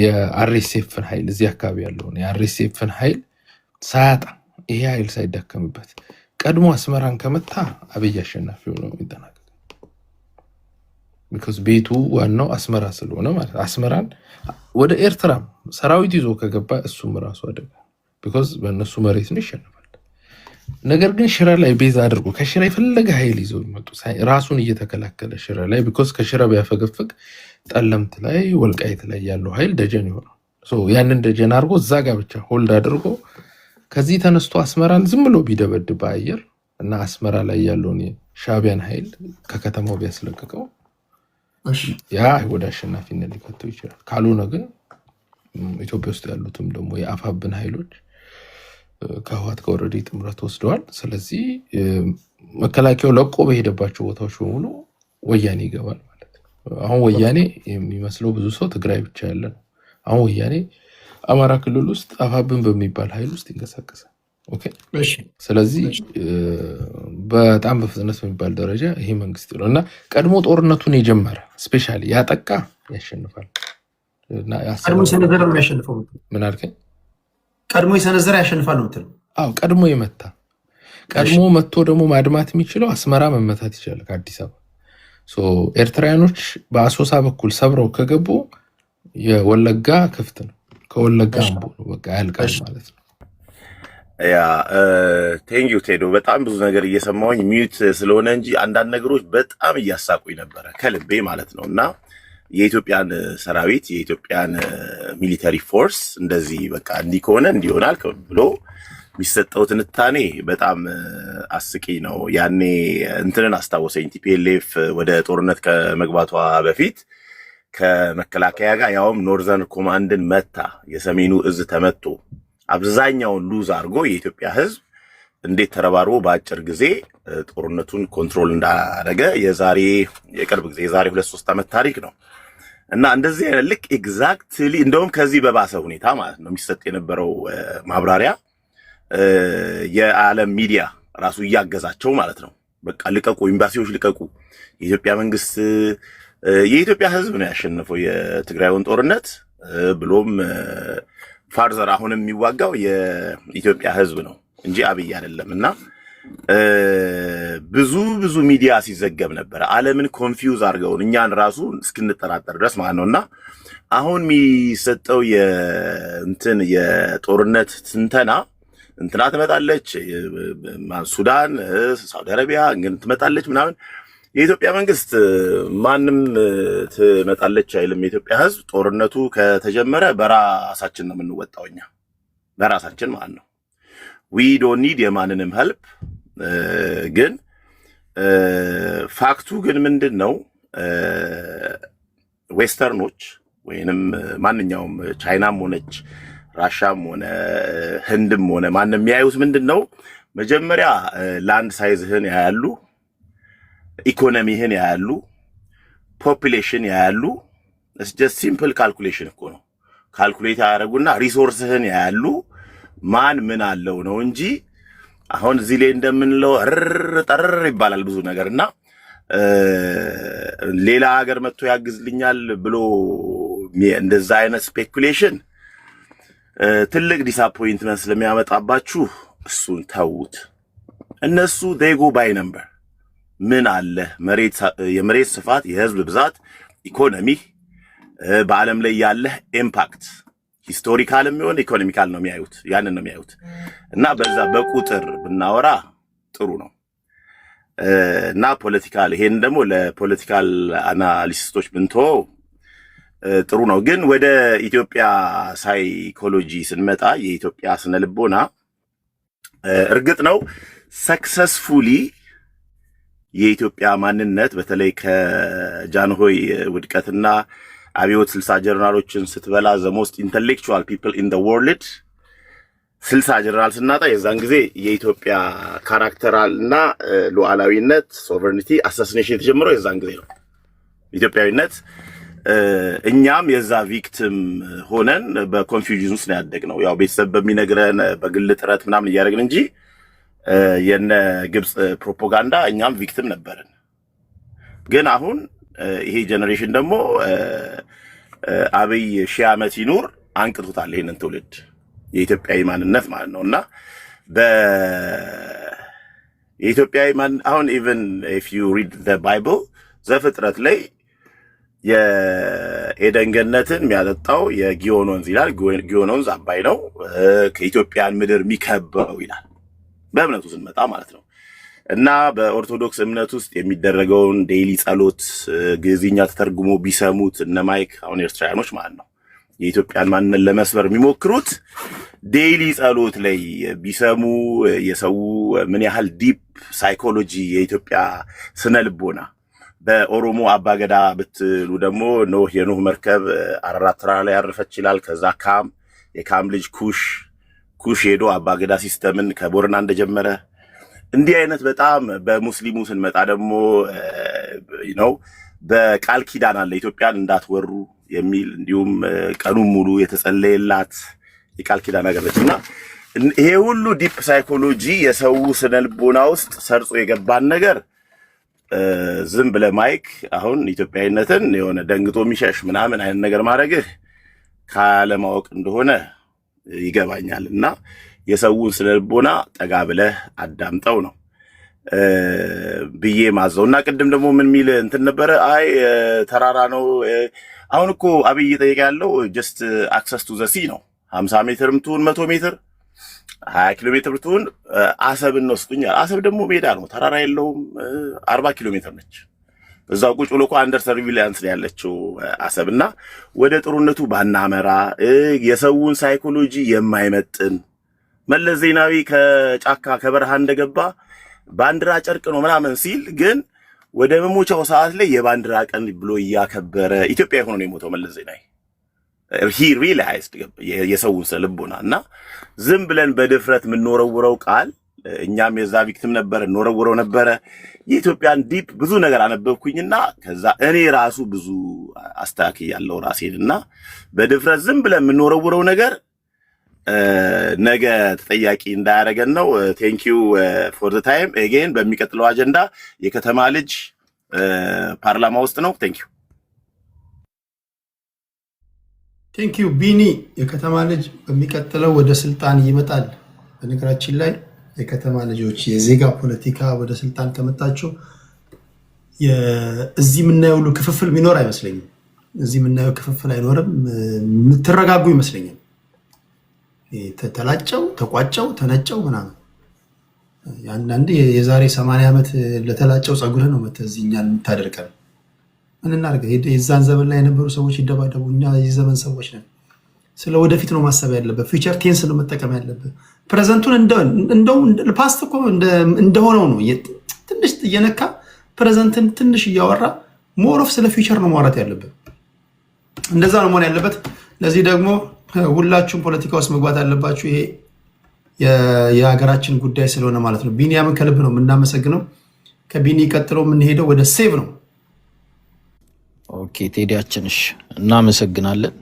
የአርኤስኤፍን ኃይል እዚህ አካባቢ ያለውን የአርኤስኤፍን ኃይል ሳያጣ ይሄ ኃይል ሳይዳከምበት ቀድሞ አስመራን ከመታ አብይ አሸናፊ ሆኖ የሚጠናቀቅ ቢኮዝ ቤቱ ዋናው አስመራ ስለሆነ ማለት አስመራን ወደ ኤርትራም ሰራዊት ይዞ ከገባ እሱም ራሱ አደጋ ቢኮዝ በእነሱ መሬት ነው ይሸነፋል። ነገር ግን ሽረ ላይ ቤዛ አድርጎ ከሽረ የፈለገ ኃይል ይዘው ይመጡ ራሱን እየተከላከለ ሽረ ላይ ቢኮዝ ከሽረ ቢያፈገፍግ ጠለምት ላይ ወልቃይት ላይ ያለው ኃይል ደጀን ይሆናል። ያንን ደጀን አድርጎ እዛ ጋር ብቻ ሆልድ አድርጎ ከዚህ ተነስቶ አስመራን ዝም ብሎ ቢደበድብ በአየር እና አስመራ ላይ ያለውን ሻቢያን ኃይል ከከተማው ቢያስለቅቀው ያ ወደ አሸናፊነት ሊከተው ይችላል። ካልሆነ ግን ኢትዮጵያ ውስጥ ያሉትም ደግሞ የአፋብን ኃይሎች ከህወሓት ጋር ኦልሬዲ ጥምረት ወስደዋል። ስለዚህ መከላከያው ለቆ በሄደባቸው ቦታዎች በሙሉ ወያኔ ይገባል ማለት ነው። አሁን ወያኔ የሚመስለው ብዙ ሰው ትግራይ ብቻ ያለ ነው። አሁን ወያኔ አማራ ክልል ውስጥ አፋብን በሚባል ኃይል ውስጥ ይንቀሳቀሳል። ኦኬ ስለዚህ በጣም በፍጥነት በሚባል ደረጃ ይሄ መንግስት ነው እና ቀድሞ ጦርነቱን የጀመረ ስፔሻሊ ያጠቃ ያሸንፋል። እና ቀድሞ የሰነዘረ ነው ያሸንፈው። ምን አልከኝ? ቀድሞ የሰነዘረ ያሸንፋል ነው ትል? አዎ ቀድሞ የመታ ቀድሞ መጥቶ ደግሞ ማድማት የሚችለው አስመራ መመታት ይችላል ከአዲስ አበባ። ሶ ኤርትራውያኖች በአሶሳ በኩል ሰብረው ከገቡ የወለጋ ክፍት ነው። ከወለጋ አምቦ ነው በቃ ያልቃል ማለት ነው። ያ ቴንኪው ቴዶ። በጣም ብዙ ነገር እየሰማሁኝ ሚዩት ስለሆነ እንጂ አንዳንድ ነገሮች በጣም እያሳቁኝ ነበረ ከልቤ ማለት ነው። እና የኢትዮጵያን ሰራዊት የኢትዮጵያን ሚሊተሪ ፎርስ እንደዚህ በቃ እንዲህ ከሆነ እንዲሆናል ብሎ የሚሰጠው ትንታኔ በጣም አስቂኝ ነው። ያኔ እንትንን አስታወሰኝ። ቲፒኤልኤፍ ወደ ጦርነት ከመግባቷ በፊት ከመከላከያ ጋር ያውም ኖርዘርን ኮማንድን መታ፣ የሰሜኑ እዝ ተመቶ አብዛኛውን ሉዝ አድርጎ የኢትዮጵያ ህዝብ እንዴት ተረባርቦ በአጭር ጊዜ ጦርነቱን ኮንትሮል እንዳደረገ የቅርብ ጊዜ የዛሬ 2-3 ዓመት ታሪክ ነው። እና እንደዚህ አይነት ልክ ኤግዛክትሊ እንደውም ከዚህ በባሰ ሁኔታ ማለት ነው የሚሰጥ የነበረው ማብራሪያ የዓለም ሚዲያ ራሱ እያገዛቸው ማለት ነው። በቃ ልቀቁ፣ ኤምባሲዎች ልቀቁ፣ የኢትዮጵያ መንግስት የኢትዮጵያ ህዝብ ነው ያሸነፈው የትግራዩን ጦርነት ብሎም ፋርዘር አሁንም የሚዋጋው የኢትዮጵያ ህዝብ ነው እንጂ አብይ አይደለም። እና ብዙ ሚዲያ ሲዘገብ ነበር ዓለምን ኮንፊውዝ አድርገውን እኛን ራሱ እስክንጠራጠር ድረስ ማለት ነውና አሁን የሚሰጠው የጦርነት ትንተና እንትና ትመጣለች፣ ሱዳን፣ ሳውዲ አረቢያ ትመጣለች ምናምን። የኢትዮጵያ መንግስት ማንም ትመጣለች አይልም። የኢትዮጵያ ህዝብ ጦርነቱ ከተጀመረ በራሳችን ነው የምንወጣው፣ እኛ በራሳችን ማለት ነው። ዊ ዶንት ኒድ የማንንም ሄልፕ። ግን ፋክቱ ግን ምንድን ነው? ዌስተርኖች ወይንም ማንኛውም ቻይናም ሆነች ራሻም ሆነ ህንድም ሆነ ማንም የሚያዩት ምንድን ነው? መጀመሪያ ላንድ ሳይዝህን ያያሉ፣ ኢኮኖሚህን ያያሉ፣ ፖፑሌሽን ያያሉ። እስ ጀስት ሲምፕል ካልኩሌሽን እኮ ነው። ካልኩሌት ያደርጉና ሪሶርስህን ያያሉ፣ ማን ምን አለው ነው እንጂ አሁን እዚህ ላይ እንደምንለው ጠርር ይባላል ብዙ ነገርና ሌላ ሀገር መጥቶ ያግዝልኛል ብሎ እንደዛ አይነት ስፔኩሌሽን ትልቅ ዲስአፖይንትመንት ስለሚያመጣባችሁ እሱን ተዉት። እነሱ ዴጎ ባይ ነምበር ምን አለ የመሬት ስፋት፣ የህዝብ ብዛት፣ ኢኮኖሚ፣ በዓለም ላይ ያለህ ኢምፓክት ሂስቶሪካል የሚሆን ኢኮኖሚካል ነው የሚያዩት፣ ያንን ነው የሚያዩት። እና በዛ በቁጥር ብናወራ ጥሩ ነው እና ፖለቲካል ይሄን ደግሞ ለፖለቲካል አናሊስቶች ብንተወው ጥሩ ነው። ግን ወደ ኢትዮጵያ ሳይኮሎጂ ስንመጣ የኢትዮጵያ ስነልቦና እርግጥ ነው ሰክሰስፉሊ የኢትዮጵያ ማንነት በተለይ ከጃንሆይ ውድቀትና አብዮት 60 ጀነራሎችን ስትበላ the most intellectual people in the world 60 ጀነራል ስናጣ የዛን ጊዜ የኢትዮጵያ ካራክተራልና ሉዓላዊነት ሶቨርኒቲ አሳሲኔሽን የተጀመረው የዛን ጊዜ ነው። ኢትዮጵያዊነት እኛም የዛ ቪክቲም ሆነን በኮንፊውዥን ውስጥ ነው ያደግነው። ያው ቤተሰብ በሚነግረን በግል ጥረት ምናምን እያደረግን እንጂ የነ ግብጽ ፕሮፓጋንዳ እኛም ቪክቲም ነበርን። ግን አሁን ይሄ ጀነሬሽን ደግሞ አብይ 1000 ዓመት ይኑር አንቅቶታል ይሄንን ትውልድ የኢትዮጵያዊ ማንነት ማለት ነውና የኢትዮጵያዊ ማን አሁን even if you read the Bible ዘፍጥረት ላይ የኤደን ገነትን የሚያጠጣው የጊዮን ወንዝ ይላል። ጊዮን ወንዝ አባይ ነው፣ ከኢትዮጵያን ምድር የሚከበው ይላል በእምነቱ ስንመጣ ማለት ነው። እና በኦርቶዶክስ እምነት ውስጥ የሚደረገውን ዴይሊ ጸሎት ግዕዝኛ ተተርጉሞ ቢሰሙት እነ ማይክ አሁን ኤርትራውያኖች ማለት ነው የኢትዮጵያን ማንነት ለመስበር የሚሞክሩት ዴይሊ ጸሎት ላይ ቢሰሙ የሰው ምን ያህል ዲፕ ሳይኮሎጂ የኢትዮጵያ ስነ ልቦና በኦሮሞ አባገዳ ብትሉ ደግሞ ኖህ የኖህ መርከብ አራራት ተራራ ላይ ያረፈች ይላል። ከዛ የካም ልጅ ኩሽ ሄዶ አባገዳ ሲስተምን ከቦረና እንደጀመረ እንዲህ አይነት በጣም በሙስሊሙ ስንመጣ ደግሞ ነው በቃል ኪዳን አለ ኢትዮጵያን እንዳትወሩ የሚል እንዲሁም ቀኑን ሙሉ የተጸለየላት የቃል ኪዳን ነገር ነችና ይሄ ሁሉ ዲፕ ሳይኮሎጂ የሰው ስነልቦና ውስጥ ሰርጾ የገባን ነገር ዝም ብለህ ማይክ አሁን ኢትዮጵያዊነትን የሆነ ደንግጦ የሚሸሽ ምናምን አይነት ነገር ማድረግህ ካለማወቅ እንደሆነ ይገባኛል። እና የሰውን ስነልቦና ጠጋ ብለህ አዳምጠው ነው ብዬ ማዘው። እና ቅድም ደግሞ ምን ሚል እንትን ነበረ አይ ተራራ ነው አሁን እኮ አብይ እየጠየቀ ያለው ጀስት አክሰስ ቱ ዘ ሲ ነው። 50 ሜትርም ትሁን 100 ሜትር 20 ኪሎ ሜትር ትሁን አሰብን ነው ስጡኛል። አሰብ ደግሞ ሜዳ ነው፣ ተራራ የለውም፣ 40 ኪሎ ሜትር ነች። እዛው ቁጭ ብሎ እኮ አንደር ሰርቪላንስ ላይ ያለችው አሰብና ወደ ጥሩነቱ ባናመራ የሰውን ሳይኮሎጂ የማይመጥን መለስ ዜናዊ ከጫካ ከበረሃ እንደገባ ባንዲራ ጨርቅ ነው ምናምን ሲል ግን ወደ መሞቻው ሰዓት ላይ የባንዲራ ቀን ብሎ እያከበረ ኢትዮጵያ ሆኖ ነው የሞተው መለስ ዜናዊ። he realized የሰውን ልቦና እና ዝም ብለን በድፍረት የምንወረውረው ቃል እኛም የዛ ቪክቲም ነበር እንወረውረው ነበረ። የኢትዮጵያን ዲፕ ብዙ ነገር አነበብኩኝና ከዛ እኔ ራሱ ብዙ አስተካክያለሁ ራሴንና በድፍረት ዝም ብለን የምንወረውረው ነገር ነገ ተጠያቂ እንዳያደርገን ነው። ቴንክ ዩ ፎር ዘ ታይም አጌን። በሚቀጥለው አጀንዳ የከተማ ልጅ ፓርላማ ውስጥ ነው። ቴንክ ዩ ቴንክ ዩ ቢኒ። የከተማ ልጅ በሚቀጥለው ወደ ስልጣን ይመጣል። በነገራችን ላይ የከተማ ልጆች የዜጋ ፖለቲካ ወደ ስልጣን ከመጣችሁ እዚህ የምናየው ሁሉ ክፍፍል የሚኖር አይመስለኝም። እዚህ የምናየው ክፍፍል አይኖርም። የምትረጋጉ ይመስለኛል። ተላጨው ተቋጨው ተነጨው ምናምን አንዳንድ የዛሬ 80 ዓመት ለተላጨው ጸጉርህ ነው መተህ እኛን የምታደርቀን። ምን እናድርገው? የዛን ዘመን ላይ የነበሩ ሰዎች ይደባደቡ፣ እኛ የዚህ ዘመን ሰዎች ነን። ስለ ወደፊት ነው ማሰብ ያለበት። ፊውቸር ቴንስ ነው መጠቀም ያለበት። ፕሬዘንቱን እንደው ፓስት እኮ እንደሆነው ነው ትንሽ እየነካ ፕሬዘንትን ትንሽ እያወራ ሞር ኦፍ ስለ ፊውቸር ነው ማውራት ያለበት። እንደዛ ነው መሆን ያለበት። ለዚህ ደግሞ ሁላችሁም ፖለቲካ ውስጥ መግባት አለባችሁ። ይሄ የሀገራችን ጉዳይ ስለሆነ ማለት ነው። ቢኒያምን ከልብ ነው የምናመሰግነው። ከቢኒ ቀጥሎ የምንሄደው ወደ ሴቭ ነው። ኦኬ ቴዲያችንሽ እናመሰግናለን።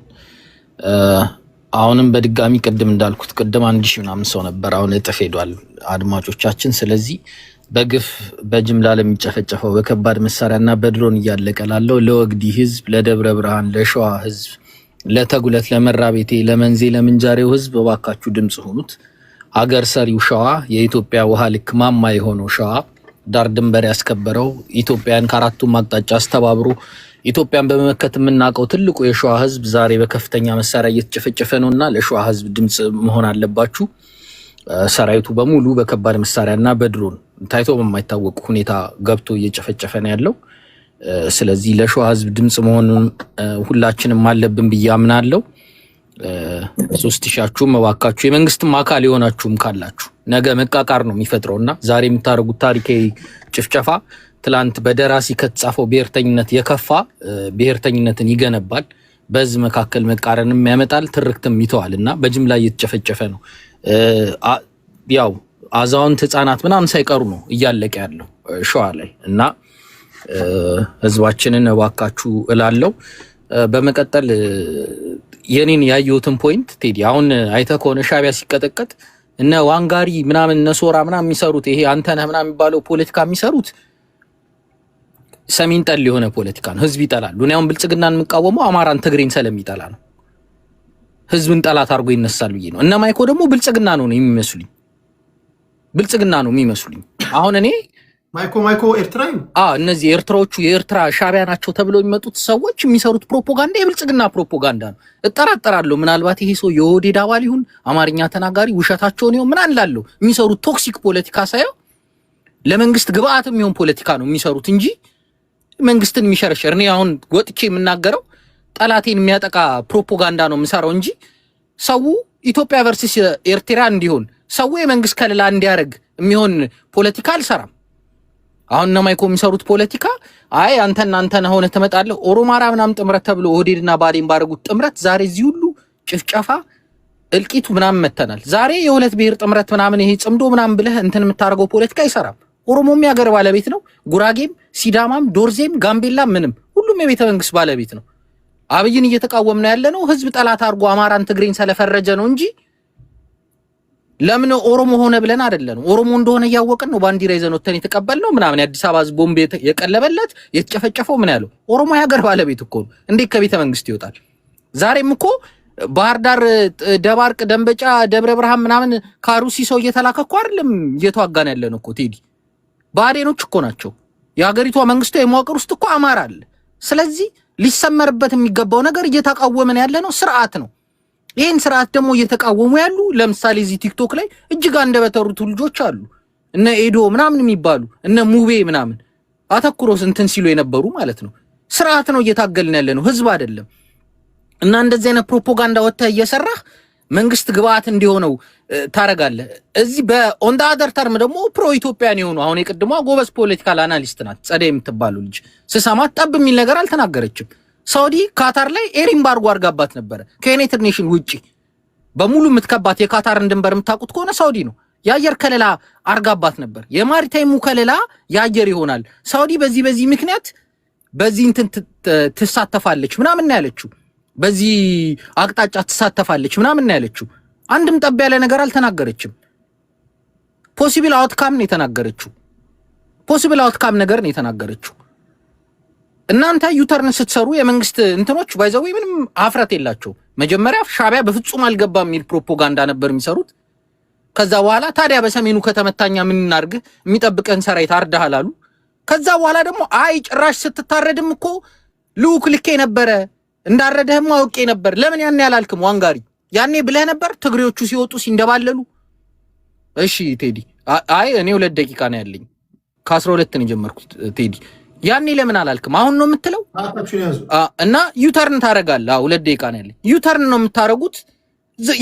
አሁንም በድጋሚ ቅድም እንዳልኩት ቅድም 1000 ምናምን ሰው ነበር፣ አሁን እጥፍ ሄዷል አድማጮቻችን። ስለዚህ በግፍ በጅምላ ለሚጨፈጨፈው በከባድ መሳሪያና በድሮን እያለቀ ላለው ለወግዲ ህዝብ፣ ለደብረ ብርሃን፣ ለሸዋ ህዝብ፣ ለተጉለት፣ ለመራቤቴ፣ ለመንዜ፣ ለምንጃሬው ህዝብ እባካችሁ ድምጽ ሆኑት። አገር ሰሪው ሸዋ፣ የኢትዮጵያ ውሃ ልክ ማማ የሆነው ሸዋ፣ ዳር ድንበር ያስከበረው ኢትዮጵያን ከአራቱም አቅጣጫ አስተባብሮ ኢትዮጵያን በመመከት የምናውቀው ትልቁ የሸዋ ህዝብ ዛሬ በከፍተኛ መሳሪያ እየተጨፈጨፈ ነውና ለሸዋ ህዝብ ድምጽ መሆን አለባችሁ። ሰራዊቱ በሙሉ በከባድ መሳሪያና በድሮን ታይቶ በማይታወቅ ሁኔታ ገብቶ እየጨፈጨፈ ነው ያለው። ስለዚህ ለሸዋ ህዝብ ድምጽ መሆኑን ሁላችንም አለብን ብዬ አምናለሁ። 3000ችሁም እባካችሁ የመንግስትም አካል የሆናችሁም ካላችሁ ነገ መቃቃር ነው የሚፈጥረውና ዛሬ የምታደርጉት ታሪካዊ ጭፍጨፋ ትላንት በደራሲ ከተጻፈው ብሔርተኝነት የከፋ ብሔርተኝነትን ይገነባል። በህዝብ መካከል መቃረንም ያመጣል፣ ትርክትም ይተዋልና በጅምላ እየተጨፈጨፈ ነው። ያው አዛውንት ህፃናት ምናምን ሳይቀሩ ነው እያለቀ ያለው ሸዋ ላይ እና ህዝባችንን እባካችሁ እላለሁ። በመቀጠል የኔን ያየሁትን ፖይንት ቴዲ አሁን አይተህ ከሆነ ሻቢያ ሲቀጠቀጥ እነ ዋንጋሪ ምናምን እነ ሶራ ምናምን የሚሰሩት ይሄ አንተነህ ምናምን የሚባለው ፖለቲካ የሚሰሩት ሰሚን ጠል የሆነ ፖለቲካ ነው። ህዝብ ይጠላሉ። እኔ አሁን ብልጽግናን የምቃወመው አማራን ትግሬን ስለሚጠላ ነው። ህዝብን ጠላት አድርጎ ይነሳል ብዬ ነው። እነ ማይኮ ደግሞ ብልጽግና ነው የሚመስሉኝ፣ ብልጽግና ነው የሚመስሉኝ። አሁን እኔ ማይኮ ኤርትራዊ እነዚህ ኤርትራዎቹ የኤርትራ ሻቢያ ናቸው ተብለው የሚመጡት ሰዎች የሚሰሩት ፕሮፓጋንዳ የብልጽግና ፕሮፓጋንዳ ነው። እጠራጠራለሁ ምናልባት ይሄ ሰው የኦህዴድ አባል ይሁን አማርኛ ተናጋሪ ውሸታቸውን ይሁን ምን አንላለሁ። የሚሰሩት ቶክሲክ ፖለቲካ ሳይሆን ለመንግስት ግብአት የሚሆን ፖለቲካ ነው የሚሰሩት እንጂ መንግስትን የሚሸረሸር እኔ አሁን ወጥቼ የምናገረው ጠላቴን የሚያጠቃ ፕሮፓጋንዳ ነው የምሰራው እንጂ ሰው ኢትዮጵያ ቨርሰስ ኤርትራ እንዲሆን ሰው የመንግስት ከለላ እንዲያደርግ የሚሆን ፖለቲካ አልሰራም። አሁን እነ ማይኮ የሚሰሩት ፖለቲካ አይ አንተና ሆነ ተመጣለህ ኦሮማራ ምናምን ጥምረት ተብሎ ኦህዴድና ባዴን ባረጉት ጥምረት ዛሬ እዚህ ሁሉ ጭፍጨፋ እልቂቱ ምናምን መተናል። ዛሬ የሁለት ብሔር ጥምረት ምናምን ይሄ ጽምዶ ምናምን ብለህ እንትን የምታደርገው ፖለቲካ አይሰራም። ኦሮሞም ያገር ባለቤት ነው፣ ጉራጌም፣ ሲዳማም፣ ዶርዜም፣ ጋምቤላም ምንም ሁሉም የቤተ መንግስት ባለቤት ነው። አብይን እየተቃወምነው ያለ ነው ህዝብ ጠላት አድርጎ አማራን ትግሬን ስለፈረጀ ነው እንጂ ለምን ኦሮሞ ሆነ ብለን አይደለም። ኦሮሞ እንደሆነ እያወቅን ነው ባንዲራ ይዘን ወተን የተቀበልነው ምናምን የአዲስ አበባ ህዝብ ቦምብ የቀለበለት የተጨፈጨፈው ምን ያለው ኦሮሞ ያገር ባለቤት እኮ ነው። እንዴት ከቤተ መንግስት ይወጣል? ዛሬም እኮ ባህር ዳር፣ ደባርቅ፣ ደንበጫ፣ ደብረ ብርሃን ምናምን ካሩሲ ሰው እየተላከ እኮ አይደለም እየተዋጋን ያለ ነው እኮ ቴዲ። ባዴኖች እኮ ናቸው። የሀገሪቷ መንግስቱ የመዋቅር ውስጥ እኮ አማራ አለ። ስለዚህ ሊሰመርበት የሚገባው ነገር እየተቃወመን ያለ ነው ስርዓት ነው። ይህን ስርዓት ደግሞ እየተቃወሙ ያሉ ለምሳሌ እዚህ ቲክቶክ ላይ እጅግ አንደበተሩት ልጆች አሉ። እነ ኤዶ ምናምን የሚባሉ እነ ሙቤ ምናምን አተኩሮስ እንትን ሲሉ የነበሩ ማለት ነው። ስርዓት ነው እየታገልን ያለ ነው ህዝብ አይደለም። እና እንደዚህ አይነት ፕሮፓጋንዳ ወጥተህ እየሰራህ መንግስት ግብአት እንዲሆነው ታረጋለህ። እዚህ በኦን ዘ አዘር ተርም ደግሞ ፕሮ ኢትዮጵያን የሆኑ አሁን የቅድሟ ጎበዝ ፖለቲካል አናሊስት ናት ጸደይ የምትባሉ ልጅ ስሰማት ጠብ የሚል ነገር አልተናገረችም። ሳውዲ ካታር ላይ ኤር ኤምባርጎ አርጋባት ነበር። ከዩናይትድ ኔሽን ውጪ በሙሉ የምትከባት የካታርን ድንበር የምታውቁት ከሆነ ሳውዲ ነው። የአየር ከለላ አርጋባት ነበር። የማሪታይሙ ከለላ የአየር ይሆናል። ሳውዲ በዚህ ምክንያት በዚህ እንትን ትሳተፋለች ምናምን ነው ያለችው። በዚህ አቅጣጫ ትሳተፋለች ምናምን ነው ያለችው። አንድም ጠብ ያለ ነገር አልተናገረችም። ፖሲብል አውትካም ነው የተናገረችው። ፖሲብል አውትካም ነገር ነው የተናገረችው። እናንተ ዩተርን ስትሰሩ የመንግስት እንትኖች ባይዘው ምንም አፍረት የላቸው። መጀመሪያ ሻቢያ በፍጹም አልገባም የሚል ፕሮፓጋንዳ ነበር የሚሰሩት። ከዛ በኋላ ታዲያ በሰሜኑ ከተመታኛ ምን እናርግ የሚጠብቀን ሰራዊት አርዳሃል አሉ። ከዛ በኋላ ደግሞ አይ ጭራሽ ስትታረድም እኮ ልኡክ ልኬ ነበረ እንዳረደህም አውቄ ነበር። ለምን ያን ያላልክም? ዋንጋሪ ያኔ ብለህ ነበር ትግሬዎቹ ሲወጡ ሲንደባለሉ። እሺ ቴዲ አይ እኔ 2 ደቂቃ ነው ያለኝ ከ12 ነው የጀመርኩት ቴዲ ያኔ ለምን አላልክም? አሁን ነው የምትለው? እና ዩተርን ታረጋለህ። 2 ደቂቃ ነው ያለኝ። ዩተርን ነው የምታረጉት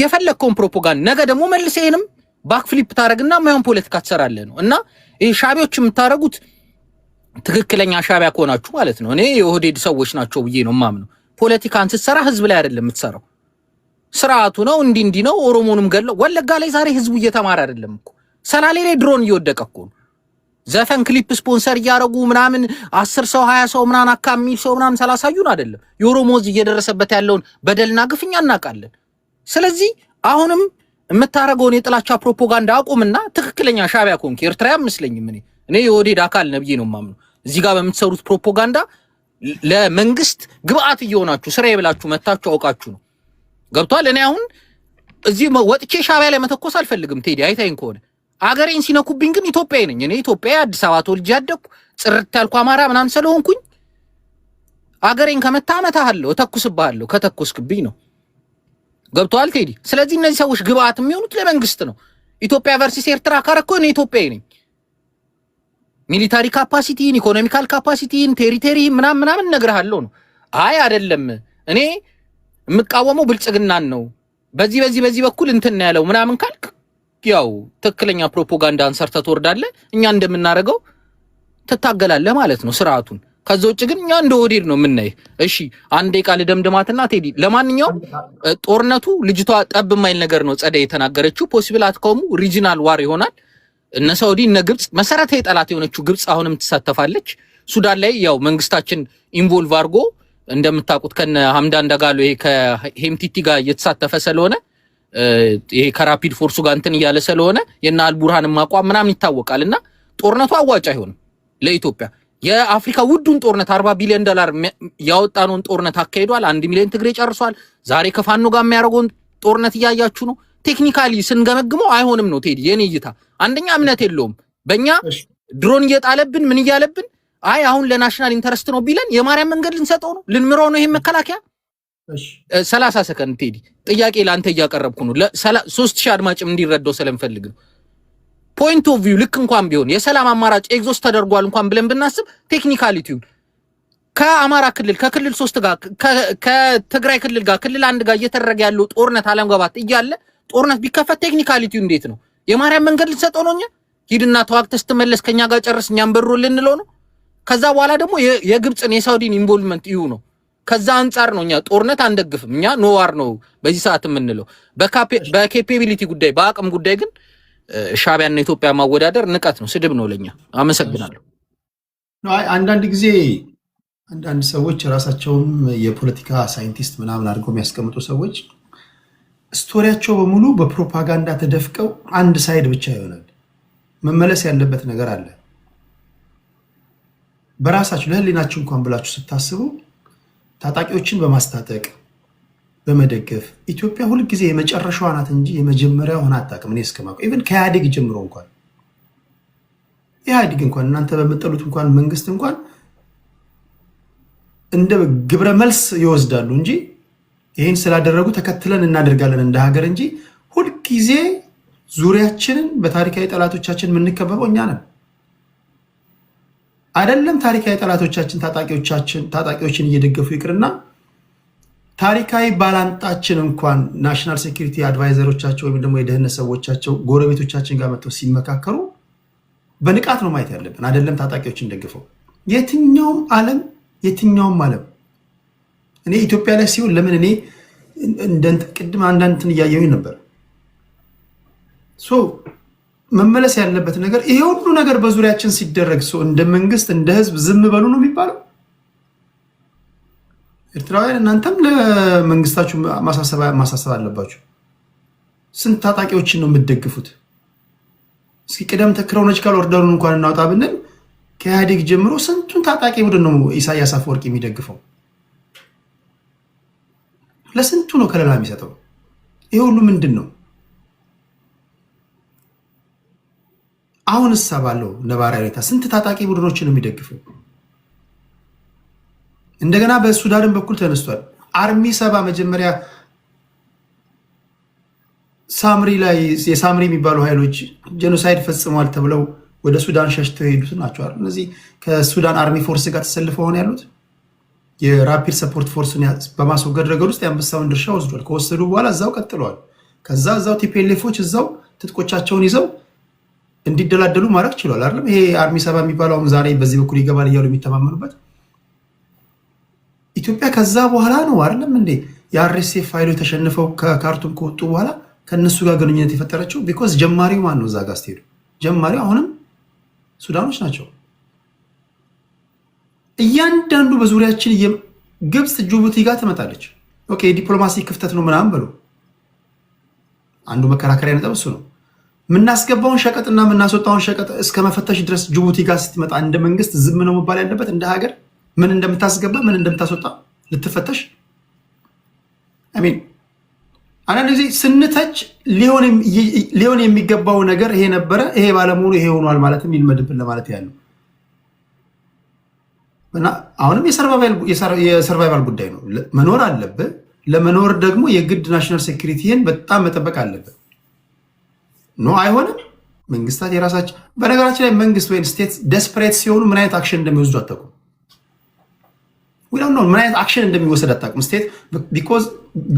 የፈለግከውን ፕሮፓጋንዳ። ነገ ደግሞ መልሰህንም ባክፍሊፕ ታረግና ማይሆን ፖለቲካ ትሰራለህ ነው። እና ይሄ ሻቢያዎች የምታረጉት ትክክለኛ ሻቢያ ከሆናችሁ ማለት ነው። እኔ የኦህዴድ ሰዎች ናቸው ብዬ ነው የማምነው። ፖለቲካን ስትሰራ ህዝብ ላይ አይደለም የምትሰራው። ስርዓቱ ነው እንዲህ ነው። ኦሮሞንም ገለው ወለጋ ላይ ዛሬ ህዝቡ እየተማረ አይደለም እኮ። ሰላሌ ላይ ድሮን እየወደቀ እኮ ነው። ዘፈን ክሊፕ ስፖንሰር እያረጉ ምናምን 10 ሰው 20 ሰው ምናምን አካሚ ሰው ምናምን ሰላሳዩን አይደለም። የኦሮሞ ህዝብ እየደረሰበት ያለውን በደልና ግፍኛ እናውቃለን። ስለዚህ አሁንም የምታረገውን የጥላቻ ፕሮፓጋንዳ አቁምና ትክክለኛ ሻቢያ ኮንክ ኤርትራ አይመስለኝም። እኔ የኦህዴድ አካል ነብዬ ነው የማምነው። እዚህ ጋር በምትሰሩት ፕሮፓጋንዳ ለመንግስት ግብአት እየሆናችሁ ስራዬ ብላችሁ መታችሁ አውቃችሁ ነው። ገብቷል? እኔ አሁን እዚህ ወጥቼ ሻቢያ ላይ መተኮስ አልፈልግም። ቴዲ አይታይን ከሆነ አገሬን ሲነኩብኝ ግን ኢትዮጵያዊ ነኝ። እኔ ኢትዮጵያዊ አዲስ አበባ ተወልጄ ያደግኩ ጽርት ያልኩ አማራ ምናምን ስለሆንኩኝ አገሬን ከመታ እመታሃለሁ፣ እተኩስብሃለሁ ከተኮስክብኝ ነው። ገብቷል ቴዲ? ስለዚህ እነዚህ ሰዎች ግብአት የሚሆኑት ለመንግስት ነው። ኢትዮጵያ ቨርሰስ ኤርትራ ካረኮ እኔ ኢትዮጵያዊ ነኝ። ሚሊታሪ ካፓሲቲን፣ ኢኮኖሚካል ካፓሲቲን፣ ቴሪቶሪ ምናምን እነግርሃለሁ ነው። አይ አይደለም እኔ የምቃወመው ብልጽግናን ነው በዚህ በኩል እንትን ያለው ምናምን ካልክ ያው ትክክለኛ ፕሮፓጋንዳን ሰርተህ ትወርዳለህ። እኛ እንደምናደርገው ትታገላለህ ማለት ነው ስርዓቱን። ከዛ ውጭ ግን እኛ እንደ ወዴድ ነው የምናይ። እሺ አንዴ ቃል ደምድማትና ቴዲ፣ ለማንኛውም ጦርነቱ ልጅቷ ጠብ የማይል ነገር ነው ጸደይ የተናገረችው። ፖሲብል አትኮሙ ሪጂናል ዋር ይሆናል። እነ ሳውዲ እነ ግብጽ መሰረታዊ ጠላት የሆነችው ግብጽ አሁንም ትሳተፋለች። ሱዳን ላይ ያው መንግስታችን ኢንቮልቭ አድርጎ እንደምታውቁት ከነ ሐምዳን ዳጋሎ ይሄ ከሄምቲቲ ጋር እየተሳተፈ ስለሆነ ይሄ ከራፒድ ፎርሱ ጋር እንትን እያለ ስለሆነ የና አልቡርሃን ማቋም ምናምን ይታወቃልና ጦርነቱ አዋጭ አይሆንም ለኢትዮጵያ። የአፍሪካ ውዱን ጦርነት $40 ቢሊዮን ያወጣነውን ጦርነት አካሂዷል። 1 ሚሊዮን ትግሬ ጨርሷል። ዛሬ ከፋኖ ጋር የሚያደርገውን ጦርነት እያያችሁ ነው። ቴክኒካሊ ስንገመግመው አይሆንም ነው ቴዲ የኔ እይታ። አንደኛ እምነት የለውም በእኛ ድሮን እየጣለብን ምን እያለብን አይ አሁን ለናሽናል ኢንተረስት ነው ቢለን የማርያም መንገድ ልንሰጠው ነው ልንምረው ነው። ይሄ መከላከያ 30 ሰከንድ ቴዲ ጥያቄ ላንተ እያቀረብኩ ነው 3000 አድማጭም እንዲረዳው ስለምፈልግ ነው። ፖይንት ኦፍ ቪው ልክ እንኳን ቢሆን የሰላም አማራጭ ኤግዞስት ተደርጓል እንኳን ብለን ብናስብ ቴክኒካሊቲው ከአማራ ክልል ከክልል 3 ጋር ከትግራይ ክልል ጋር ክልል 1 ጋር እየተደረገ ያለው ጦርነት አለመግባባት እያለ ጦርነት ቢከፈት ቴክኒካሊቲው እንዴት ነው? የማርያም መንገድ ልንሰጠው ነው? እኛ ሂድና ተዋግተህ ስትመለስ ከኛ ጋር ጨርስ እኛም በሩ ልንለው ነው? ከዛ በኋላ ደግሞ የግብጽን የሳውዲን ኢንቮልቭመንት ይዩ ነው። ከዛ አንፃር ነው እኛ ጦርነት አንደግፍም። እኛ ኖዋር ነው በዚህ ሰዓት የምንለው። በኬፓቢሊቲ ጉዳይ በአቅም ጉዳይ ግን ሻዕቢያና ኢትዮጵያ ማወዳደር ንቀት ነው፣ ስድብ ነው ለኛ። አመሰግናለሁ። አንዳንድ ጊዜ አንዳንድ ሰዎች ራሳቸውን የፖለቲካ ሳይንቲስት ምናምን አድርገው የሚያስቀምጡ ሰዎች ስቶሪያቸው በሙሉ በፕሮፓጋንዳ ተደፍቀው አንድ ሳይድ ብቻ ይሆናል። መመለስ ያለበት ነገር አለ። በራሳችሁ ለህሊናችሁ እንኳን ብላችሁ ስታስቡ ታጣቂዎችን በማስታጠቅ በመደገፍ ኢትዮጵያ ሁልጊዜ የመጨረሻዋ ናት እንጂ የመጀመሪያው ሆና አታውቅም። እኔ እስከማውቀው ኢቭን ከኢህአዴግ ጀምሮ እንኳን ኢህአዴግ እንኳን እናንተ በምጠሉት እንኳን መንግስት እንኳን እንደ ግብረ መልስ ይወስዳሉ እንጂ ይህን ስላደረጉ ተከትለን እናደርጋለን እንደ ሀገር እንጂ ሁልጊዜ ዙሪያችንን በታሪካዊ ጠላቶቻችን የምንከበበው እኛ ነን። አይደለም ታሪካዊ ጠላቶቻችን ታጣቂዎችን እየደገፉ ይቅርና ታሪካዊ ባላንጣችን እንኳን ናሽናል ሴኩሪቲ አድቫይዘሮቻቸው ወይም ደግሞ የደህንነት ሰዎቻቸው ጎረቤቶቻችን ጋር መጥተው ሲመካከሩ በንቃት ነው ማየት ያለብን። አይደለም ታጣቂዎችን ደግፈው የትኛውም ዓለም እኔ ኢትዮጵያ ላይ ሲሆን ለምን እኔ ቅድም አንዳንድን እያየሁኝ ነበር። መመለስ ያለበት ነገር ይሄ ሁሉ ነገር በዙሪያችን ሲደረግ እንደ መንግስት እንደ ህዝብ ዝም በሉ ነው የሚባለው? ኤርትራውያን እናንተም ለመንግስታችሁ ማሳሰብ አለባችሁ። ስንት ታጣቂዎችን ነው የምትደግፉት? እስኪ ቅደም ክሮኖሎጂካል ኦርደሩን እንኳን እናውጣ ብንል ከኢህአዴግ ጀምሮ ስንቱን ታጣቂ ቡድን ነው ኢሳያስ አፈወርቂ የሚደግፈው? ለስንቱ ነው ከለላ የሚሰጠው? ይሄ ሁሉ ምንድን ነው? አሁንስ ባለው ነባራዊ ሁኔታ ስንት ታጣቂ ቡድኖችን ነው የሚደግፈው? እንደገና በሱዳንም በኩል ተነስቷል። አርሚ 70 መጀመሪያ ሳምሪ ላይ የሳምሪ የሚባሉ ኃይሎች ጄኖሳይድ ፈጽመዋል ተብለው ወደ ሱዳን ሸሽተው የሄዱት ናቸው። እነዚህ ከሱዳን አርሚ ፎርስ ጋር ተሰልፈው ሆነ ያሉት የራፒድ ሰፖርት ፎርስን በማስወገድ ረገድ ውስጥ የአንበሳውን ድርሻ ወስዷል። ከወሰዱ በኋላ እዛው ቀጥለዋል። ከዛ እዛው ቲፒኤልኤፎች እዛው ትጥቆቻቸውን ይዘው እንዲደላደሉ ማድረግ ችሏል። አይደለም ይሄ አርሚ 70 የሚባለው አሁን ዛሬ በዚህ በኩል ይገባል እያሉ የሚተማመኑበት ኢትዮጵያ ከዛ በኋላ ነው አይደለም እንዴ የአርኤስኤፍ ኃይሎች ተሸንፈው ከካርቱም ከወጡ በኋላ ከነሱ ጋር ግንኙነት የፈጠረችው። ቢኮዝ ጀማሪው ማን ነው? እዛ ጋር ስትሄዱ ጀማሪው አሁንም ሱዳኖች ናቸው። እያንዳንዱ በዙሪያችን ግብፅ ጅቡቲ ጋር ትመጣለች። ኦኬ የዲፕሎማሲ ክፍተት ነው ምናምን በሉ። አንዱ መከራከሪያ ነጥብ እሱ ነው። የምናስገባውን ሸቀጥና የምናስወጣውን ሸቀጥ እስከ መፈተሽ ድረስ ጅቡቲ ጋር ስትመጣ እንደ መንግስት ዝም ነው መባል ያለበት? እንደ ሀገር ምን እንደምታስገባ ምን እንደምታስወጣ ልትፈተሽ አሚን። አንዳንድ ጊዜ ስንተች ሊሆን የሚገባው ነገር ይሄ ነበረ፣ ይሄ ባለመሆኑ ይሄ ሆኗል ማለትም ይልመድብን ለማለት ያለው እና አሁንም የሰርቫይቫል ጉዳይ ነው። መኖር አለብህ። ለመኖር ደግሞ የግድ ናሽናል ሴኩሪቲን በጣም መጠበቅ አለብህ። ኖ አይሆንም። መንግስታት የራሳቸው በነገራችን ላይ መንግስት ወይም ስቴት ደስፐሬት ሲሆኑ ምን አይነት አክሽን እንደሚወስዱ አታውቁም። ነው ምን አይነት አክሽን እንደሚወሰድ አታውቁም። ስቴት ቢኮዝ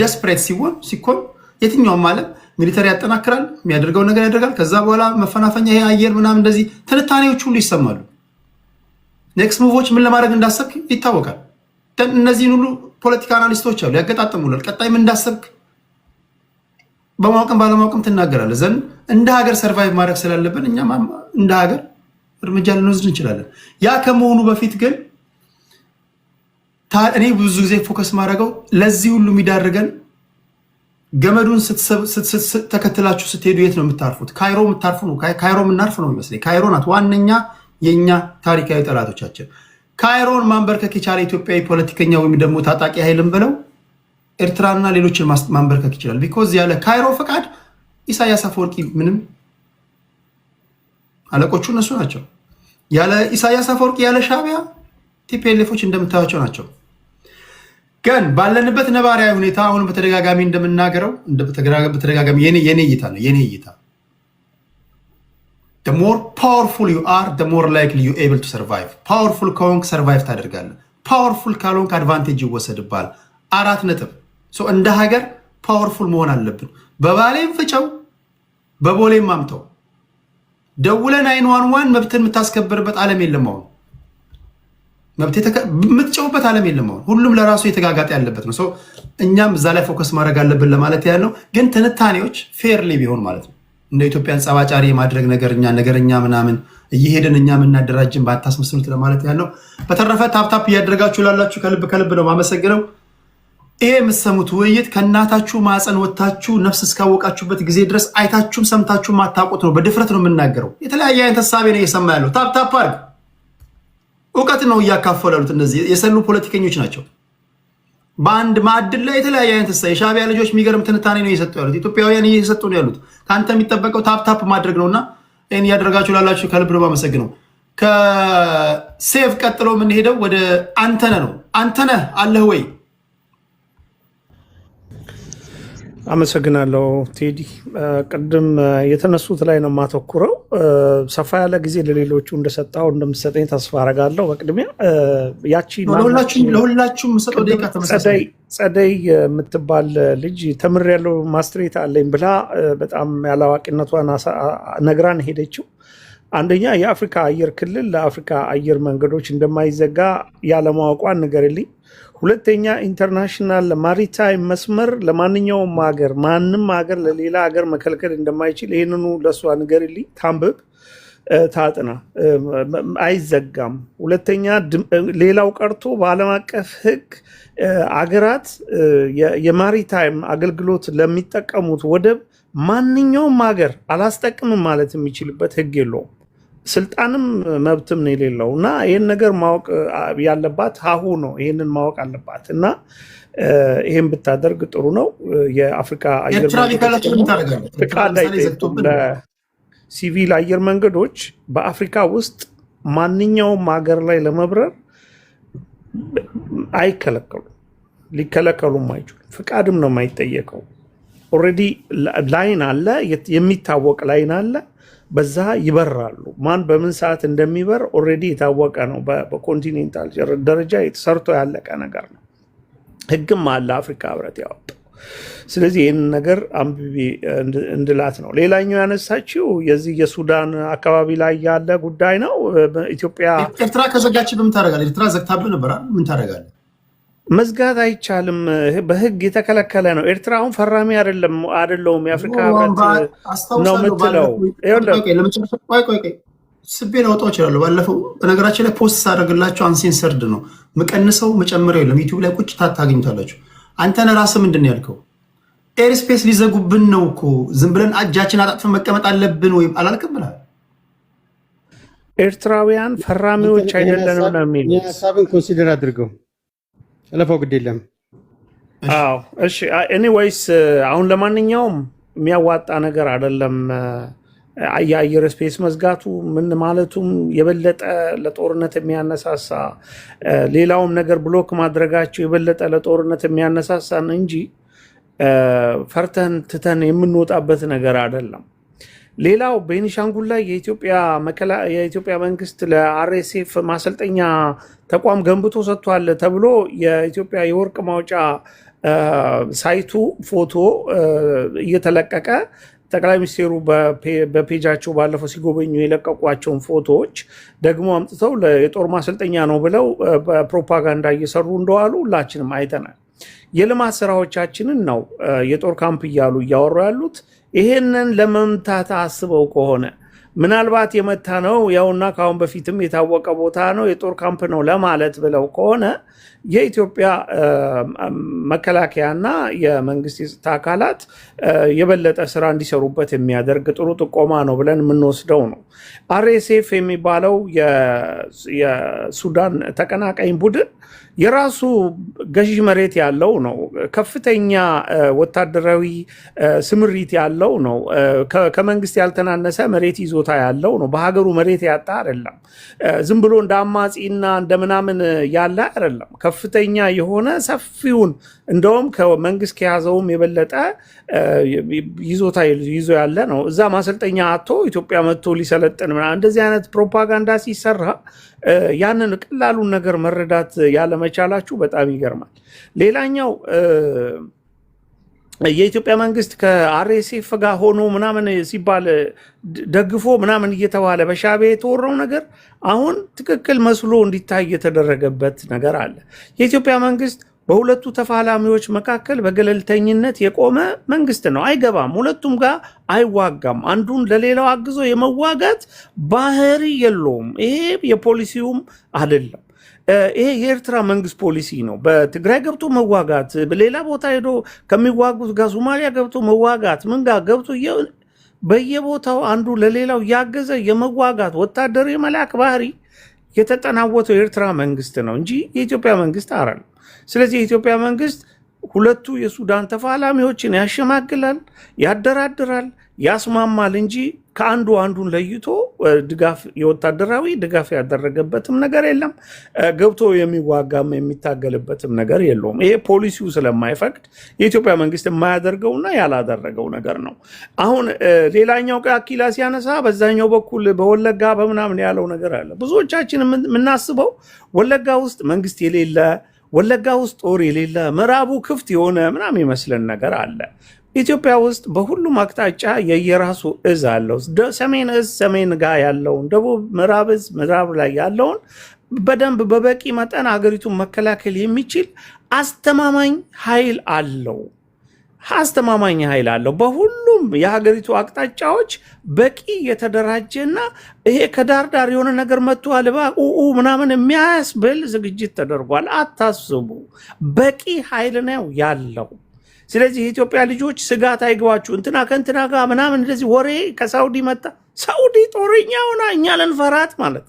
ደስፐሬት ሲኮን የትኛውም ዓለም ሚሊተሪ ያጠናክራል፣ የሚያደርገውን ነገር ያደርጋል። ከዛ በኋላ መፈናፈኛ ይሄ አየር ምናምን እንደዚህ ትንታኔዎች ሁሉ ይሰማሉ። ኔክስት ሙቮች ምን ለማድረግ እንዳሰብክ ይታወቃል። እነዚህን ሁሉ ፖለቲካ አናሊስቶች አሉ ያገጣጥሙላል። ቀጣይ ምን እንዳሰብክ በማወቅም ባለማወቅም ትናገራለህ። ዘንድ እንደ ሀገር ሰርቫይቭ ማድረግ ስላለብን እኛም እንደ ሀገር እርምጃ ልንወስድ እንችላለን። ያ ከመሆኑ በፊት ግን እኔ ብዙ ጊዜ ፎከስ ማድረገው ለዚህ ሁሉ የሚዳርገን ገመዱን ተከትላችሁ ስትሄዱ የት ነው የምታርፉት? ካይሮ የምታርፉ ነው። ካይሮ የምናርፍ ነው ይመስለኝ። ካይሮ ናት ዋነኛ የኛ ታሪካዊ ጠላቶቻችን። ካይሮን ማንበርከክ የቻለ ኢትዮጵያዊ ፖለቲከኛ ወይም ደግሞ ታጣቂ ኃይልን ብለው ኤርትራና ሌሎችን ማንበርከክ ይችላል። ቢኮዝ ያለ ካይሮ ፈቃድ ኢሳያስ አፈወርቂ ምንም አለቆቹ እነሱ ናቸው። ያለ ኢሳያስ አፈወርቂ ያለ ሻዕቢያ ቲፒኤልኤፎች እንደምታያቸው ናቸው። ግን ባለንበት ነባራዊ ሁኔታ አሁን በተደጋጋሚ እንደምናገረው በተደጋጋሚ የኔ እይታ ነው የኔ እይታ the more powerful you are the more likely you able to survive powerful ከሆንክ ሰርቫይቭ ታደርጋለህ። ፓወርፉል ካልሆንክ አድቫንቴጅ ይወሰድብሃል። 4 ነጥብ። እንደ ሀገር ፓወርፉል መሆን አለብን። በባሌም ፍጨው በቦሌም ማምተው ደውለን 911 መብትን የምታስከብርበት ዓለም የለም። አሁን መብት የምትጨውበት ዓለም የለም። አሁን ሁሉም ለራሱ የተጋጋጠ ያለበት ነው። እኛም እዛ ላይ ፎከስ ማድረግ አለብን ለማለት ያለው ግን ትንታኔዎች ፌርሊ ቢሆን ማለት ነው። እንደ ኢትዮጵያን ጸባጫሪ የማድረግ ነገረኛ ምናምን እየሄደን እኛ የምናደራጅን ባታስመስሉት ለማለት ያለው። በተረፈ ታፕታፕ እያደረጋችሁ ላላችሁ ከልብ ነው ማመሰግነው። ይሄ የምትሰሙት ውይይት ከእናታችሁ ማዕፀን ወጥታችሁ ነፍስ እስካወቃችሁበት ጊዜ ድረስ አይታችሁም ሰምታችሁም ማታውቁት ነው። በድፍረት ነው የምናገረው። የተለያየ አይነት ሀሳቤ ነው እየሰማ ያለው። ታፕታፕ አድርግ። እውቀት ነው እያካፈሉ ያሉት። እነዚህ የሰሉ ፖለቲከኞች ናቸው። በአንድ ማዕድን ላይ የተለያየ አይነት የሻዕቢያ ልጆች የሚገርም ትንታኔ ነው እየሰጡ ያሉት። ኢትዮጵያውያን እየሰጡ ነው ያሉት። ከአንተ የሚጠበቀው ታፕታፕ ማድረግ ነውና ይህን እያደረጋችሁ ላላችሁ ከልብ ነው የማመሰግነው። ከሴቭ ቀጥሎ የምንሄደው ወደ አንተነህ ነው። አንተነህ አለህ ወይ? አመሰግናለሁ ቴዲ። ቅድም የተነሱት ላይ ነው የማተኩረው። ሰፋ ያለ ጊዜ ለሌሎቹ እንደሰጣው እንደምትሰጠኝ ተስፋ አረጋለሁ። በቅድሚያ ያቺ ለሁላችሁም ሰጠው ደቂቃ ተመሳሳይ ጸደይ የምትባል ልጅ ተምሬያለሁ ማስትሬት አለኝ ብላ በጣም ያላዋቂነቷን ነግራን ሄደችው። አንደኛ የአፍሪካ አየር ክልል ለአፍሪካ አየር መንገዶች እንደማይዘጋ ያለማወቋን ንገርልኝ። ሁለተኛ ኢንተርናሽናል ማሪታይም መስመር ለማንኛውም ሀገር ማንም ሀገር ለሌላ ሀገር መከልከል እንደማይችል ይህንኑ ለእሷ ንገርልኝ። ታንብብ፣ ታጥና፣ አይዘጋም። ሁለተኛ ሌላው ቀርቶ በዓለም አቀፍ ሕግ አገራት የማሪታይም አገልግሎት ለሚጠቀሙት ወደብ ማንኛውም ሀገር አላስጠቅምም ማለት የሚችልበት ሕግ የለውም። ስልጣንም መብትም ነው የሌለው እና ይህን ነገር ማወቅ ያለባት ሀሁ ነው። ይህንን ማወቅ አለባት እና ይህን ብታደርግ ጥሩ ነው። የአፍሪካ አየር ፍቃድ አይጠይቁም ለሲቪል አየር መንገዶች በአፍሪካ ውስጥ ማንኛውም ሀገር ላይ ለመብረር አይከለከሉም፣ ሊከለከሉም አይችሉም። ፍቃድም ነው የማይጠየቀው። ኦልሬዲ ላይን አለ፣ የሚታወቅ ላይን አለ። በዛ ይበራሉ። ማን በምን ሰዓት እንደሚበር ኦልሬዲ የታወቀ ነው። በኮንቲኔንታል ደረጃ የተሰርቶ ያለቀ ነገር ነው። ህግም አለ አፍሪካ ህብረት ያወጣው። ስለዚህ ይህን ነገር አንብቤ እንድላት ነው። ሌላኛው ያነሳችው የዚህ የሱዳን አካባቢ ላይ ያለ ጉዳይ ነው። ኢትዮጵያ ኤርትራ ከዘጋች ምን ታደርጋለህ? ኤርትራ ዘግታብህ ነበር፣ ምን ታደርጋለህ? መዝጋት አይቻልም። በህግ የተከለከለ ነው። ኤርትራ አሁን ፈራሚ አይደለውም የአፍሪካ ህብረት ነው የምትለው። ስቤ ላውጣው እችላለሁ። ባለፈው በነገራችን ላይ ፖስት ሳደርግላቸው አንሴንሰርድ ነው ምቀንሰው መጨመሪያው የለም። ዩቲዩብ ላይ ቁጭ ታገኙታላችሁ። አንተነህ ራስህ ምንድን ነው ያልከው? ኤርስፔስ ሊዘጉብን ነው እኮ ዝም ብለን እጃችን አጣጥፈን መቀመጥ አለብን ወይም አላልክም ብለሃል። ኤርትራውያን ፈራሚዎች አይደለንም ነው የሚሉት። ሀሳብን ኮንሲደር አድርገው ለፈው ግድ የለም። አዎ እሺ። ኤኒዌይስ አሁን ለማንኛውም የሚያዋጣ ነገር አይደለም። የአየር ስፔስ መዝጋቱ ምን ማለቱም የበለጠ ለጦርነት የሚያነሳሳ ሌላውም ነገር ብሎክ ማድረጋቸው የበለጠ ለጦርነት የሚያነሳሳን እንጂ ፈርተን ትተን የምንወጣበት ነገር አይደለም። ሌላው ቤኒሻንጉል ላይ የኢትዮጵያ መንግስት ለአርኤስኤፍ ማሰልጠኛ ተቋም ገንብቶ ሰጥቷል ተብሎ የኢትዮጵያ የወርቅ ማውጫ ሳይቱ ፎቶ እየተለቀቀ ጠቅላይ ሚኒስትሩ በፔጃቸው ባለፈው ሲጎበኙ የለቀቋቸውን ፎቶዎች ደግሞ አምጥተው የጦር ማሰልጠኛ ነው ብለው ፕሮፓጋንዳ እየሰሩ እንደዋሉ ሁላችንም አይተናል። የልማት ስራዎቻችንን ነው የጦር ካምፕ እያሉ እያወሩ ያሉት። ይሄንን ለመምታት አስበው ከሆነ ምናልባት የመታ ነው ያውና ካሁን በፊትም የታወቀ ቦታ ነው የጦር ካምፕ ነው ለማለት ብለው ከሆነ የኢትዮጵያ መከላከያና የመንግስት የጸጥታ አካላት የበለጠ ስራ እንዲሰሩበት የሚያደርግ ጥሩ ጥቆማ ነው ብለን የምንወስደው ነው። አርኤስኤፍ የሚባለው የሱዳን ተቀናቃኝ ቡድን የራሱ ገዢ መሬት ያለው ነው። ከፍተኛ ወታደራዊ ስምሪት ያለው ነው። ከመንግስት ያልተናነሰ መሬት ይዞታ ያለው ነው። በሀገሩ መሬት ያጣ አይደለም። ዝም ብሎ እንደ አማጺና እንደምናምን ያለ አይደለም። ከፍተኛ የሆነ ሰፊውን እንደውም ከመንግስት ከያዘውም የበለጠ ይዞታ ይዞ ያለ ነው። እዛ ማሰልጠኛ አጥቶ ኢትዮጵያ መጥቶ ሊሰለጥን እንደዚህ አይነት ፕሮፓጋንዳ ሲሰራ ያንን ቀላሉን ነገር መረዳት ያለመቻላችሁ በጣም ይገርማል። ሌላኛው የኢትዮጵያ መንግስት ከአርኤስኤፍ ጋር ሆኖ ምናምን ሲባል ደግፎ ምናምን እየተባለ በሻዕቢያ የተወራው ነገር አሁን ትክክል መስሎ እንዲታይ የተደረገበት ነገር አለ። የኢትዮጵያ መንግስት በሁለቱ ተፋላሚዎች መካከል በገለልተኝነት የቆመ መንግስት ነው። አይገባም፣ ሁለቱም ጋር አይዋጋም። አንዱን ለሌላው አግዞ የመዋጋት ባህሪ የለውም። ይሄ የፖሊሲውም አይደለም። ይሄ የኤርትራ መንግስት ፖሊሲ ነው። በትግራይ ገብቶ መዋጋት፣ በሌላ ቦታ ሄዶ ከሚዋጉት ጋር ሶማሊያ ገብቶ መዋጋት፣ ምን ጋር ገብቶ በየቦታው አንዱ ለሌላው ያገዘ የመዋጋት ወታደር የመላክ ባህሪ የተጠናወተው የኤርትራ መንግስት ነው እንጂ የኢትዮጵያ መንግስት አይደለም። ስለዚህ የኢትዮጵያ መንግስት ሁለቱ የሱዳን ተፋላሚዎችን ያሸማግላል፣ ያደራድራል፣ ያስማማል እንጂ ከአንዱ አንዱን ለይቶ ድጋፍ የወታደራዊ ድጋፍ ያደረገበትም ነገር የለም። ገብቶ የሚዋጋም የሚታገልበትም ነገር የለውም። ይሄ ፖሊሲው ስለማይፈቅድ የኢትዮጵያ መንግስት የማያደርገውና ያላደረገው ነገር ነው። አሁን ሌላኛው አኪላ ሲያነሳ በዛኛው በኩል በወለጋ በምናምን ያለው ነገር አለ። ብዙዎቻችን የምናስበው ወለጋ ውስጥ መንግስት የሌለ ወለጋ ውስጥ ጦር የሌለ ምዕራቡ ክፍት የሆነ ምናምን ይመስለን ነገር አለ። ኢትዮጵያ ውስጥ በሁሉም አቅጣጫ የየራሱ እዝ አለው። ሰሜን እዝ ሰሜን ጋር ያለውን፣ ደቡብ ምዕራብ እዝ ምዕራብ ላይ ያለውን በደንብ በበቂ መጠን ሀገሪቱን መከላከል የሚችል አስተማማኝ ኃይል አለው። አስተማማኝ ኃይል አለው። በሁሉም የሀገሪቱ አቅጣጫዎች በቂ የተደራጀና ይሄ ከዳር ዳር የሆነ ነገር መጥቶ አልባ ምናምን የሚያስብል ዝግጅት ተደርጓል። አታስቡ፣ በቂ ኃይል ነው ያለው። ስለዚህ የኢትዮጵያ ልጆች ስጋት አይግባችሁ። እንትና ከእንትና ጋር ምናምን እንደዚህ ወሬ ከሳውዲ መጣ፣ ሳውዲ ጦረኛ ሆና እኛ ለንፈራት ማለት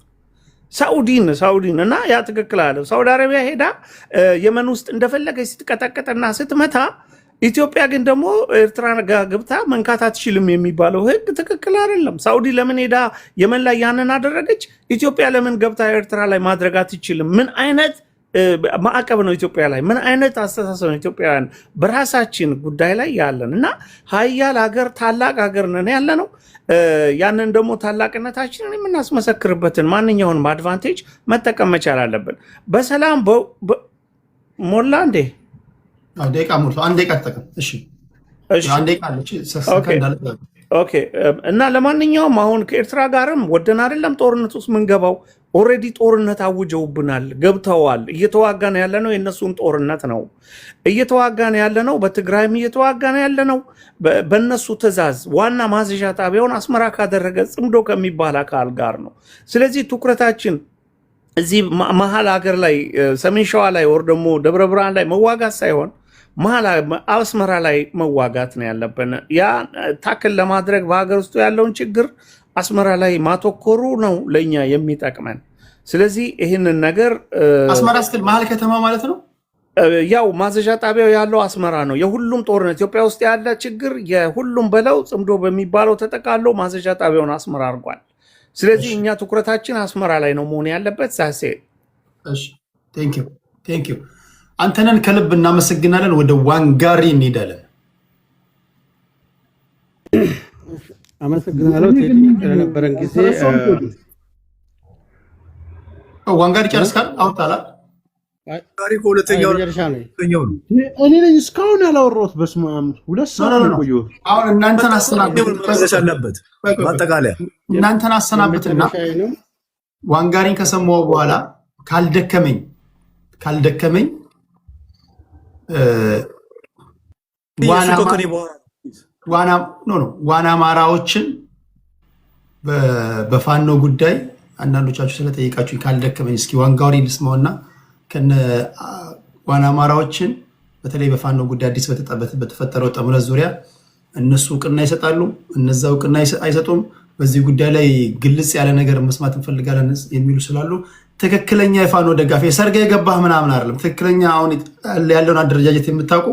ሳውዲን እና ያ ትክክል አለ። ሳውዲ አረቢያ ሄዳ የመን ውስጥ እንደፈለገች ስትቀጠቀጠና ስትመታ ኢትዮጵያ ግን ደግሞ ኤርትራ ጋር ገብታ መንካት አትችልም የሚባለው ህግ ትክክል አይደለም። ሳውዲ ለምን ሄዳ የመን ላይ ያንን አደረገች? ኢትዮጵያ ለምን ገብታ ኤርትራ ላይ ማድረግ አትችልም? ምን አይነት ማዕቀብ ነው ኢትዮጵያ ላይ? ምን አይነት አስተሳሰብ ነው ኢትዮጵያውያን በራሳችን ጉዳይ ላይ ያለን? እና ሀያል ሀገር ታላቅ ሀገር ነን ያለ ነው። ያንን ደግሞ ታላቅነታችንን የምናስመሰክርበትን ማንኛውንም አድቫንቴጅ መጠቀም መቻል አለብን። በሰላም ሞላ እንዴ ደቂቃ ሞልቶ አንድ ደቂቃ ተጠቀም። እሺ አንድ ደቂቃ አለች። ኦኬ። እና ለማንኛውም አሁን ከኤርትራ ጋርም ወደን አይደለም ጦርነት ውስጥ ምንገባው። ኦልሬዲ ጦርነት አውጀውብናል፣ ገብተዋል። እየተዋጋን ያለ ነው የእነሱን ጦርነት ነው እየተዋጋን ያለ ነው። በትግራይም እየተዋጋን ያለ ነው በእነሱ ትዕዛዝ። ዋና ማዘዣ ጣቢያውን አስመራ ካደረገ ጽምዶ ከሚባል አካል ጋር ነው። ስለዚህ ትኩረታችን እዚህ መሀል ሀገር ላይ ሰሜን ሸዋ ላይ ወር ደግሞ ደብረ ብርሃን ላይ መዋጋት ሳይሆን መሀል አስመራ ላይ መዋጋት ነው ያለብን። ያ ታክል ለማድረግ በሀገር ውስጥ ያለውን ችግር አስመራ ላይ ማተኮሩ ነው ለኛ የሚጠቅመን። ስለዚህ ይህንን ነገር አስመራ ስትል መሀል ከተማ ማለት ነው። ያው ማዘዣ ጣቢያው ያለው አስመራ ነው። የሁሉም ጦርነት ኢትዮጵያ ውስጥ ያለ ችግር የሁሉም በለው ጽምዶ በሚባለው ተጠቃሎ ማዘዣ ጣቢያውን አስመራ አድርጓል። ስለዚህ እኛ ትኩረታችን አስመራ ላይ ነው መሆን ያለበት። ሳሴ ቴንክ ዩ አንተነን ከልብ እናመሰግናለን። ወደ ዋንጋሪ እንሄዳለን። አመሰግናለሁ ቴዲ ለነበረን ጊዜ። ዋንጋሪ ጨርስካል? አውጣላ ታሪኩ ሁለተኛው ነው። እኔ ነኝ እስካሁን ያላወራሁት። በስመ አብ 2 ሰዓት ነው የቆየሁት። አሁን እናንተን አሰናብት አለበት ማጠቃለያ እናንተን አሰናብትና ዋንጋሪን ከሰማሁ በኋላ ካልደከመኝ ዋና አማራዎችን በፋኖ ጉዳይ አንዳንዶቻችሁ ስለጠየቃችሁ ካልደከመኝ እስኪ ዋንጋሪ ልስማውና ከነ ዋና አማራዎችን በተለይ በፋኖ ጉዳይ አዲስ በተፈጠረው ጥምረት ዙሪያ እነሱ እውቅና ይሰጣሉ፣ እነዛ እውቅና አይሰጡም፣ በዚህ ጉዳይ ላይ ግልጽ ያለ ነገር መስማት እንፈልጋለን የሚሉ ስላሉ ትክክለኛ የፋኖ ደጋፊ ሰርጋ የገባህ ምናምን አይደለም። ትክክለኛ አሁን ያለውን አደረጃጀት የምታውቁ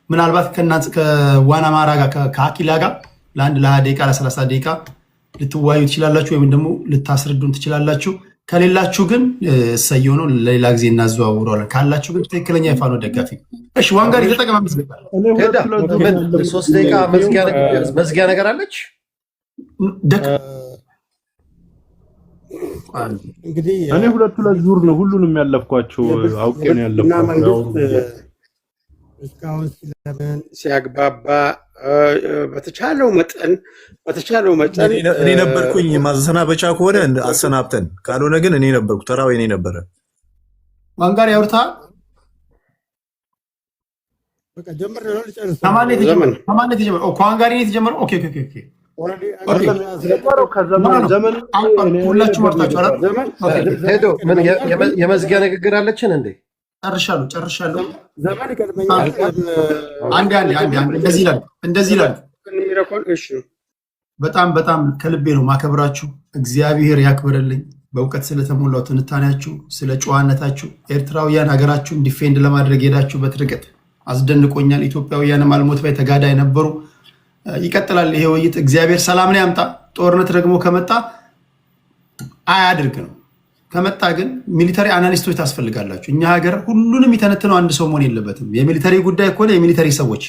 ምናልባት ከዋና አማራ ጋር ከአኪላ ጋር ለአንድ ለ20 ደቂቃ ለ30 ደቂቃ ልትዋዩ ትችላላችሁ፣ ወይም ደግሞ ልታስረዱን ትችላላችሁ። ከሌላችሁ ግን እሰየው ነው፣ ለሌላ ጊዜ እናዘዋውረዋለን። ካላችሁ ግን ትክክለኛ የፋኖ ደጋፊ እሺ። ዋንጋሪ ተጠቀማ። 3 ደቂቃ መዝጊያ ነገር አለች። እንግዲህ እኔ 2 ዙር ነው ሁሉንም ያለፍኳቸው፣ አውቄ ነው ያለፍኳቸው። እስካሁን ስለምን ሲያግባባ በተቻለው መጠን እኔ ነበርኩኝ። ማሰናበቻ ከሆነ አሰናብተን፣ ካልሆነ ግን እኔ ነበርኩ። ተራው እኔ ነበረ። ዋንጋሪ ያውርታ በቃ ጀምር ነው ልጨርስ። ከማን የተጀመረው? ከዋንጋሪ ነው የተጀመረው። ኦኬ ሁላችሁም ወርታችኋል። ሄዶ የመዝጊያ ንግግር አለችን እንዴ? ጨርሻለሁ። እንደዚህ ይላል። በጣም ከልቤ ነው ማከብራችሁ። እግዚአብሔር ያክብርልኝ። በእውቀት ስለተሞላው ትንታኔያችሁ፣ ስለ ጨዋነታችሁ፣ ኤርትራውያን ሀገራችሁን ዲፌንድ ለማድረግ ሄዳችሁበት ርቀት አስደንቆኛል። ኢትዮጵያውያንም አልሞት ባይ ተጋዳይ ነበሩ። ይቀጥላል ይሄ ውይይት። እግዚአብሔር ሰላምን ያምጣ። ጦርነት ደግሞ ከመጣ አያድርግ ነው። ከመጣ ግን ሚሊተሪ አናሊስቶች ታስፈልጋላችሁ። እኛ ሀገር ሁሉንም የተነትነው አንድ ሰው መሆን የለበትም። የሚሊተሪ ጉዳይ ከሆነ የሚሊተሪ ሰዎች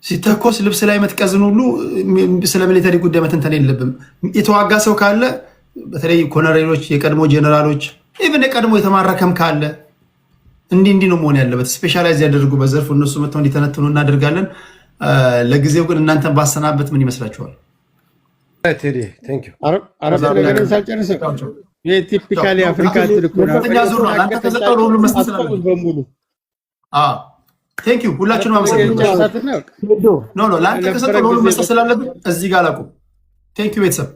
ሲተኮስ ልብስ ላይ መትቀዝን ሁሉ ስለ ሚሊተሪ ጉዳይ መተንተን የለብም። የተዋጋ ሰው ካለ በተለይ ኮሎኔሎች፣ የቀድሞ ጀነራሎች፣ ኢቭን የቀድሞ የተማረከም ካለ እንዲህ ነው መሆን ያለበት። ስፔሻላይዝ ያደርጉ በዘርፉ እነሱ መጥተው እንዲተነትኑ እናደርጋለን። ለጊዜው ግን እናንተን ባሰናበት ምን ይመስላችኋል? የቲፒካሊ አፍሪካ ሁላችሁንም አመሰግናለሁ። ለአንተ ከሰጠው ለሁሉ መስጠት ስላለብን እዚህ ጋር አላቁም። ቴንክ ዩ ቤተሰብ